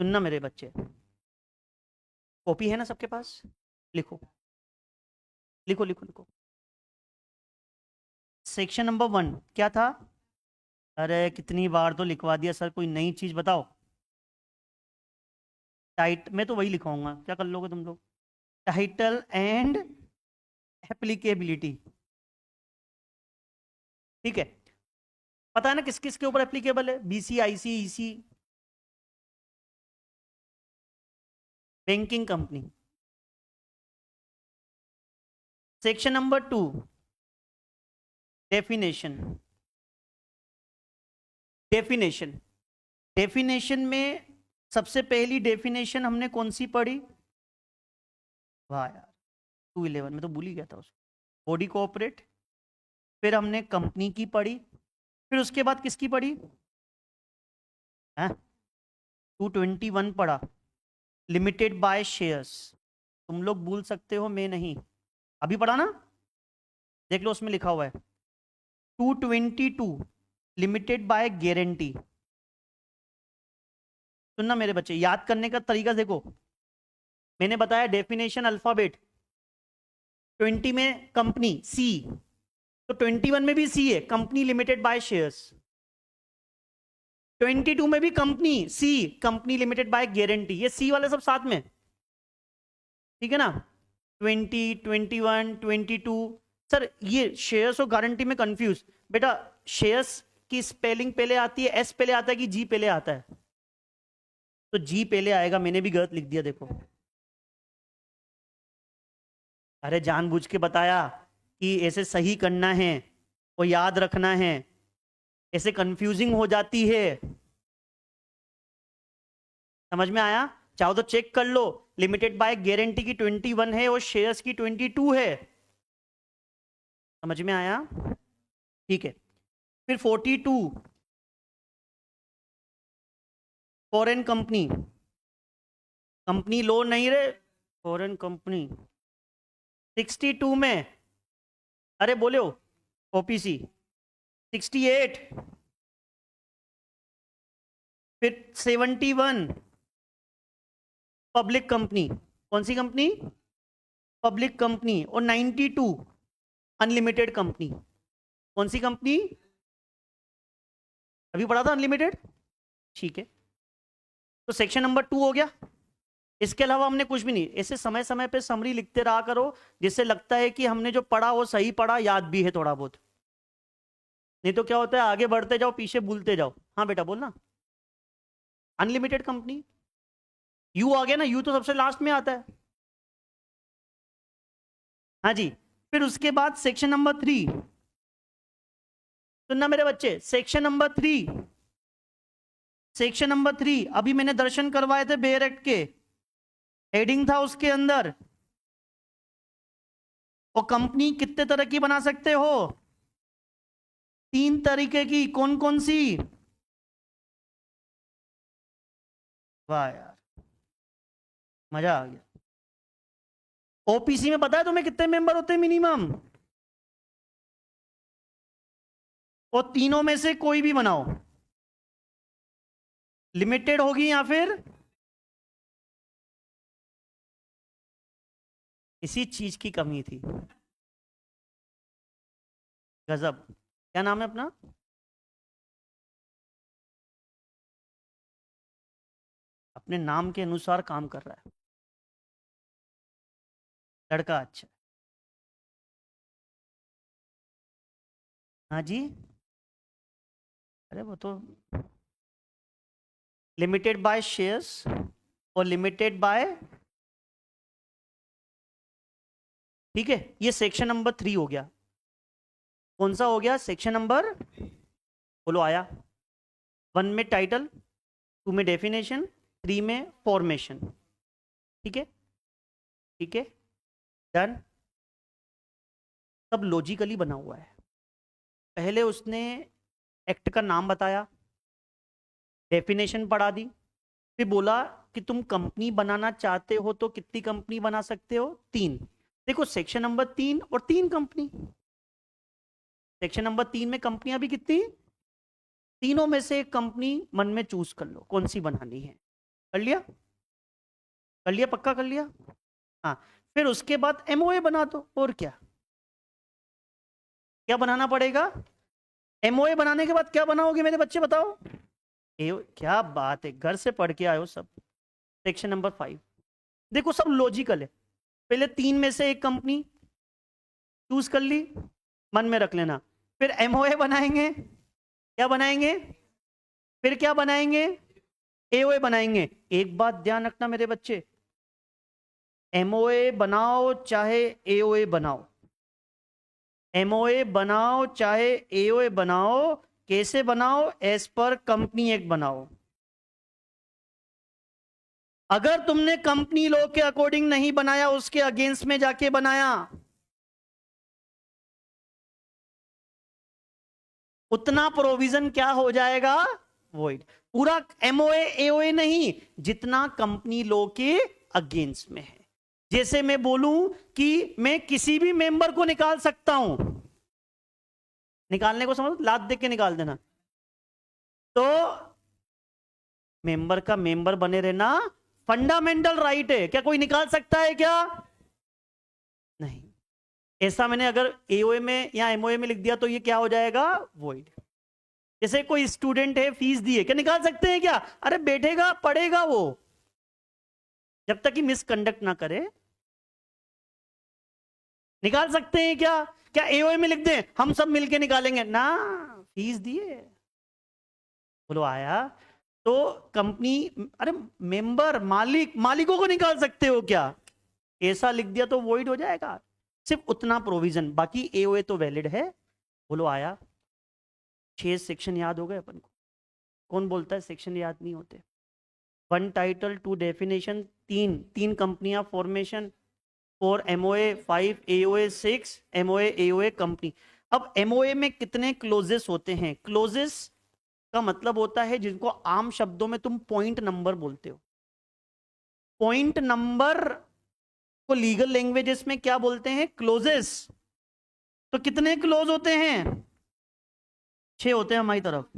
सुनना मेरे बच्चे, कॉपी है ना सबके पास, लिखो लिखो लिखो लिखो। सेक्शन नंबर 1 क्या था, अरे कितनी बार तो लिखवा दिया सर, कोई नई चीज बताओ। मैं तो वही लिखवाऊंगा, क्या कर लोगे तुम लोग, टाइटल एंड एप्लीकेबिलिटी, ठीक है। पता है ना किस किस के ऊपर एप्लीकेबल है, BC, IC, EC, banking company. Section number 2 definition, definition, definition में सबसे पहली डेफिनेशन हमने कौन सी पढ़ी, वाह यार 211 में तो भूल ही गया था उसको, बॉडी कोऑपरेट। फिर हमने कंपनी की पढ़ी, फिर उसके बाद किसकी पढ़ी है, 221 पढ़ा, लिमिटेड बाय शेयर्स। तुम लोग भूल सकते हो, मैं नहीं, अभी पढ़ा ना, देख लो उसमें लिखा हुआ है 222 लिमिटेड बाय गारंटी। सुनना मेरे बच्चे, याद करने का तरीका देखो, मैंने बताया डेफिनेशन अल्फाबेट, 20 में कंपनी सी, तो 21 में भी सी है, कंपनी लिमिटेड बाय शेयर्स। 22 में भी company C, company limited by guarantee, ये सी वाले सब साथ में, ठीक है ना। 20, 21, 22, सर ये शेयर्स और गारंटी में कंफ्यूज, बेटा शेयर्स की स्पेलिंग पहले आती है, एस पहले आता है कि जी पहले आता है, तो जी पहले आएगा, मैंने भी गलत लिख दिया देखो। अरे जानबूझ के बताया कि ऐसे सही करना है और याद रखना है, ऐसे कंफ्यूजिंग हो जाती है, समझ में आया। चाहो तो चेक कर लो, लिमिटेड बाय गारंटी की 21 है और शेयर्स की 22 है, समझ में आया, ठीक है। फिर 42 फॉरेन कंपनी, कंपनी लो नहीं रे, फॉरेन कंपनी 62 में, अरे बोले हो ओपीसी 68, फिर 71 पब्लिक कंपनी, कौन सी कंपनी? Public company. और 92 अनलिमिटेड कंपनी, कौन सी कंपनी? अभी पढ़ा था अनलिमिटेड, ठीक है। तो सेक्शन नंबर 2 हो गया। इसके अलावा हमने कुछ भी नहीं, ऐसे समय समय पे समरी लिखते रहा करो, जिससे लगता है कि हमने जो पढ़ा वो सही पढ़ा, याद भी है थोड़ा बहुत। नहीं तो क्या होता है, आगे बढ़ते जाओ पीछे भूलते जाओ। हाँ बेटा बोलना। अनलिमिटेड कंपनी, यू आ गया ना, यू तो सबसे लास्ट में आता है। हाँ जी। फिर उसके बाद सेक्शन नंबर 3, सुनना मेरे बच्चे, सेक्शन नंबर 3, सेक्शन नंबर 3 अभी मैंने दर्शन करवाए थे बेयर एक्ट के, हेडिंग था उसके अंदर, और कंपनी कितने तरह की बना सकते हो? 3 तरीके की। कौन कौन सी? वाह यार, मजा आ गया। ओपीसी में पता है तुम्हें कितने मेंबर होते हैं मिनिमम? और तीनों में से कोई भी बनाओ, लिमिटेड होगी या फिर इसी चीज की कमी थी। गजब। क्या नाम है अपना? अपने नाम के अनुसार काम कर रहा है लड़का, अच्छा। हाँ जी, अरे वो तो लिमिटेड बाय शेयर्स और लिमिटेड बाय, ठीक है। ये सेक्शन नंबर 3 हो गया। कौन सा हो गया? सेक्शन नंबर, बोलो आया। 1 में टाइटल, 2 में डेफिनेशन, 3 में फॉर्मेशन, ठीक है, ठीक है, डन। सब लॉजिकली बना हुआ है। पहले उसने एक्ट का नाम बताया, डेफिनेशन पढ़ा दी, फिर बोला कि तुम कंपनी बनाना चाहते हो तो कितनी कंपनी बना सकते हो? 3। देखो सेक्शन नंबर 3 और 3 कंपनी, सेक्शन नंबर 3 में कंपनियां भी कितनी? तीनों में से एक कंपनी मन में चूज कर लो कौन सी बनानी है। कर लिया? कर लिया, पक्का कर लिया? हाँ। फिर उसके बाद एमओए बना दो, और क्या क्या बनाना पड़ेगा? एमओए बनाने के बाद क्या बनाओगे मेरे बच्चे बताओ? क्या बात है, घर से पढ़ के आए हो सब। सेक्शन नंबर 5, देखो सब लॉजिकल है। पहले 3 में से एक कंपनी चूज कर ली, मन में रख लेना। फिर एमओए बनाएंगे, क्या बनाएंगे? फिर क्या बनाएंगे? एओए बनाएंगे। एक बात ध्यान रखना मेरे बच्चे, एमओए बनाओ चाहे एओए बनाओ, एमओए बनाओ चाहे एओए बनाओ, कैसे बनाओ? एज पर कंपनी एक्ट बनाओ। अगर तुमने कंपनी लॉ के अकॉर्डिंग नहीं बनाया, उसके अगेंस्ट में जाके बनाया, उतना प्रोविजन क्या हो जाएगा? वॉइड। पूरा एमओए एओए नहीं, जितना कंपनी लॉ के अगेंस्ट में है। जैसे मैं बोलूं कि मैं किसी भी मेंबर को निकाल सकता हूं, निकालने को समझ, लात देख के निकाल देना, तो मेंबर का मेंबर बने रहना फंडामेंटल राइट है। क्या कोई निकाल सकता है क्या? नहीं। ऐसा मैंने अगर एओए में या एमओए में लिख दिया तो ये क्या हो जाएगा? वॉइड। जैसे कोई स्टूडेंट है, फीस दिए, क्या निकाल सकते हैं क्या? अरे बैठेगा पढ़ेगा वो, जब तक कि मिसकंडक्ट ना करे। निकाल सकते हैं क्या? क्या एओए में लिख दें हम सब मिलके निकालेंगे ना? फीस दिए, बोलो आया। तो कंपनी, अरे मेंबर, मालिक, मालिकों को निकाल सकते हो क्या? ऐसा लिख दिया तो वॉइड हो जाएगा। सिर्फ उतना प्रोविजन, बाकी एओए तो वैलिड है। बोलो आया। 6 सेक्शन याद हो गए अपन को। कौन बोलता है सेक्शन याद नहीं होते? 1 टाइटल, 2 डेफिनेशन, 3 कंपनियां formation, 4 MOA, 5 AOA, 6 MOA AOA company. अब एमओए में कितने क्लोजेस होते हैं? क्लोजेस का मतलब होता है जिनको आम शब्दों में तुम पॉइंट नंबर बोलते हो। पॉइंट नंबर को लीगल लैंग्वेजेस में क्या बोलते हैं? क्लोजेस। तो कितने क्लोज होते हैं? 6 होते हैं हमारी तरफ।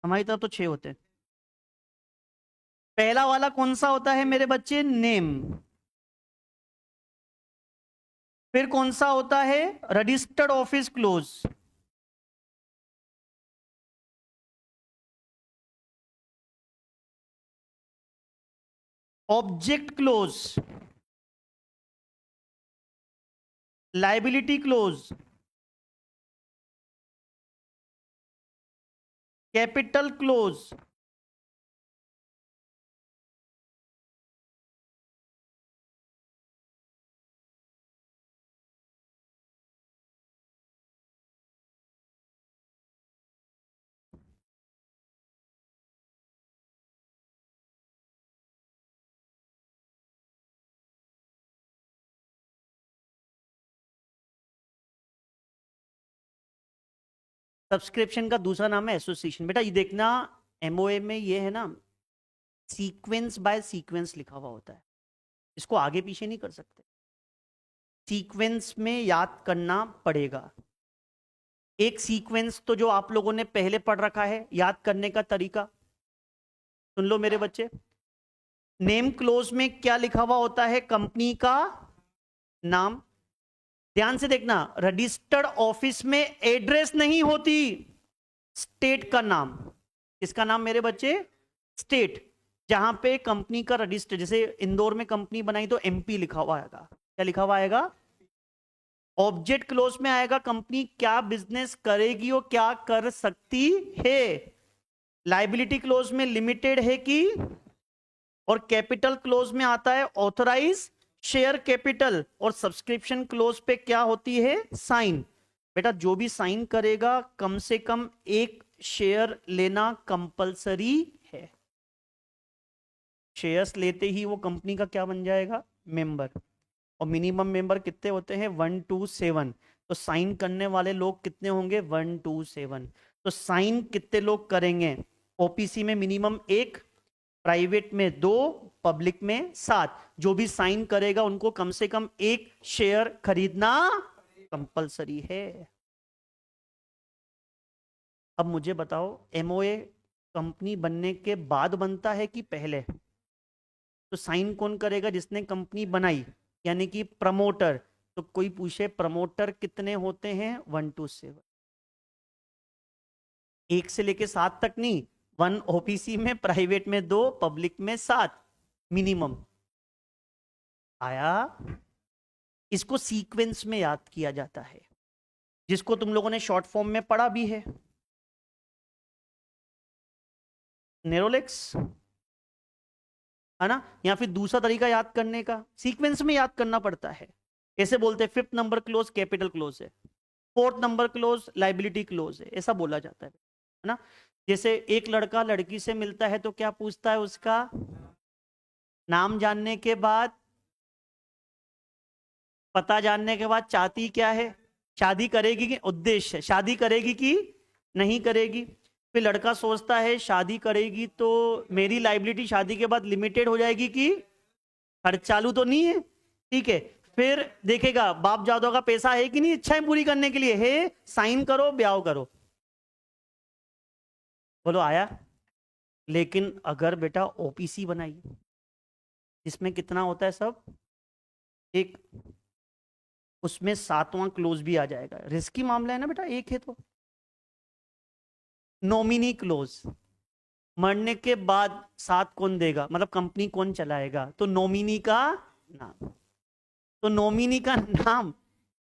हमारी तरफ तो 6 होते हैं। पहला वाला कौन सा होता है मेरे बच्चे? नेम। फिर कौन सा होता है? Registered office close. Object close. Liability close. Capital close. Subscription का दूसरा नाम है एसोसिएशन। बेटा ये देखना, एमओए में ये है ना, सीक्वेंस बाय सीक्वेंस लिखा हुआ होता है, इसको आगे पीछे नहीं कर सकते, सीक्वेंस में याद करना पड़ेगा। एक सीक्वेंस तो जो आप लोगों ने पहले पढ़ रखा है, याद करने का तरीका सुन लो मेरे बच्चे। नेम क्लोज में क्या लिखा हुआ होता है? कंपनी का नाम। ध्यान से देखना, रजिस्टर्ड ऑफिस में एड्रेस नहीं होती, स्टेट का नाम। किसका नाम मेरे बच्चे? स्टेट। जहां पे कंपनी का रजिस्टर, जैसे इंदौर में कंपनी बनाई तो एमपी लिखा हुआ आएगा। क्या लिखा हुआ आएगा? ऑब्जेक्ट क्लोज में आएगा कंपनी क्या बिजनेस करेगी और क्या कर सकती है। लाइबिलिटी क्लोज में लिमिटेड है कि, और कैपिटल क्लोज में आता है ऑथराइज शेयर कैपिटल, और सब्सक्रिप्शन क्लोज पे क्या होती है? साइन। बेटा जो भी साइन करेगा कम से कम एक शेयर लेना कंपलसरी है। शेयर्स लेते ही वो कंपनी का क्या बन जाएगा? मेंबर। और मिनिमम मेंबर कितने होते हैं? 1 to 7। तो साइन करने वाले लोग कितने होंगे? 1 to 7। तो साइन कितने लोग करेंगे? ओपीसी में मिनिमम 1, प्राइवेट में 2, पब्लिक में 7। जो भी साइन करेगा उनको कम से कम 1 शेयर खरीदना कंपलसरी है। अब मुझे बताओ, एमओए कंपनी बनने के बाद बनता है कि पहले? तो साइन कौन करेगा? जिसने कंपनी बनाई, यानी कि प्रमोटर। तो कोई पूछे प्रमोटर कितने होते हैं? 1 to 7। 1 से लेके 7 तक नहीं, 1 ओपीसी में, प्राइवेट में 2, पब्लिक में 7 मिनिमम। आया? इसको सीक्वेंस में याद किया जाता है, जिसको तुम लोगों ने शॉर्ट फॉर्म में पढ़ा भी है, नेरोलेक्स, है ना। या फिर दूसरा तरीका याद करने का, सीक्वेंस में याद करना पड़ता है। कैसे बोलते हैं? 5th number close capital close है, 4th number close liability close है, ऐसा बोला जाता है ना। जैसे एक लड़का लड़की से मिलता है तो क्या पूछता है? उसका नाम जानने के बाद, पता जानने के बाद चाहती क्या है? शादी करेगी कि, उद्देश्य शादी करेगी कि नहीं करेगी। फिर लड़का सोचता है शादी करेगी तो मेरी लाइबिलिटी शादी के बाद लिमिटेड हो जाएगी कि खर्च चालू तो नहीं है, ठीक है। फिर देखेगा बाप जादव का पैसा है कि नहीं इच्छाएं पूरी करने के लिए, है, साइन करो ब्याह करो। बोलो आया? लेकिन अगर बेटा ओपीसी बनाई, जिसमें कितना होता है सब? एक, उसमें 7वां क्लोज भी आ जाएगा। रिस्की मामला है ना बेटा, एक है तो। नॉमिनी क्लोज, मरने के बाद साथ कौन देगा, मतलब कंपनी कौन चलाएगा? तो नॉमिनी का नाम। तो नॉमिनी का नाम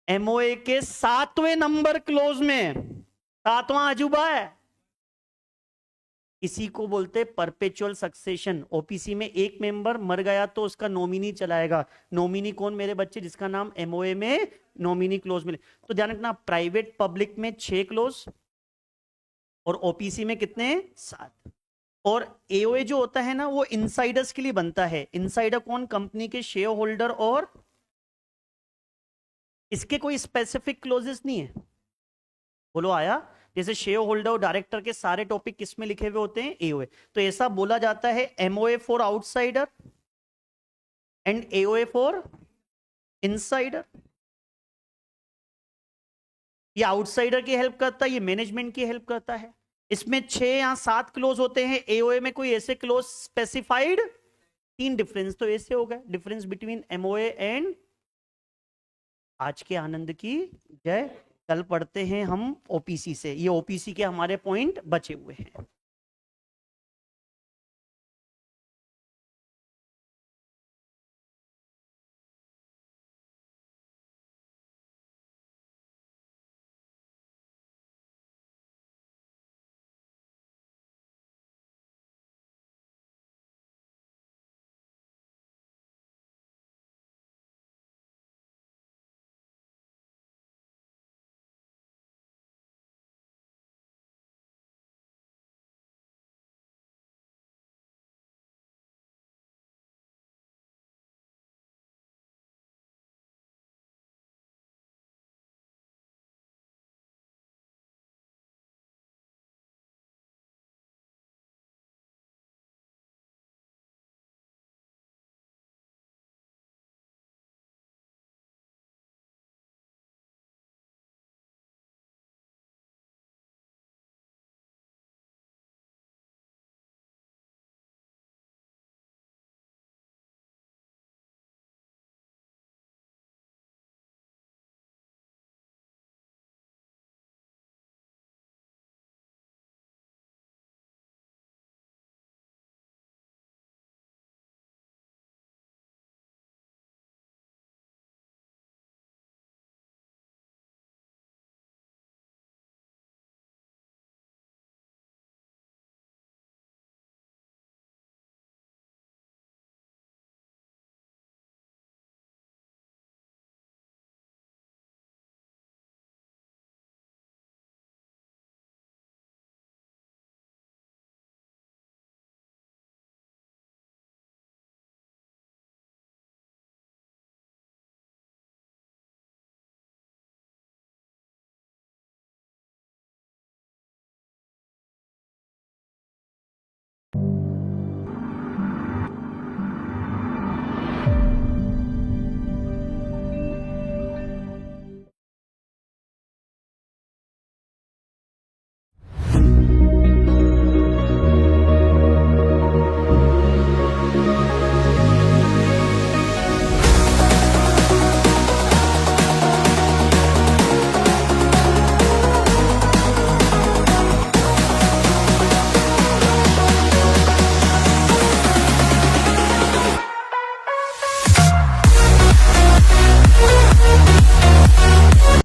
एमओए के 7वें नंबर क्लोज में, 7वां अजूबा है। इसी को बोलते परपेचुअल सक्सेशन। ओपीसी में एक मेंबर मर गया तो उसका नॉमिनी चलाएगा। नॉमिनी कौन मेरे बच्चे? जिसका नाम एमओए में नॉमिनी क्लोज मिले। तो ध्यान रखना, प्राइवेट पब्लिक में 6 क्लोज, और ओपीसी में कितने? 7। और एओए जो होता है ना, वो इनसाइडर्स के लिए बनता है। इनसाइडर कौन? कंपनी के शेयर होल्डर, और इसके कोई स्पेसिफिक क्लोजेस नहीं है। बोलो आया? जैसे शेयर होल्डर और डायरेक्टर के सारे टॉपिक किस में लिखे हुए होते हैं? एओए। तो ऐसा बोला जाता है MOA for outsider, and AOA for insider. ये आउटसाइडर की हेल्प करता है, ये मैनेजमेंट की हेल्प करता है। इसमें 6 या 7 क्लोज होते हैं, AOA में कोई ऐसे क्लोज स्पेसिफाइड 3 डिफरेंस, तो ऐसे हो गए डिफरेंस बिटवीन MOA एंड। आज के आनंद की जय। कल पढ़ते हैं हम OPC से, ये OPC के हमारे पॉइंट बचे हुए हैं।